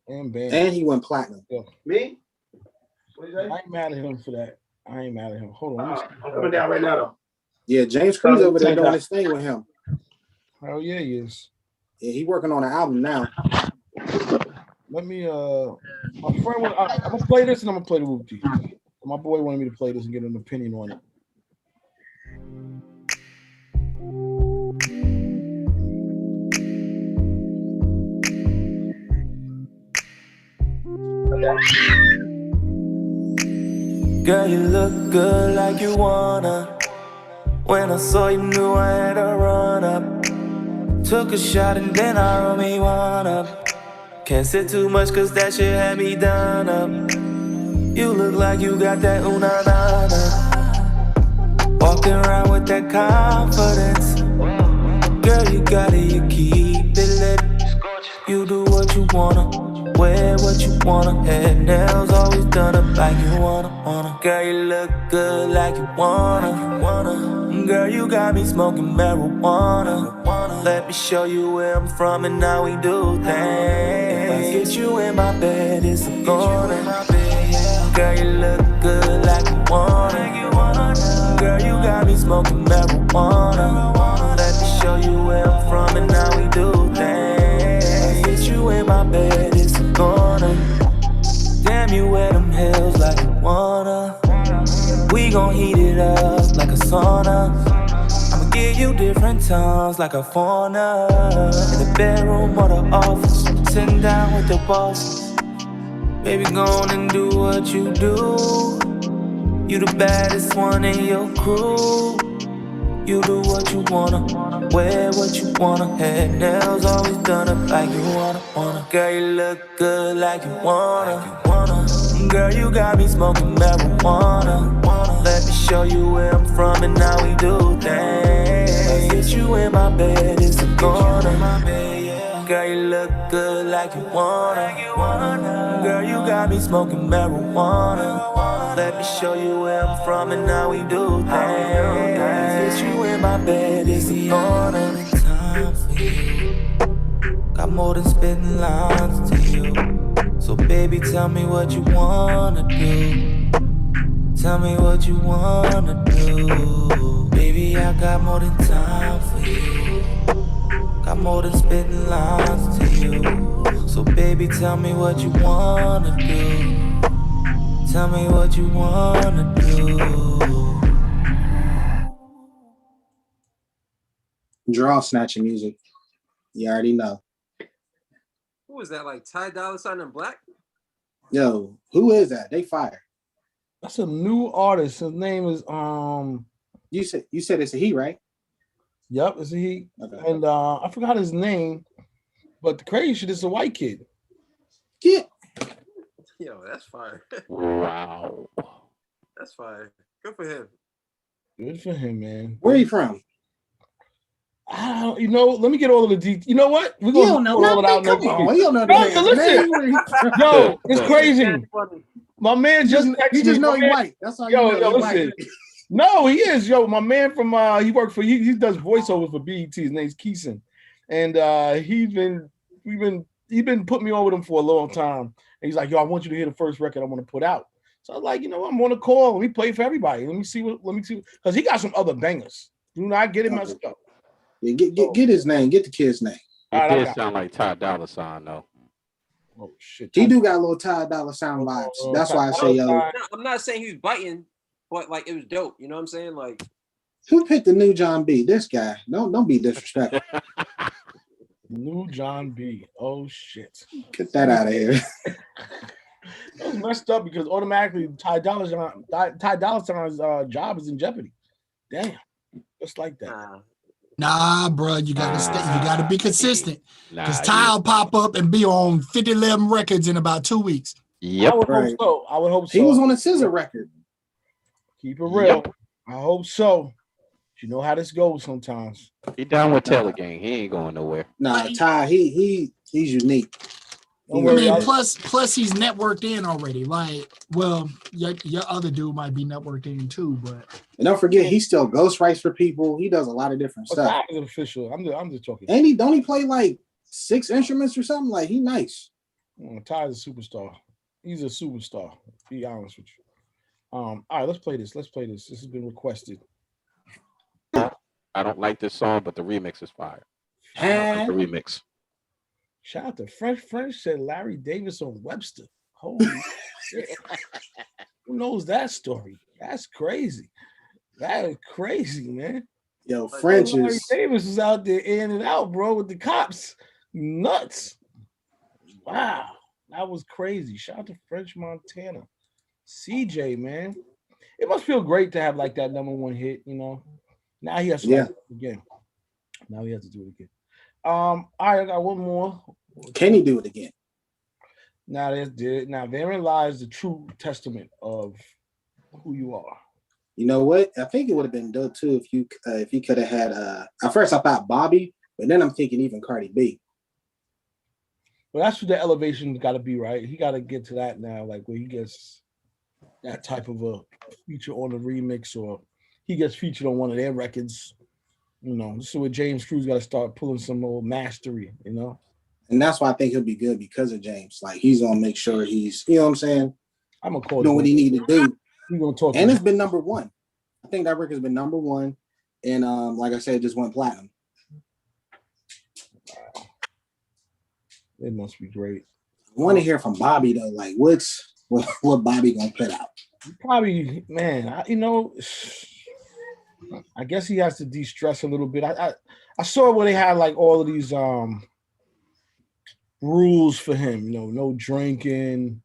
And he went platinum. Yeah. Me? I ain't mad at him for that. I ain't mad at him. Hold on. I'm coming down right now though. Yeah, James Cruz over there doing his thing with him. Oh yeah, he is. Yeah, he working on an album now. Let me my friend I'm gonna play this and I'm gonna play the Whoopty. My boy wanted me to play this and get an opinion on it. Girl, you look good like you wanna. When I saw you, knew I had to run up. Took a shot and then I rolled me one up. Can't sit too much cause that shit had me done up. You look like you got that ooh-na-na-na. Walking around with that confidence. Girl, you got it, you keep it lit. You do what you wanna, wear what you wanna. Head nails always done up like you wanna. Girl, you look good like you wanna. Girl, you got me smoking marijuana. Let me show you where I'm from and how we do things. If I get you in my bed, it's a corner. Girl, you look good like you wanna. Girl, you got me smoking marijuana. Let me show you where I'm from and how we do things. If I get you in my bed, it's a corner. Damn, you wear them heels like you wanna. We gon' heat it up like a sauna. I'ma give you different tones like a fauna. In the bedroom or the office, sitting down with the bosses. Baby, go on and do what you do. You the baddest one in your crew. You do what you wanna, wear what you wanna, hair, nails always done up like you wanna. Girl, you look good like you wanna. Girl, you got me smoking marijuana. Let me show you where I'm from and how we do things. Get you in my bed, it's a corner. Girl, you look good like you wanna. Girl, you got me smoking marijuana. Let me show you where I'm from and how we do things. Get you in my bed, it's a corner. Time for you. Got more than spitting lines to you. So baby, tell me what you wanna do. Tell me what you wanna do. Baby, I got more than time for you. Got more than spitting lines to you. So baby, tell me what you wanna do. Tell me what you wanna do. Draw snatching music. You already know. Who is that? Like Ty Dolla $ign and Black? Yo, who is that? They fire. That's a new artist. His name is You said it's a he, right? Yep, it's a he. Okay. And I forgot his name, but the crazy shit is a white kid. Yeah. Yo, that's fire. Wow. That's fire. Good for him. Good for him, man. Where are you from? I don't, let me get all of the details. You know what? We're You gonna don't know put all it out nothing. next Come on, week. you don't know the No, man's listen. name. Where he from? Yo, it's crazy. My man just You texted just me. know My he man- white. That's all Yo, you know. He listen. white. No, he is. Yo, my man from he worked for he does voiceovers for BET. His name's Keeson. And he's been putting me on with him for a long time. And he's like, yo, I want you to hear the first record I want to put out. So I was like, I'm on a call. Let me play for everybody. Let me see because he got some other bangers. Do not get it messed up. Yeah, get his name. Get the kid's name. It did sound like Ty Dolla $ign though. Oh shit. He do got a little Ty Dolla $ign vibes. That's why I say, yo, I'm not saying he was biting, but like it was dope. You know what I'm saying? Like, who picked the new John B? This guy. Don't be disrespectful. New John B. Oh shit. Get that out of here. That was messed up because automatically Ty Dolla $ign's job is in jeopardy. Damn. Just like that. Nah, bro, you gotta stay. You gotta be consistent. Because Nah, Ty will pop up and be on 5011 records in about 2 weeks. I would hope so. I would hope so. He was on a scissor record. Keep it real. I hope so. You know how this goes sometimes. He down with Taylor Gang. He ain't going nowhere. Nah, Ty, he's unique. I mean, plus he's networked in already. Like, well, your other dude might be networked in too, but And don't forget, he still ghostwrites for people. He does a lot of different stuff. Ty is official. I'm just talking. And don't he play like 6 instruments or something? Like, he nice. Ty is a superstar. He's a superstar. To be honest with you. All right, let's play this. This has been requested. I don't like this song, but the remix is fire. I like the remix. Shout out to French said Larry Davis on Webster. Holy shit. Who knows that story? That's crazy. That is crazy, man. Yo, French Larry is Davis was out there in and out, bro, with the cops. Nuts. Wow. That was crazy. Shout out to French Montana. CJ, man. It must feel great to have like that #1 hit, Now he has to do it again. Now he has to do it again. All right, I got one more. Can he do it again? Now therein lies the true testament of who you are. You know what? I think it would have been dope too if you could have had at first I thought Bobby, but then I'm thinking even Cardi B. But that's what the elevation got to be, right? He got to get to that now, like where he gets that type of a feature on the remix, or he gets featured on one of their records. This is where James Cruz got to start pulling some old mastery, And that's why I think he'll be good because of James. Like, he's gonna make sure he's, you know what I'm saying? I'm gonna call know what he need to do. We're gonna talk. And it's been #1. I think that record's been #1, and like I said, it just went platinum. Wow. It must be great. I want to hear from Bobby though. Like, what Bobby gonna put out? Probably, man. I guess he has to de-stress a little bit. I saw where they had like all of these rules for him. No drinking,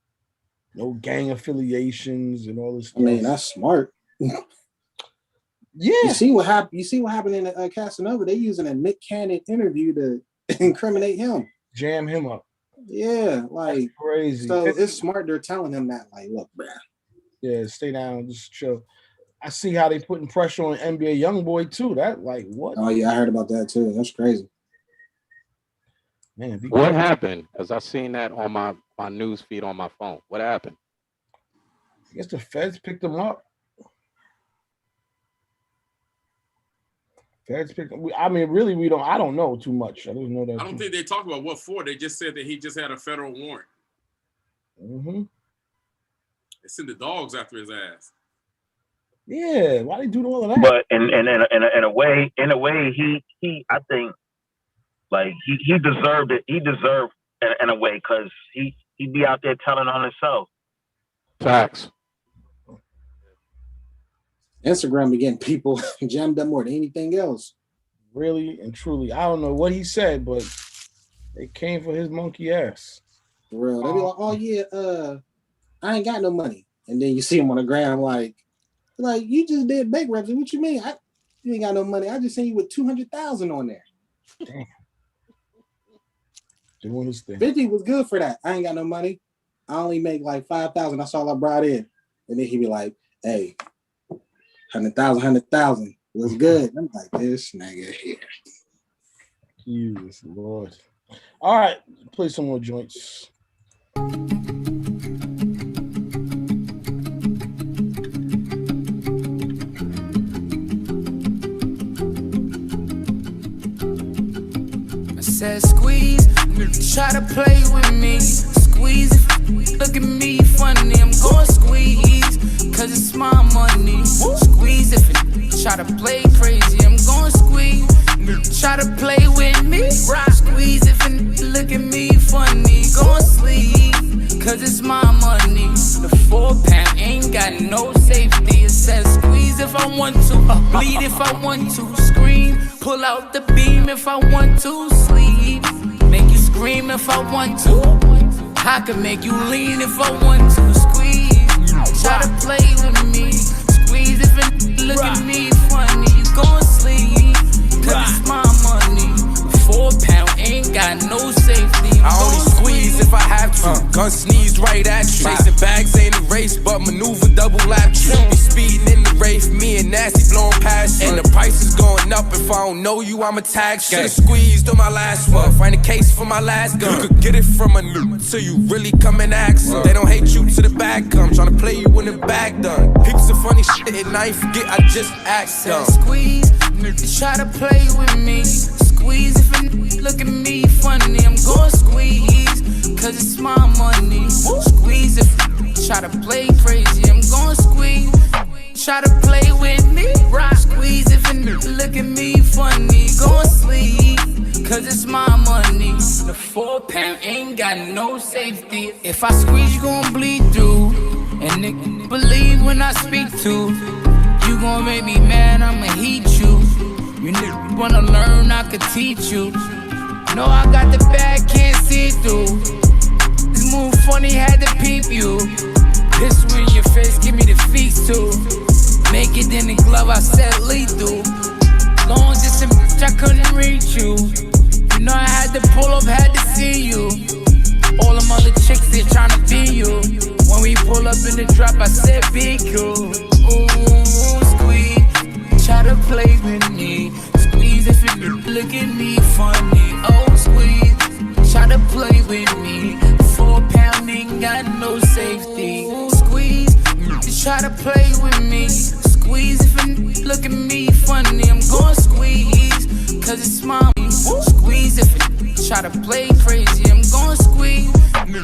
no gang affiliations, and all this stuff. I mean, that's smart. Yeah. You see what happened? You see what happened in Casanova? They using a Nick Cannon interview to incriminate him, jam him up. Yeah, like that's crazy. So it's smart they're telling him that, like, look, bruh. Yeah, stay down, just chill. I see how they putting pressure on NBA YoungBoy too. That like what? Oh yeah, I heard about that too. That's crazy. Man, what happened? Because I seen that on my news feed on my phone. What happened? I guess the feds picked him up. Feds picked. I mean, really, we don't. I don't know too much. I don't know that. I don't think they talked about what for. They just said that he just had a federal warrant. Mm-hmm. They sent the dogs after his ass. Yeah, why they do all of that? But in a way, he I think like he deserved it. He deserved in a way because he be out there telling on himself. Facts. Instagram be getting people jammed up more than anything else. Really and truly, I don't know what he said, but they came for his monkey ass. For real, they be like, "Oh yeah, I ain't got no money," and then you see him on the ground like you just did bankruptcy. What you mean? You ain't got no money. I just seen you with 200,000 on there. Damn. Doing his thing. 50 was good for that. I ain't got no money. I only make like 5,000. That's all I brought in. And then he be like, "Hey, 100,000 was good." I'm like, this nigga here. Jesus Lord. All right, play some more joints. Said squeeze, try to play with me. Squeeze, look at me funny. I'm going squeeze, cause it's my money. Squeeze if it try to play crazy. I'm going squeeze, try to play with me. Squeeze if it look at me funny. Going sleep, cause it's my money. The 4 pound ain't got no safety. It says squeeze if I want to, bleed if I want to, scream, pull out the beam if I want to, sleep, make you scream if I want to. I can make you lean if I want to, squeeze, try to play with me, squeeze if it look at me funny. You gon' sleep, cause it's my money. 4 pound ain't got no safety. I only squeeze if I have to. Gun sneeze right at you. Chasing bags ain't a race, but maneuver double lap you. Be speeding in the race, me and Nasty blowing past you. And the price is going up. If I don't know you, I'm a tag. Should've squeezed on my last one. Find a case for my last gun. You could get it from a new, so you really come and ask them. They don't hate you till the bag come. Tryna play you when the bag done. Heaps of funny shit and I ain't forget I just asked them. Squeeze, try to play with me. Squeeze if it look at me funny. I'm going squeeze, cause it's my money. Squeeze if it try to play crazy. I'm going squeeze, try to play with me. Squeeze if it look at me funny. Going sleep, cause it's my money. The 4 pound ain't got no safety. If I squeeze, you gon' bleed through. And nigga believe when I speak to. You gon' make me mad, I'ma heat you. You niggas wanna learn, I could teach you. No, I got the bag, can't see through. This move funny, had to peep you. This in your face, give me the feet too. Make it in the glove, I said lethal. Long distance, bitch, I couldn't reach you. You know I had to pull up, had to see you. All them other chicks, they tryna be you. When we pull up in the drop, I said be cool. Ooh, squeeze, try to play with me. Squeeze if you look at me funny. Oh, squeeze, try to play with me. 4 pound ain't got no safety. Squeeze, try to play with me. Squeeze if you look at me funny. I'm going squeeze, cause it's my money. Squeeze if you try to play crazy. I'm going squeeze,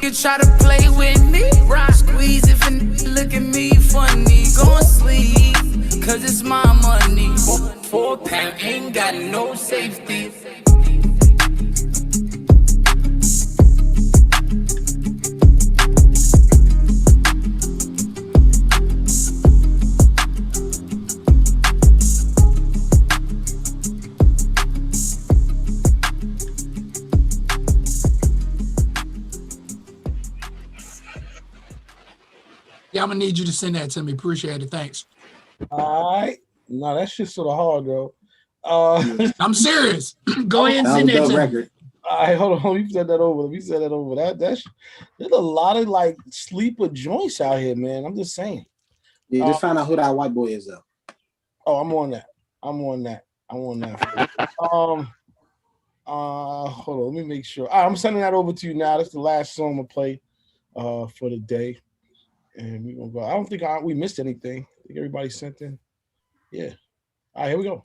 you try to play with me. Squeeze if you look at me funny. Going sleep, cause it's my money. 4 pound ain't got no safety. Yeah, I'm gonna need you to send that to me. Appreciate it. Thanks. All right. No, that shit's sort of hard, though. I'm serious. Go ahead and send that to record. All right, hold on. You said that over. Let me say that over. There's a lot of like sleeper joints out here, man. I'm just saying. Yeah, just find out who that white boy is, though. Oh, I'm on that. Hold on. Let me make sure. All right, I'm sending that over to you now. That's the last song I'm gonna play for the day, and we're gonna go. I don't think we missed anything. I think everybody sent in. Yeah. All right, here we go.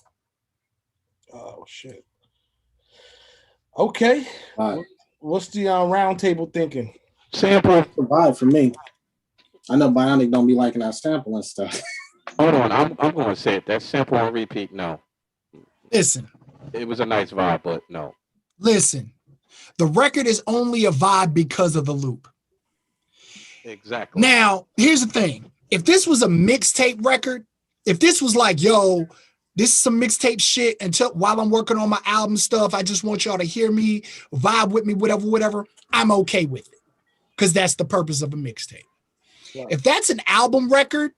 Oh shit. Okay. What's the round table thinking? Sample provide for me. I know Bionic don't be liking our sample and stuff. Hold on, I'm going to say it. That sample on repeat, no. Listen. It was a nice vibe, but no. Listen. The record is only a vibe because of the loop. Exactly. Now, here's the thing. If this was a mixtape record, if this was like, yo, this is some mixtape shit while I'm working on my album stuff, I just want y'all to hear me, vibe with me, whatever, I'm okay with it. Because that's the purpose of a mixtape. Right. If that's an album record,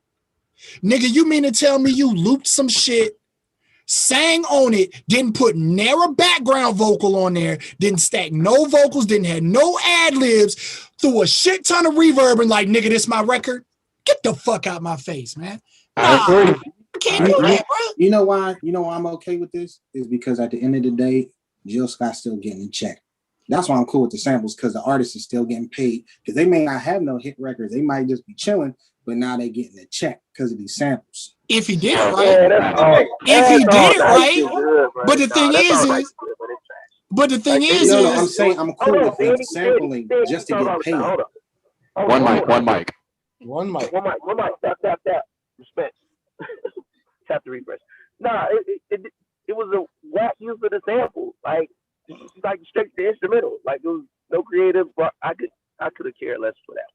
nigga, you mean to tell me you looped some shit, sang on it, didn't put narrow background vocal on there, didn't stack no vocals, didn't have no ad-libs, threw a shit ton of reverb and like, nigga, this my record? Get the fuck out my face, man. Nah. Can't do that, bro. You know why I'm okay with this? Is because at the end of the day, Jill Scott's still getting a check. That's why I'm cool with the samples, because the artist is still getting paid. Because they may not have no hit records. They might just be chilling, but now they getting a check because of these samples. If he did it right. But the thing is, I'm saying I'm cool with them sampling just to get paid. One mic. Tap. Respect. Tap the refresh. Nah, it was a whack use of the sample. Like straight the instrumental. Like it was no creative. But I could have cared less for that.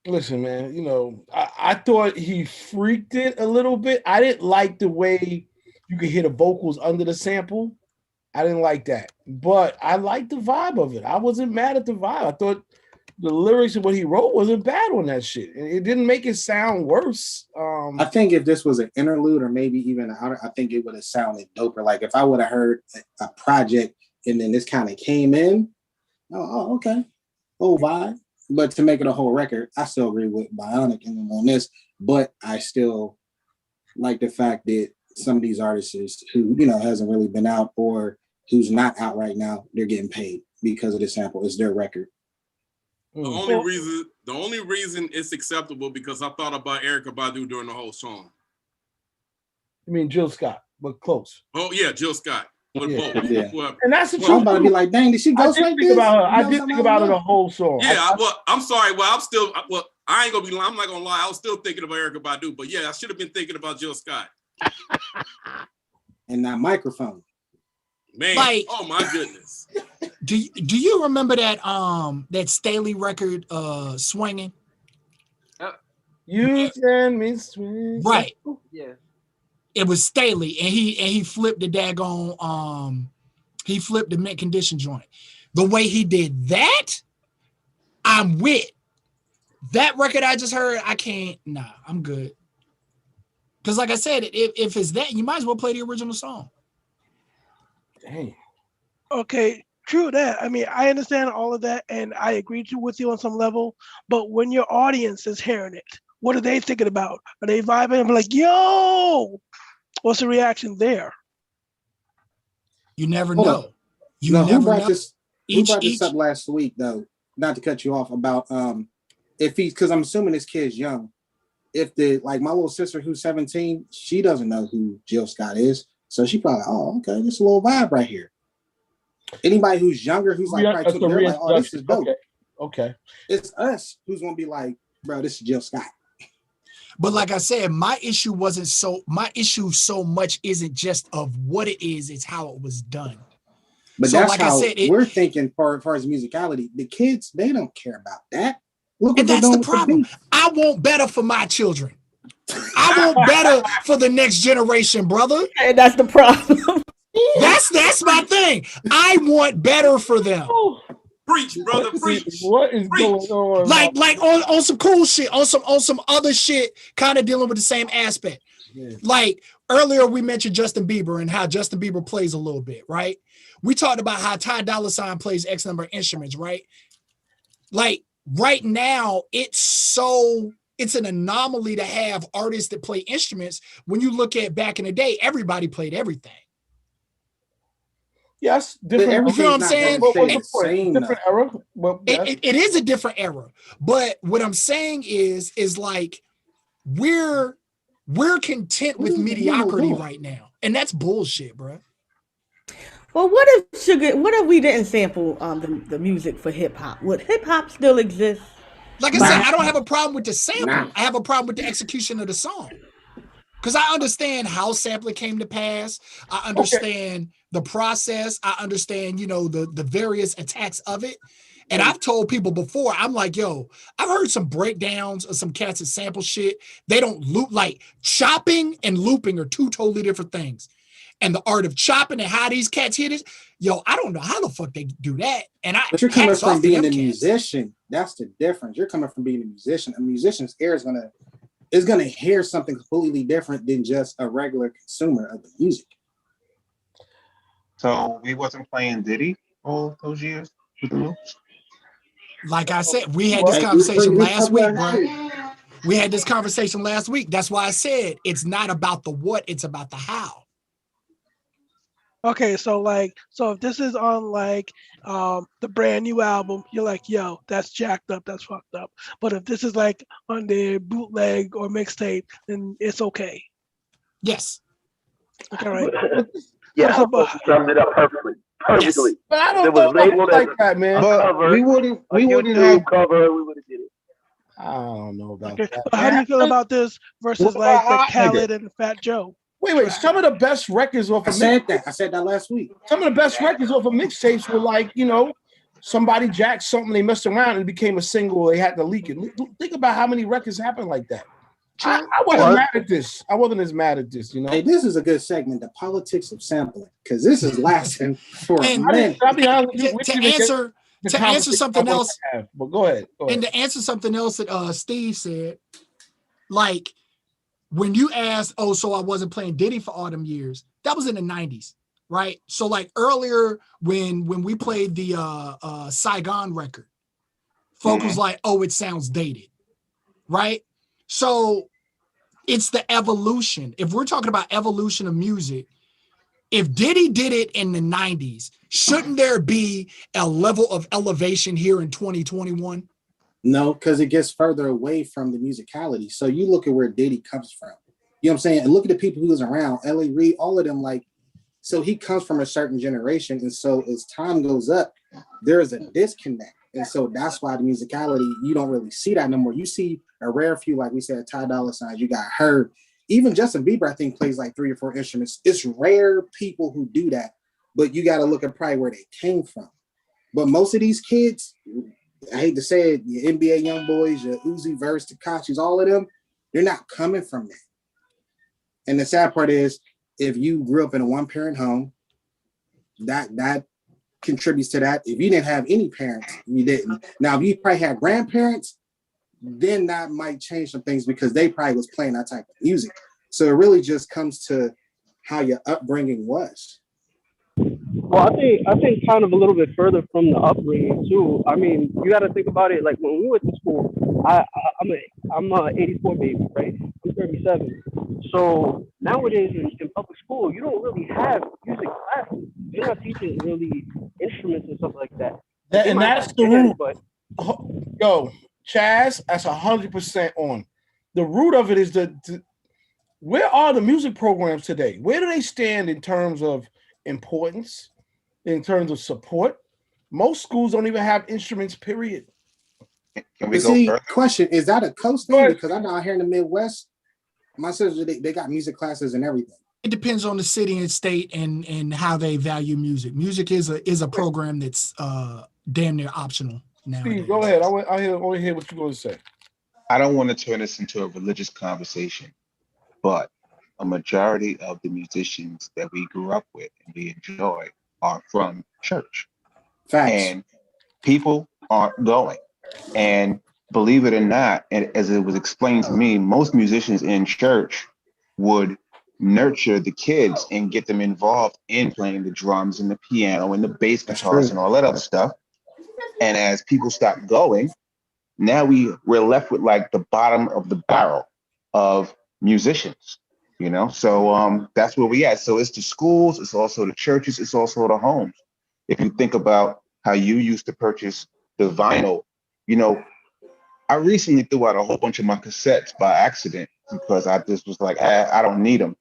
Listen, man. You know, I thought he freaked it a little bit. I didn't like the way you could hear the vocals under the sample. I didn't like that, but I liked the vibe of it. I wasn't mad at the vibe. I thought the lyrics of what he wrote wasn't bad on that shit. It didn't make it sound worse. I think if this was an interlude or maybe even I think it would have sounded doper. Like if I would have heard a project and then this kind of came in, okay, vibe. But to make it a whole record, I still agree with Bionic and on this. But I still like the fact that some of these artists who hasn't really been out or who's not out right now, they're getting paid because of the sample. It's their record. The only reason it's acceptable because I thought about Erykah Badu during the whole song. You mean Jill Scott, but close. Oh yeah, Jill Scott. Yeah. And that's the truth. I'm about to be like, dang, did she go like this? I did think about her the whole song. Yeah, I'm sorry. Well, I ain't gonna be. I'm not gonna lie. I was still thinking about Erykah Badu, but yeah, I should have been thinking about Jill Scott. And that microphone. Man, oh my goodness. Do you remember that Staley record Swinging? You send me swing. Right. Yeah. It was Staley, and he flipped the daggone he flipped the mint condition joint. The way he did that, I'm with. That record I just heard, I'm good. Because like I said, if it's that, you might as well play the original song. Dang. Okay, true that. I mean, I understand all of that, and I agree with you on some level. But when your audience is hearing it, what are they thinking about? Are they vibing and be like, yo? What's the reaction there? You never know. Who brought this up last week, though? Not to cut you off, about because I'm assuming this kid's young. If my little sister who's 17, she doesn't know who Jill Scott is. So she probably, okay, this is a little vibe right here. Anybody who's younger, who's like, they're like, oh, this is dope. Okay. It's us who's gonna be like, bro, this is Jill Scott. But like I said, my issue so much isn't just of what it is, it's how it was done. But so that's like how we're thinking far as musicality. The kids, they don't care about that. And that's the problem. I want better for my children. I want better for the next generation, brother. And that's the problem. That's my thing. I want better for them. Preach, brother, preach. What is going on? Like on some cool shit, on some other shit, kind of dealing with the same aspect. Yeah. Like earlier, we mentioned Justin Bieber and how Justin Bieber plays a little bit, right? We talked about how Ty Dolla $ign plays X number of instruments, right? Like right now, it's an anomaly to have artists that play instruments. When you look at back in the day, everybody played everything. Yes, different. You feel what I'm saying? Different era. Well, yes. It is a different era. But what I'm saying is like we're content with mediocrity right now, and that's bullshit, bro. Well, what if we didn't sample the music for hip hop? Would hip hop still exist? Like I said, I don't have a problem with the sample. I have a problem with the execution of the song. Because I understand how sampling came to pass. I understand the process. I understand, the various attacks of it. And I've told people before, I'm like, yo, I've heard some breakdowns of some cats that sample shit. They don't loop. Like chopping and looping are two totally different things. And the art of chopping and how these cats hit it, yo, I don't know how the fuck they do that. But you're coming from being a musician. That's the difference. You're coming from being a musician. A musician's ear is gonna hear something completely different than just a regular consumer of the music. So we wasn't playing Diddy all those years with the loops? Like I said, we had this conversation last week, bro. We had this conversation last week. That's why I said it's not about the what, it's about the how. Okay, so if this is on the brand new album, you're like, yo, that's jacked up, that's fucked up. But if this is like on the bootleg or mixtape, then it's okay. Yes. Okay, right. Yeah, summed it up perfectly. Yes. But I don't know like that, man. But we wouldn't have cover. We would have did it. I don't know about that. So how do you feel about this versus the Khaled and Fat Joe? Wait. Some of the best records off of I said that last week. Some of the best records off of mixtapes were like, somebody jacked something, they messed around and it became a single. They had to leak it. Think about how many records happen like that. I wasn't mad at this. I wasn't as mad at this, Hey, this is a good segment, the politics of sampling, because this is lasting for a minute. I'll be honest to answer something else, but go ahead. And to answer something else that Steve said, like when you asked, so I wasn't playing Diddy for all them years, that was in the 90s, right? So like earlier when we played the Saigon record, folks was like, it sounds dated, right? So it's the evolution. If we're talking about evolution of music, if Diddy did it in the 90s, shouldn't there be a level of elevation here in 2021? No, because it gets further away from the musicality. So you look at where Diddy comes from. You know what I'm saying? And look at the people who was around, L.A. Reid, all of them, so he comes from a certain generation. And so as time goes up, there is a disconnect. And so that's why the musicality, you don't really see that no more. You see a rare few, like we said, Ty Dolla $ign, you got Herb. Even Justin Bieber, I think, plays like 3 or 4 instruments. It's rare people who do that, but you got to look at probably where they came from. But most of these kids, I hate to say it, your NBA young boys, your Uzi Verse, Tekashi's, all of them, they're not coming from that. And the sad part is, if you grew up in a one-parent home, that contributes to that. If you didn't have any parents, you didn't. Now, if you probably had grandparents, then that might change some things because they probably was playing that type of music. So it really just comes to how your upbringing was. Well, I think kind of a little bit further from the upbringing too. I mean, you got to think about it. Like when we went to school, I'm a 84 baby, right? I'm 37. So nowadays in public school, you don't really have music classes. You're not teaching really instruments and stuff like that. And that's the root. But yo, Chaz, that's 100% on. The root of it is where are the music programs today? Where do they stand in terms of importance, in terms of support? Most schools don't even have instruments, period. Can we see, question, is that a coast thing? Because I know out here in the Midwest, my sisters, they got music classes and everything. It depends on the city and state and how they value music. Music is a program that's damn near optional now. Steve, go ahead. I want to hear what you're going to say. I don't want to turn this into a religious conversation, but a majority of the musicians that we grew up with and we enjoy are from church. Facts. And people aren't going. And believe it or not, and as it was explained to me, most musicians in church would nurture the kids and get them involved in playing the drums and the piano and the bass guitars and all that other stuff. And as people stop going, now we're left with like the bottom of the barrel of musicians, you know? So that's where we at. So it's the schools, it's also the churches, it's also the homes. If you think about how you used to purchase the vinyl, you know, I recently threw out a whole bunch of my cassettes by accident because I just was like, I don't need them.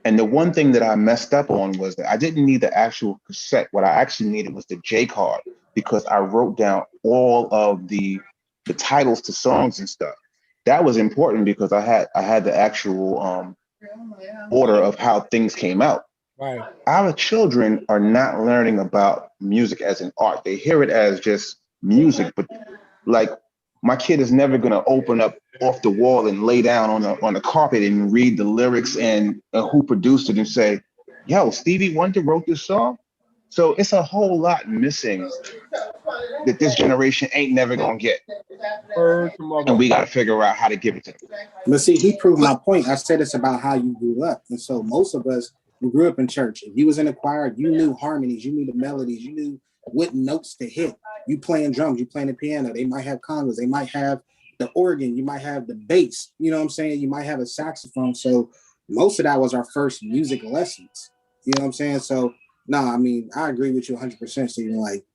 And the one thing that I messed up on was that I didn't need the actual cassette. What I actually needed was the J card because I wrote down all of the titles to songs and stuff. That was important because I had the actual order of how things came out. Right. Our children are not learning about music as an art. They hear it as just music, but like my kid is never gonna open up off the wall and lay down on the carpet and read the lyrics and who produced it and say, yo, Stevie Wonder wrote this song. So it's a whole lot missing that this generation ain't never gonna get. And we gotta figure out how to give it to them. But see, he proved my point. I said it's about how you grew up. And so most of us who grew up in church, if you was in the choir, you knew harmonies, you knew the melodies, you knew what notes to hit. You playing drums, you playing the piano. They might have congas, they might have the organ, you might have the bass, you know what I'm saying? You might have a saxophone. So most of that was our first music lessons. You know what I'm saying? So no, I mean, I agree with you 100%, Stephen. Like,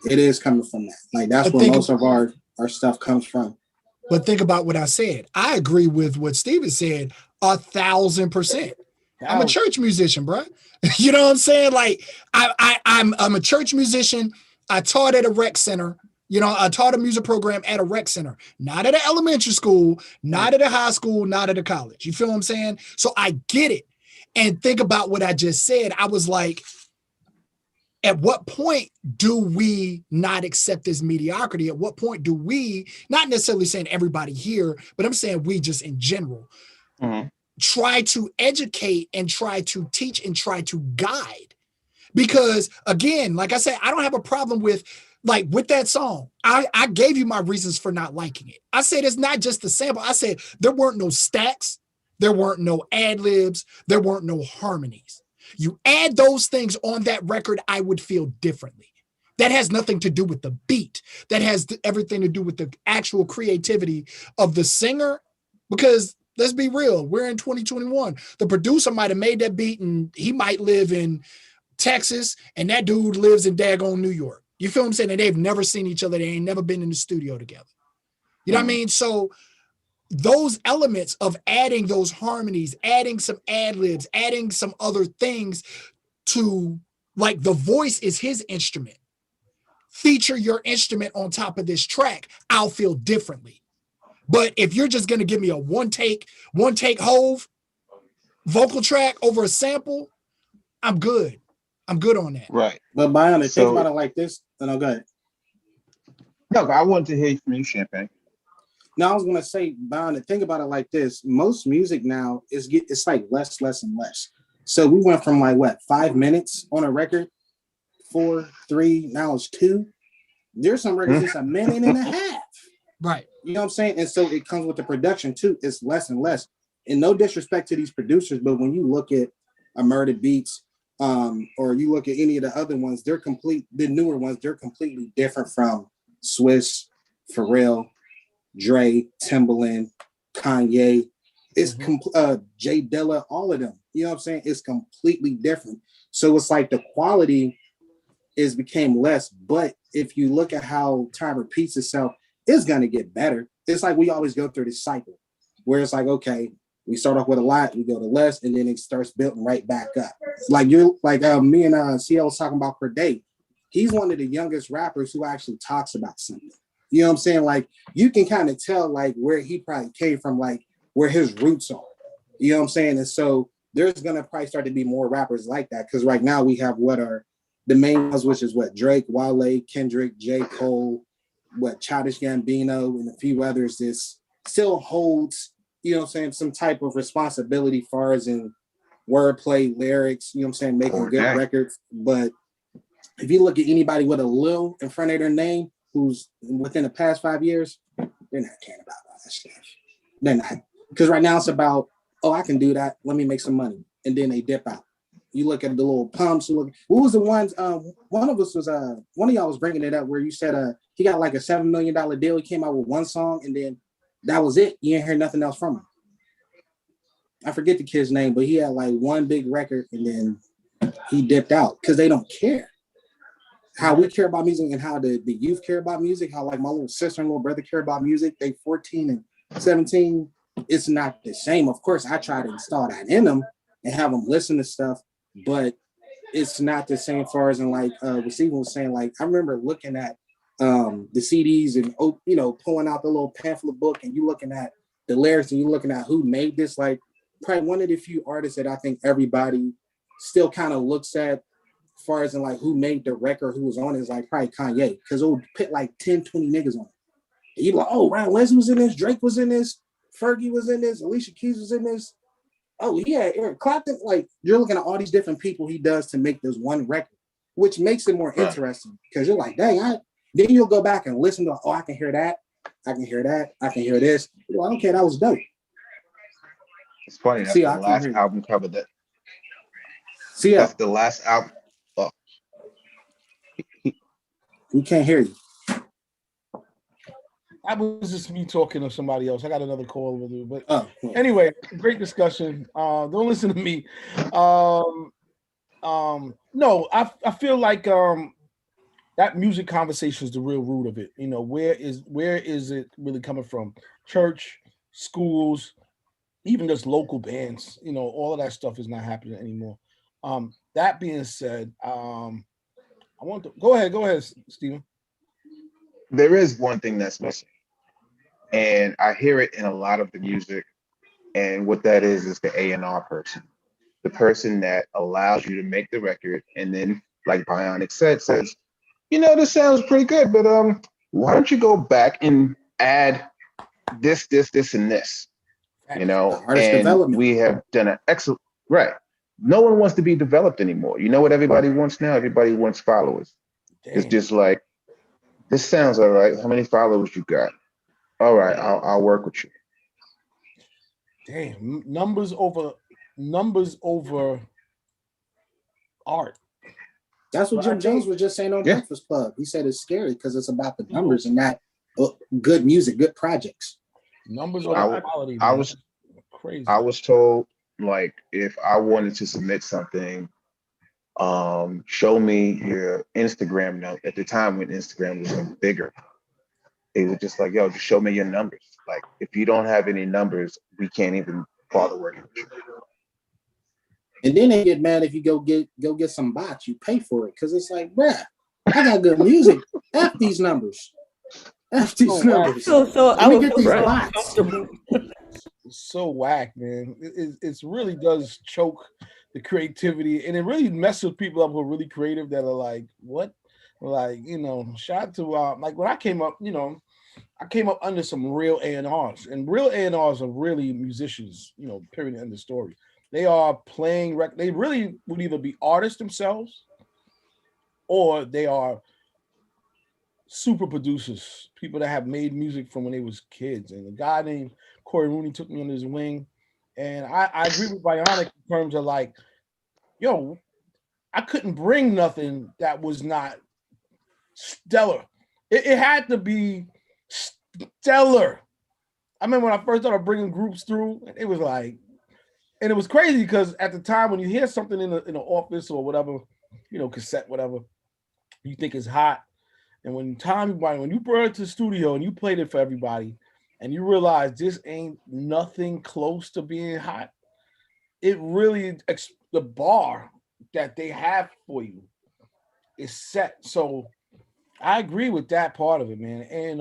it is coming from that. Like, that's where most of our stuff comes from. But think about what I said. I agree with what Steven said 1,000%. I'm a church musician, bro. You know what I'm saying? Like, I'm a church musician. I taught at a rec center. You know, I taught a music program at a rec center, not at an elementary school, not at a high school, not at a college. You feel what I'm saying? So I get it. And think about what I just said. I was like, at what point do we not accept this mediocrity? At what point do we, not necessarily saying everybody here, but I'm saying we just in general, try to educate and try to teach and try to guide? Because again, like I said, I don't have a problem with that song. I gave you my reasons for not liking it. I said it's not just the sample. I said there weren't no stacks, there weren't no ad-libs, there weren't no harmonies. You add those things on that record, I would feel differently. That has nothing to do with the beat. That has everything to do with the actual creativity of the singer. Because let's be real, we're in 2021. The producer might have made that beat and he might live in Texas and that dude lives in daggone New York. You feel what I'm saying? And they've never seen each other. They ain't never been in the studio together. You know what I mean? So those elements of adding those harmonies, adding some ad-libs, adding some other things to, like, the voice is his instrument. Feature your instrument on top of this track, I'll feel differently. But if you're just going to give me a one take Hove vocal track over a sample, I'm good. I'm good on that. Right. But Bionic, think about it like this. No, go ahead. No, I wanted to hear from you, Champagne. No, I was gonna say, Bionic, think about it like this. Most music now it's like less and less. So we went from like what, 5 minutes on a record, 4, 3, now it's 2. There's some records it's a minute and a half. Right. You know what I'm saying? And so it comes with the production too. It's less and less. And no disrespect to these producers, but when you look at a Murdered Beats, or you look at any of the other ones, the newer ones, they're completely different from Swiss, Pharrell, Dre, Timbaland, Kanye. It's Jay Dilla, all of them. You know what I'm saying? It's completely different. So it's like the quality became less. But if you look at how time repeats itself, it's gonna get better. It's like we always go through this cycle where it's like, okay, we start off with a lot, we go to less, and then it starts building right back up. Like me and CL was talking about per day. He's one of the youngest rappers who actually talks about something. You know what I'm saying? Like, you can kind of tell like where he probably came from, like where his roots are. You know what I'm saying? And so there's gonna probably start to be more rappers like that, because right now we have what are the main ones, which is what, Drake, Wale, Kendrick, J. Cole, what, Childish Gambino, and a few others. This still holds, you know what I'm saying, some type of responsibility as far as in wordplay, lyrics, you know what I'm saying, making good records. But if you look at anybody with a Lil in front of their name who's within the past 5 years, they're not caring about all that stuff. They're not. Because right now it's about, oh, I can do that. Let me make some money. And then they dip out. You look at the little pumps. What was the ones? One of us was one of y'all was bringing it up where you said he got like a $7 million deal. He came out with one song and then that was it. You didn't hear nothing else from him. I forget the kid's name, but he had like one big record and then he dipped out because they don't care. How we care about music and how the youth care about music, how like my little sister and little brother care about music. They 14 and 17. It's not the same. Of course, I try to install that in them and have them listen to stuff, but it's not the same far as in like what Steven was saying. Like I remember looking at the CDs and pulling out the little pamphlet book and you looking at the lyrics and you looking at who made this. Like probably one of the few artists that I think everybody still kind of looks at as far as in like who made the record, who was on it, is like probably Kanye, because it would put like 10, 20 niggas on it. And you'd be like, oh, Ryan Leslie was in this, Drake was in this, Fergie was in this, Alicia Keys was in this. Oh yeah, Eric Clapton. Like you're looking at all these different people he does to make this one record, which makes it more interesting because you're like, dang, then you'll go back and listen to, oh, I can hear that, I can hear that, I can hear this. You're like, okay, that was dope. It's funny. That's the last album cover that. See, that's the last album. Oh. We can't hear you. That was just me talking to somebody else. I got another call with you, but anyway, great discussion. Don't listen to me. No, I feel like that music conversation is the real root of it. Where is it really coming from? Church, schools, even just local bands. All of that stuff is not happening anymore. That being said, I want to go ahead, Steven. There is one thing that's missing, and I hear it in a lot of the music. And what that is the A&R person, the person that allows you to make the record, and then, like Bionic says, this sounds pretty good, but why don't you go back and add this, and this, artist and development. We have done an excellent, right. No one wants to be developed anymore. You know what everybody wants now? Everybody wants followers. Damn. It's just like, this sounds all right. How many followers you got? All right, I'll work with you. Damn, numbers over art. That's what Jim Jones was just saying on Breakfast Club. He said it's scary because it's about the numbers and not good music, good projects. Numbers over quality. I was crazy. I was told, like, if I wanted to submit something, show me your Instagram note. At the time when Instagram was bigger, they were just like, yo, just show me your numbers. Like, if you don't have any numbers, we can't even bother working with you. And then they get mad if you go get some bots. You pay for it because it's like, bruh, I got good music. F these numbers. F these numbers. So I would get these feel bots. It's so whack, man. It really does choke the creativity, and it really messes people up who are really creative that are like, what? Like, shout out to like when I came up, I came up under some real A&Rs, and real A&Rs are really musicians, period, end of story. They are playing they really would either be artists themselves or they are super producers, people that have made music from when they was kids. And a guy named Corey Rooney took me under his wing. And I agree with Bionic in terms of like, yo, I couldn't bring nothing that was not stellar. It had to be stellar. I remember when I first started bringing groups through, it was like, and it was crazy because at the time when you hear something in the office or whatever, cassette, whatever, you think it's hot. And when you brought it to the studio and you played it for everybody and you realize this ain't nothing close to being hot, it really, the bar that they have for you is set. So I agree with that part of it, man. And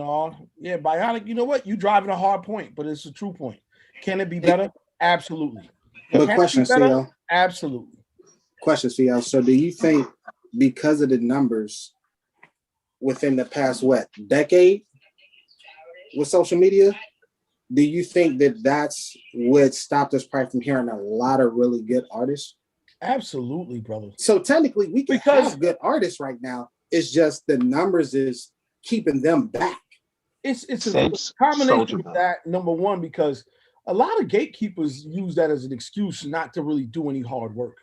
yeah, Bionic, you know what? You driving a hard point, but it's a true point. Can it be better? Absolutely. But question, CL. Absolutely. Question, CL. So do you think because of the numbers within the past, decade with social media, do you think that that's what stopped us probably from hearing a lot of really good artists? Absolutely, brother. So technically, we can have good artists right now. It's just the numbers is keeping them back. It's a combination of that, number one, because a lot of gatekeepers use that as an excuse not to really do any hard work.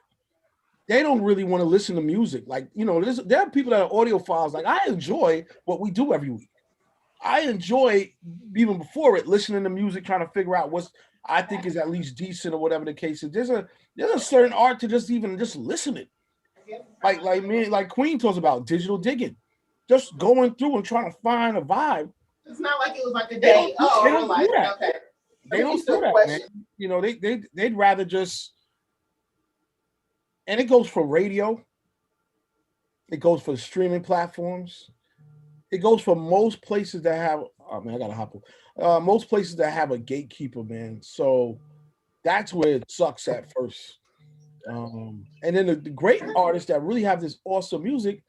They don't really want to listen to music. Like, you know, there are people that are audiophiles. Like, I enjoy what we do every week. I enjoy, even before it, listening to music, trying to figure out what's I think is at least decent or whatever the case is. There's a certain art to just listen it. Like Queen talks about digital digging. Just going through and trying to find a vibe. It's not like it was like a day. They don't do that. Okay. They don't do that, man. You know, they'd rather just, and it goes for radio. It goes for streaming platforms. It goes for most places that have, oh man, I gotta hop on. Most places that have a gatekeeper, man. So that's where it sucks at first. And then the great artists that really have this awesome music,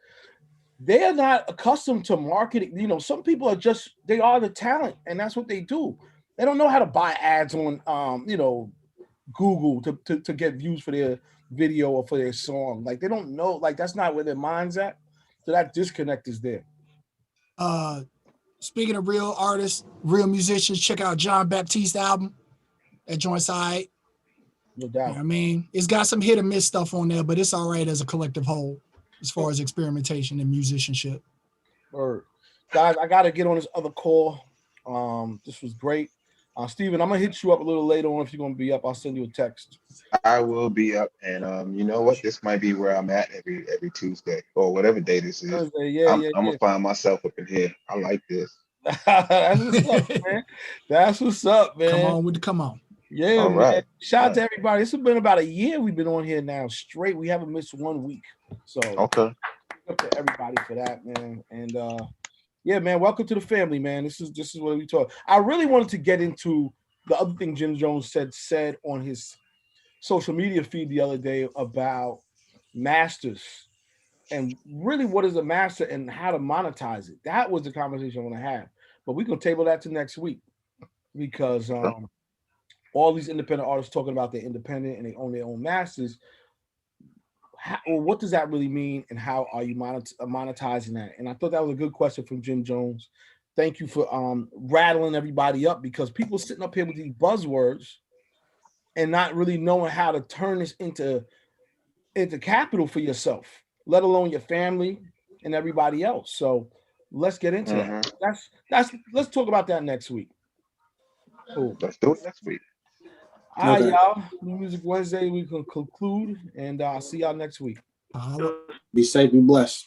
they are not accustomed to marketing. You know, some people are just, they are the talent, and that's what they do. They don't know how to buy ads on, you know, Google to get views for their video or for their song. Like, they don't know, like, that's not where their mind's at. So that disconnect is there. Speaking of real artists, real musicians, check out John Baptiste album. That joint's all right. No doubt. You know what I mean, it's got some hit and miss stuff on there, but it's all right as a collective whole as far as experimentation and musicianship. Word. Guys, I got to get on this other call. This was great. Steven, I'm going to hit you up a little later on. If you're going to be up, I'll send you a text. I will be up, and you know what? This might be where I'm at every Tuesday or whatever day this is. Thursday, I'm gonna find myself up in here. I like this. That's what's up, man. That's what's up, man. Come on. Yeah, all man. right. Shout out to everybody. It's been about a year we've been on here now straight. We haven't missed 1 week. So okay. Up to everybody for that, man. And yeah, man, welcome to the family, man. This is what we talk. I really wanted to get into the other thing Jim Jones said on his social media feed the other day about masters and really what is a master and how to monetize it. That was the conversation I want to have. But we can table that to next week because all these independent artists talking about they're independent and they own their own masters. What does that really mean, and how are you monetizing that? And I thought that was a good question from Jim Jones. Thank you for rattling everybody up, because people sitting up here with these buzzwords and not really knowing how to turn this into capital for yourself, let alone your family and everybody else. So let's get into that. Let's talk about that next week. Cool. Let's do it next week. All right, y'all. Music Wednesday, we can conclude, and I'll see y'all next week. Be safe, be blessed.